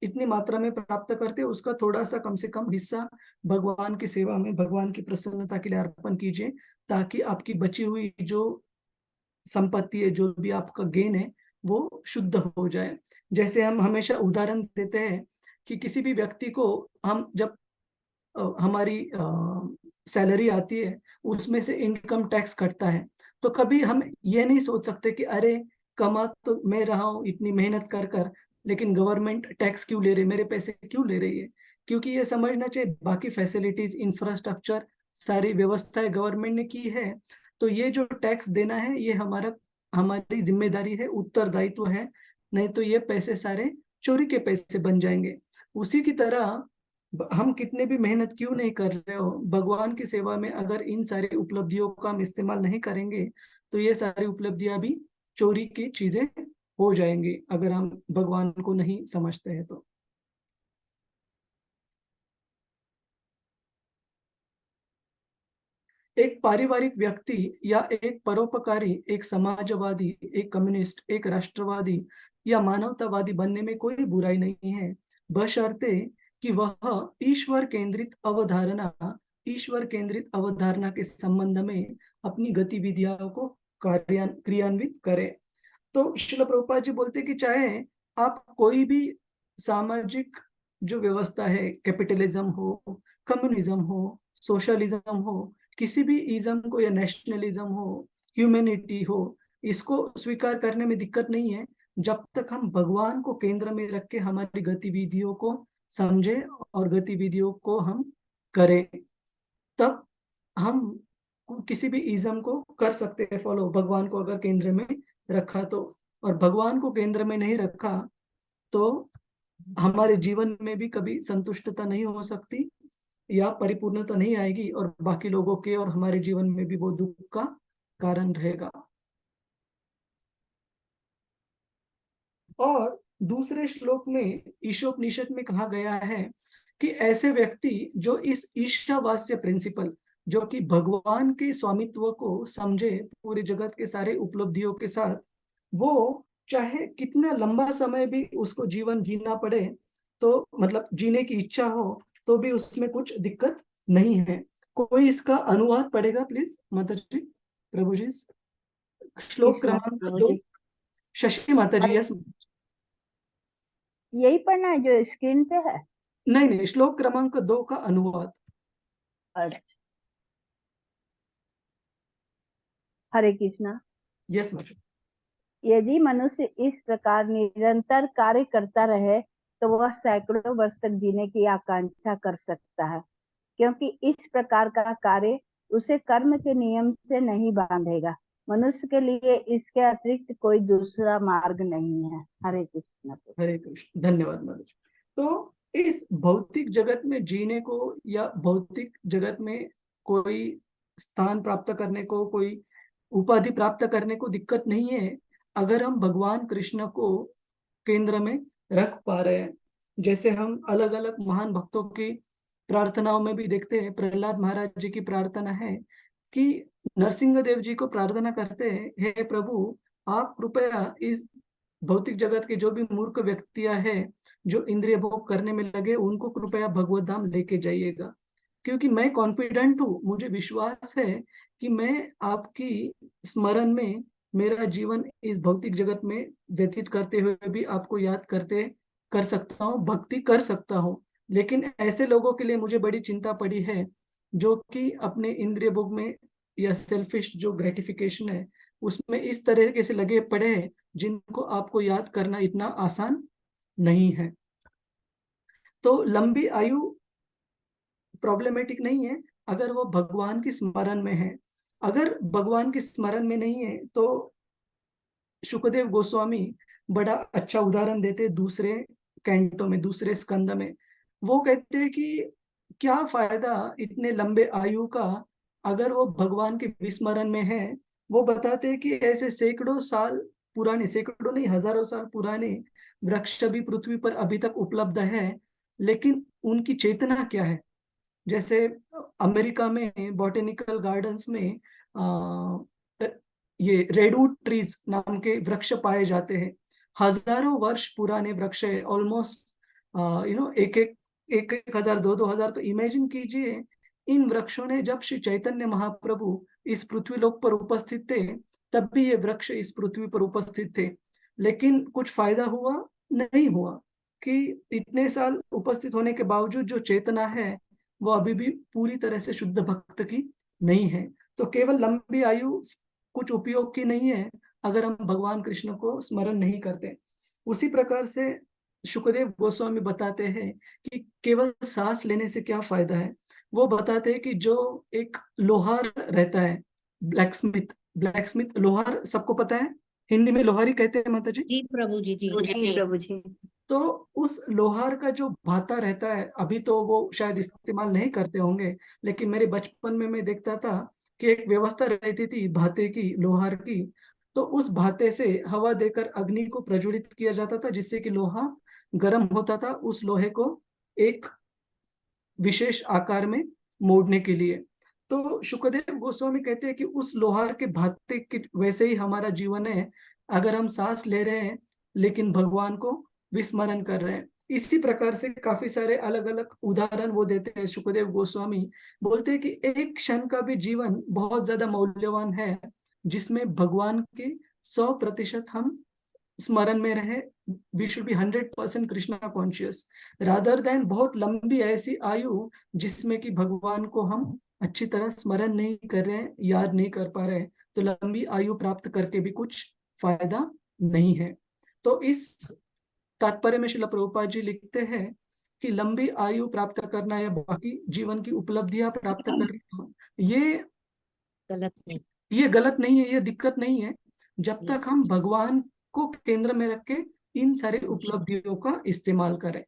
इतनी मात्रा में प्राप्त करते हो, उसका थोड़ा सा कम से कम हिस्सा भगवान की सेवा में, भगवान की प्रसन्नता के लिए अर्पण कीजिए, ताकि आपकी बची हुई जो संपत्ति है, जो भी आपका गेन है, वो शुद्ध हो जाए। जैसे हम हमेशा उदाहरण देते हैं कि किसी भी व्यक्ति को हम जब हमारी सैलरी आती है, उसमें से इनकम टैक्स कटता है, तो कभी हम ये नहीं सोच सकते कि अरे कमा तो मैं रहा हूँ इतनी मेहनत कर, लेकिन गवर्नमेंट टैक्स क्यों ले रही है, मेरे पैसे क्यों ले रही है। क्योंकि ये समझना चाहिए बाकी फैसिलिटीज, इंफ्रास्ट्रक्चर, सारी व्यवस्थाएं गवर्नमेंट ने की है, तो ये जो टैक्स देना है ये हमारी जिम्मेदारी है, उत्तरदायित्व है, नहीं तो ये पैसे सारे चोरी के पैसे बन जाएंगे। उसी की तरह हम कितने भी मेहनत क्यों नहीं कर रहे हो, भगवान की सेवा में अगर इन सारी उपलब्धियों का हम इस्तेमाल नहीं करेंगे, तो ये सारी उपलब्धियां भी चोरी की चीजें हो जाएंगी, अगर हम भगवान को नहीं समझते हैं तो। एक पारिवारिक व्यक्ति या एक परोपकारी, एक समाजवादी, एक कम्युनिस्ट, एक राष्ट्रवादी या मानवतावादी बनने में कोई बुराई नहीं है, बशर्ते कि वह ईश्वर केंद्रित अवधारणा के संबंध में अपनी गतिविधियों को क्रियान्वित करे। तो श्रील प्रभुपाद जी बोलते कि चाहे आप कोई भी सामाजिक जो व्यवस्था है, कैपिटलिज्म हो, कम्युनिज्म हो, सोशलिज्म हो, किसी भी इज्म को या नेशनलिज्म हो, ह्यूमैनिटी हो, इसको स्वीकार करने में दिक्कत नहीं है, जब तक हम भगवान को केंद्र में रख के हमारी गतिविधियों को समझे और गतिविधियों को हम करें, तब हम किसी भी इज्म को कर सकते हैं फॉलो, भगवान को अगर केंद्र में रखा तो। और भगवान को केंद्र में नहीं रखा तो हमारे जीवन में भी कभी संतुष्टता नहीं हो सकती या परिपूर्णता नहीं आएगी, और बाकी लोगों के और हमारे जीवन में भी वो दुख का कारण रहेगा। और दूसरे श्लोक में ईशोपनिषद में कहा गया है कि ऐसे व्यक्ति जो इस ईशावास्य प्रिंसिपल, जो कि भगवान के स्वामित्व को समझे पूरे जगत के सारे उपलब्धियों के साथ, वो चाहे कितना लंबा समय भी उसको जीवन जीना पड़े, तो मतलब जीने की इच्छा हो, तो भी उसमें कुछ दिक्कत नहीं है। कोई इसका अनुवाद पढ़ेगा प्लीज माता जी, प्रभु जी? श्लोक क्रमांक 2, शशि माता जी। यस, यही पढ़ना है जो स्क्रीन पे है? नहीं, श्लोक क्रमांक 2 का अनुवाद। अच्छा, हरे कृष्णा। यस माता। यदि मनुष्य इस प्रकार निरंतर कार्य करता रहे तो वह सैकड़ों वर्ष तक जीने की आकांक्षा कर सकता है, क्योंकि इस प्रकार का कार्य उसे कर्म के नियम से नहीं बांधेगा। मनुष्य के लिए इसके अतिरिक्त कोई दूसरा मार्ग नहीं है। हरे कृष्ण। हरे कृष्ण, धन्यवाद माता जी। तो इस भौतिक जगत में जीने को या भौतिक जगत में कोई स्थान प्राप्त करने को, कोई उपाधि प्राप्त करने को दिक्कत नहीं है, अगर हम भगवान कृष्ण को केंद्र में रख पा रहे हैं। जैसे हम अलग अलग महान भक्तों की प्रार्थनाओं में भी देखते हैं, प्रहलाद महाराज जी की प्रार्थना है कि नरसिंह देव जी को प्रार्थना करते हैं, हे प्रभु आप कृपया इस भौतिक जगत के जो भी मूर्ख व्यक्तियां हैं जो इंद्रिय भोग करने में लगे, उनको कृपया भगवत धाम लेके जाइएगा। क्योंकि मैं कॉन्फिडेंट हूँ, मुझे विश्वास है कि मैं आपकी स्मरण में मेरा जीवन इस भौतिक जगत में व्यतीत करते हुए भी आपको याद करते कर सकता हूँ, भक्ति कर सकता हूँ। लेकिन ऐसे लोगों के लिए मुझे बड़ी चिंता पड़ी है जो कि अपने इंद्रिय भोग में या सेल्फिश जो ग्रेटिफिकेशन है उसमें इस तरीके से लगे पड़े हैं जिनको आपको याद करना इतना आसान नहीं है। तो लंबी आयु प्रॉब्लमेटिक नहीं है अगर वो भगवान की स्मरण में है। अगर भगवान की स्मरण में नहीं है तो शुकदेव गोस्वामी बड़ा अच्छा उदाहरण देते दूसरे कैंटो में, दूसरे स्कंद में। वो कहते हैं कि क्या फायदा इतने लंबे आयु का अगर वो भगवान के विस्मरण में है। वो बताते हैं कि ऐसे सैकड़ों साल पुराने, सैकड़ों नहीं हजारों साल पुराने वृक्ष भी पृथ्वी पर अभी तक उपलब्ध है, लेकिन उनकी चेतना क्या है। जैसे अमेरिका में बॉटेनिकल गार्डन्स में ये रेडवुड ट्रीज नाम के वृक्ष पाए जाते हैं। हजारों वर्ष पुराने वृक्ष है, ऑलमोस्ट एक हजार, दो हजार। तो इमेजिन कीजिए इन वृक्षों ने, जब श्री चैतन्य महाप्रभु इस पृथ्वी लोक पर उपस्थित थे तब भी ये वृक्ष इस पृथ्वी पर उपस्थित थे। लेकिन कुछ फायदा हुआ नहीं हुआ कि इतने साल उपस्थित होने के बावजूद जो चेतना है वो अभी भी पूरी तरह से शुद्ध भक्त की नहीं है। तो केवल लंबी आयु कुछ उपयोग की नहीं है अगर हम भगवान कृष्ण को स्मरण नहीं करते। उसी प्रकार से शुकदेव गोस्वामी बताते हैं कि केवल सांस लेने से क्या फायदा है। वो बताते हैं कि जो एक लोहार रहता है, ब्लैकस्मिथ, ब्लैकस्मिथ लोहार सबको पता है, हिंदी में लोहारी कहते हैं माता जी। जी प्रभु जी, जी जी प्रभु जी। तो उस लोहार का जो भाता रहता है, अभी तो वो शायद इस्तेमाल नहीं करते होंगे, लेकिन मेरे बचपन में मैं देखता था कि एक व्यवस्था रहती थी भाते की, लोहार की। तो उस भाते से हवा देकर अग्नि को प्रज्वलित किया जाता था जिससे कि लोहा गर्म होता था, उस लोहे को एक विशेष आकार में मोड़ने के लिए। तो शुकदेव गोस्वामी कहते हैं कि उस लोहार के भाते के वैसे ही हमारा जीवन है। अगर हम सांस ले रहे हैं लेकिन भगवान को विस्मरण कर रहे हैं। इसी प्रकार से काफी सारे अलग अलग उदाहरण वो देते हैं शुकदेव गोस्वामी। बोलते हैं कि एक क्षण का भी जीवन बहुत ज्यादा मूल्यवान है जिसमें भगवान के 100% हम स्मरण में रहे। We should be 100% Krishna conscious rather than बहुत लंबी ऐसी आयु जिसमें कि भगवान को हम अच्छी तरह स्मरण नहीं कर रहे हैं, याद नहीं कर पा रहे हैं। तो लंबी आयु प्राप्त करके भी कुछ फायदा नहीं है। तो इस तात्पर्य में श्रील प्रभुपाद जी लिखते हैं कि लंबी आयु प्राप्त करना या बाकी जीवन की उपलब्धियां प्राप्त करना ये गलत नहीं, ये गलत नहीं है, ये दिक्कत नहीं है जब तक हम भगवान को केंद्र में रख के इन सारे उपलब्धियों का इस्तेमाल करें।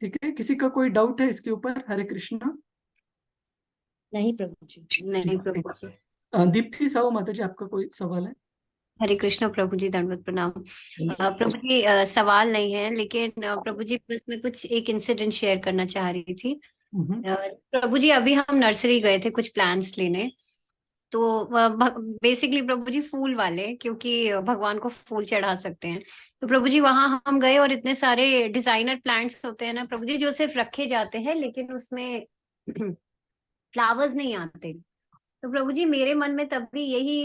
ठीक है, किसी का कोई डाउट है इसके ऊपर? हरे कृष्णा। नहीं प्रभु जी, नहीं प्रभु जी। दीप्ति साहू माता जी, आपका कोई सवाल है? हरे कृष्ण प्रभु जी, दंडवत प्रणाम। प्रभु जी सवाल नहीं है, लेकिन प्रभु जी बस मैं कुछ एक इंसिडेंट शेयर करना चाह रही थी। प्रभु जी अभी हम नर्सरी गए थे कुछ प्लांट्स लेने, तो बेसिकली प्रभु जी फूल वाले, क्योंकि भगवान को फूल चढ़ा सकते हैं। तो प्रभु जी वहां हम गए और इतने सारे डिजाइनर प्लांट्स होते हैं ना प्रभु जी, जो सिर्फ रखे जाते हैं लेकिन उसमें फ्लावर्स नहीं आते। तो प्रभु जी मेरे मन में तब भी यही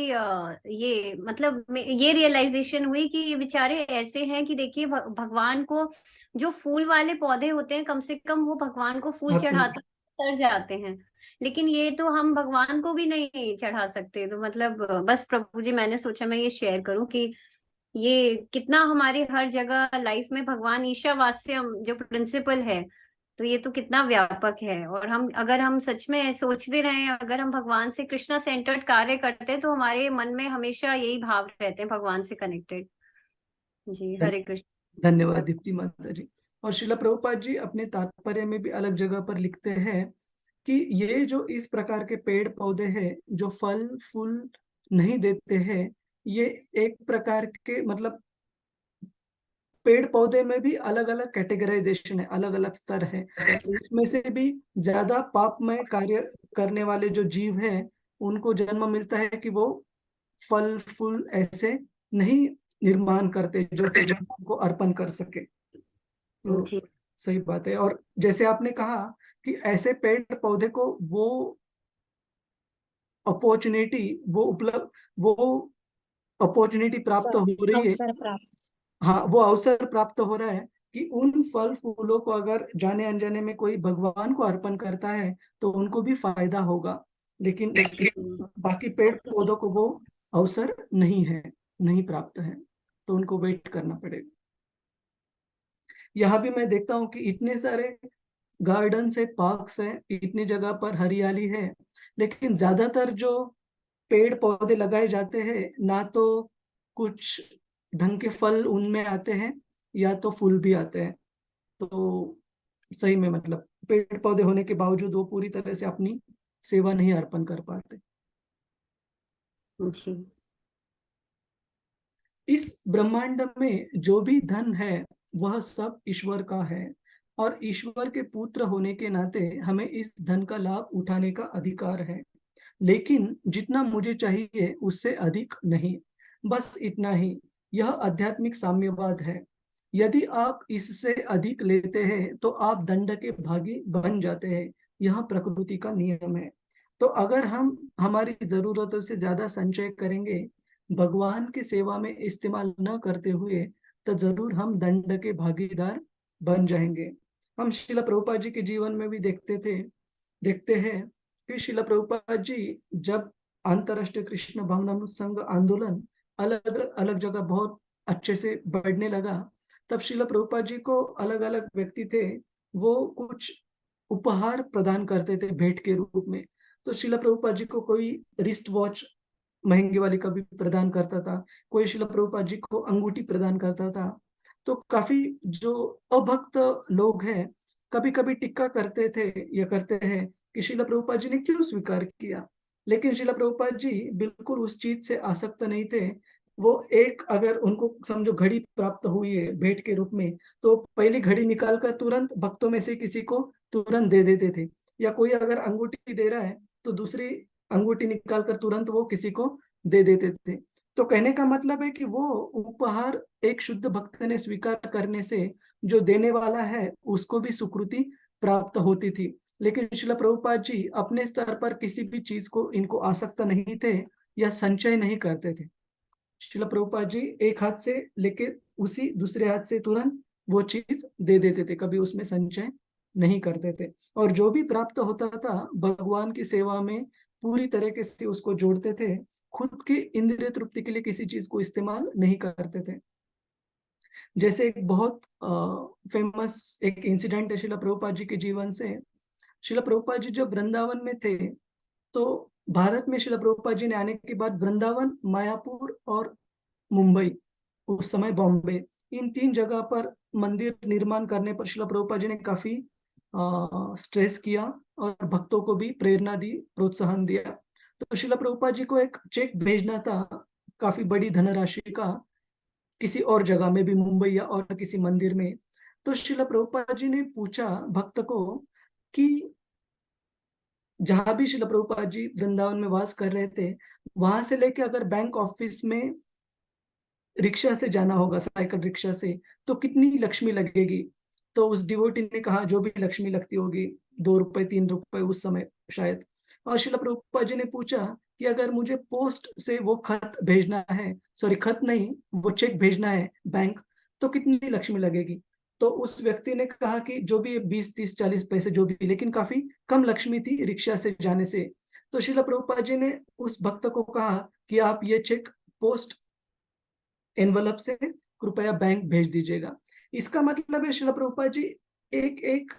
ये मतलब ये रियलाइजेशन हुई कि ये बेचारे ऐसे हैं कि देखिए भगवान को जो फूल वाले पौधे होते हैं कम से कम वो भगवान को फूल चढ़ाते तर जाते हैं, लेकिन ये तो हम भगवान को भी नहीं चढ़ा सकते। तो मतलब बस प्रभु जी मैंने सोचा मैं ये शेयर करूं कि ये कितना हमारे हर जगह लाइफ में भगवान ईशावास्यम जो प्रिंसिपल है, तो ये तो कितना व्यापक है। और अगर हम सच में सोचते रहे, अगर हम भगवान से कृष्णा सेंटर्ड कार्य करते हैं तो हमारे मन में हमेशा यही भाव रहते हैं भगवान से कनेक्टेड। जी हरे कृष्ण। धन्यवाद दीप्ति माता जी। और श्रील प्रभुपाद जी अपने तात्पर्य में भी अलग जगह पर लिखते हैं कि ये जो इस प्रकार के पेड़ पौधे हैं जो फल फूल नहीं देते हैं, ये एक प्रकार के मतलब पेड़ पौधे में भी अलग अलग कैटेगराइजेशन है, अलग अलग स्तर है। इसमें से भी ज्यादा पापमय कार्य करने वाले जो जीव हैं उनको जन्म मिलता है कि वो फल फूल ऐसे नहीं निर्माण करते जो भगवान को अर्पण कर सके। तो सही बात है। और जैसे आपने कहा कि ऐसे पेड़ पौधे को वो अपॉर्चुनिटी वो अपॉर्चुनिटी प्राप्त हो रही है, अवसर प्राप्त। हाँ वो अवसर प्राप्त हो रहा है कि उन फल फूलों को अगर जाने अनजाने में कोई भगवान को अर्पण करता है तो उनको भी फायदा होगा, लेकिन बाकी पेड़ पौधों को वो अवसर नहीं प्राप्त है, तो उनको वेट करना पड़ेगा। यहाँ भी मैं देखता हूँ कि इतने सारे गार्डन्स है, पार्क्स है, इतनी जगह पर हरियाली है, लेकिन ज्यादातर जो पेड़ पौधे लगाए जाते हैं ना तो कुछ ढंग के फल उनमें आते हैं या तो फूल भी आते हैं। तो सही में मतलब पेड़ पौधे होने के बावजूद वो पूरी तरह से अपनी सेवा नहीं अर्पण कर पाते। जी। इस ब्रह्मांड में जो भी धन है वह सब ईश्वर का है, और ईश्वर के पुत्र होने के नाते हमें इस धन का लाभ उठाने का अधिकार है, लेकिन जितना मुझे चाहिए उससे अधिक नहीं, बस इतना ही। यह आध्यात्मिक साम्यवाद है। यदि आप इससे अधिक लेते हैं तो आप दंड के भागी बन जाते हैं, यह प्रकृति का नियम है। तो अगर हम हमारी जरूरतों से ज्यादा संचय करेंगे भगवान की सेवा में इस्तेमाल न करते हुए, तो जरूर हम दंड के भागीदार बन जाएंगे। हम श्रील प्रभुपाद जी के जीवन में भी देखते हैं कि श्रील प्रभुपाद जी जब अंतरराष्ट्रीय कृष्ण भावनामृत संघ आंदोलन अलग अलग जगह बहुत अच्छे से बढ़ने लगा, तब श्रील प्रभुपाद जी को अलग अलग व्यक्ति थे वो कुछ उपहार प्रदान करते थे भेंट के रूप में। तो श्रील प्रभुपाद जी को कोई रिस्ट वॉच महंगे वाली कभी प्रदान करता था, कोई श्रील प्रभुपाद जी को अंगूठी प्रदान करता था। तो काफी जो अभक्त लोग हैं कभी कभी टिक्का करते थे या करते हैं कि श्रील प्रभुपाद जी ने क्यों स्वीकार किया, लेकिन श्रील प्रभुपाद जी बिल्कुल उस चीज से आसक्त नहीं थे। वो एक अगर उनको समझो घड़ी प्राप्त हुई है भेंट के रूप में, तो पहली घड़ी निकालकर तुरंत भक्तों में से किसी को तुरंत दे देते थे, या कोई अगर अंगूठी दे रहा है तो दूसरी अंगूठी निकालकर तुरंत वो किसी को दे देते थे। तो कहने का मतलब है कि वो उपहार एक शुद्ध भक्त ने स्वीकार करने से जो देने वाला है उसको भी सुकृति प्राप्त होती थी। लेकिन श्रील प्रभुपाद जी अपने स्तर पर किसी भी चीज को इनको आसक्त नहीं थे या संचय नहीं करते थे। श्रील प्रभुपाद जी एक हाथ से लेके उसी दूसरे हाथ से तुरंत वो चीज दे देते थे, कभी उसमें संचय नहीं करते थे। और जो भी प्राप्त होता था भगवान की सेवा में पूरी तरीके से उसको जोड़ते थे, खुद की इंद्रिय तृप्ति के लिए किसी चीज को इस्तेमाल नहीं करते थे। जैसे एक बहुत फेमस एक इंसिडेंट है श्रील प्रभुपाद जी के जीवन से। श्रील प्रभुपाद जी जब वृंदावन में थे तो भारत में श्रील प्रभुपाद जी ने आने के बाद वृंदावन, मायापुर और मुंबई, उस समय बॉम्बे, इन 3 जगह पर मंदिर निर्माण करने पर श्रील प्रभुपाद जी ने काफी स्ट्रेस किया और भक्तों को भी प्रेरणा दी, प्रोत्साहन दिया। तो श्रील प्रभुपाद जी को एक चेक भेजना था काफी बड़ी धनराशि का किसी और जगह में भी, मुंबई या और किसी मंदिर में। तो श्रील प्रभुपाद जी ने पूछा भक्त को कि जहां भी श्रील प्रभुपाद जी वृंदावन में वास कर रहे थे वहां से लेके अगर बैंक ऑफिस में रिक्शा से जाना होगा, साइकिल रिक्शा से, तो कितनी लक्ष्मी लगेगी। तो उस डिवोटी ने कहा जो भी लक्ष्मी लगती होगी, 2 रुपए 3 रुपए उस समय शायद। और श्रील प्रभुपाद जी ने पूछा कि अगर मुझे पोस्ट से वो खत भेजना है, सॉरी खत नहीं, वो चेक भेजना है बैंक, तो कितनी लक्ष्मी लगेगी। तो उस व्यक्ति ने कहा कि जो भी 20 30 40 पैसे जो भी, लेकिन काफी कम लक्ष्मी थी रिक्शा से जाने से। तो श्रील प्रभुपाद जी ने उस भक्त को कहा कि आप ये चेक पोस्ट एनवलप से कृपया बैंक भेज दीजिएगा। इसका मतलब है श्रील प्रभुपाद जी एक एक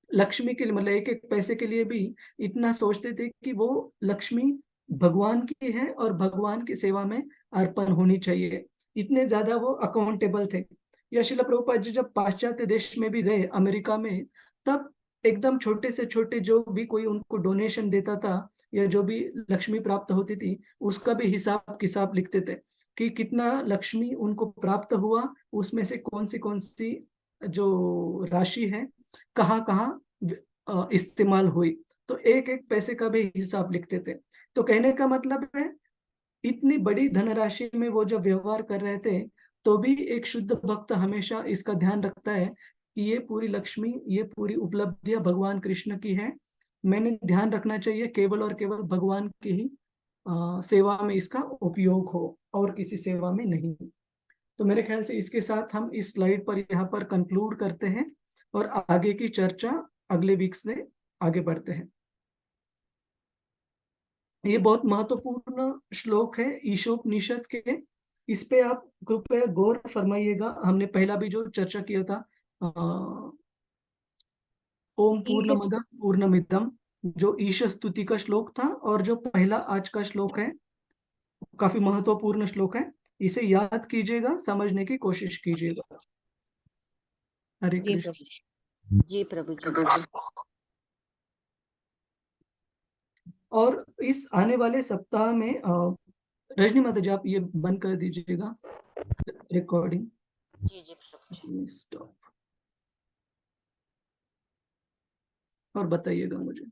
लक्ष्मी के लिए, मतलब एक एक पैसे के लिए भी इतना सोचते थे कि वो लक्ष्मी भगवान की है और भगवान की सेवा में अर्पण होनी चाहिए, इतने ज्यादा वो अकाउंटेबल थे। या श्रील प्रभुपाद जी जब पाश्चात्य देश में भी गए, अमेरिका में, तब एकदम छोटे से छोटे जो भी कोई उनको डोनेशन देता था या जो भी लक्ष्मी प्राप्त होती थी उसका भी हिसाब किताब लिखते थे कि कितना लक्ष्मी उनको प्राप्त हुआ, उसमें से कौन सी जो राशि है कहाँ कहाँ इस्तेमाल हुई। तो एक एक पैसे का भी हिसाब लिखते थे। तो कहने का मतलब है इतनी बड़ी धनराशि में वो जब व्यवहार कर रहे थे तो भी एक शुद्ध भक्त हमेशा इसका ध्यान रखता है कि ये पूरी लक्ष्मी, ये पूरी उपलब्धियां भगवान कृष्ण की है। मैंने ध्यान रखना चाहिए केवल और केवल भगवान की ही सेवा में इसका उपयोग हो और किसी सेवा में नहीं। तो मेरे ख्याल से इसके साथ हम इस स्लाइड पर यहाँ पर कंक्लूड करते हैं और आगे की चर्चा अगले वीक से आगे बढ़ते हैं। ये बहुत महत्वपूर्ण श्लोक है ईशोपनिषद के, इस पे आप कृपया गौर फरमाइएगा। हमने पहला भी जो चर्चा किया था ओम पूर्णमद पूर्णमिदम, जो ईश स्तुति का श्लोक था, और जो पहला आज का श्लोक है काफी महत्वपूर्ण श्लोक है। इसे याद कीजिएगा, समझने की कोशिश कीजिएगा। हरे जी कृष्ण। प्रभु जी, प्रभु जी। और इस आने वाले सप्ताह में रजनी माता जी आप ये बंद कर दीजिएगा रिकॉर्डिंग। जी जी प्रभु जी। स्टॉप और बताइएगा मुझे।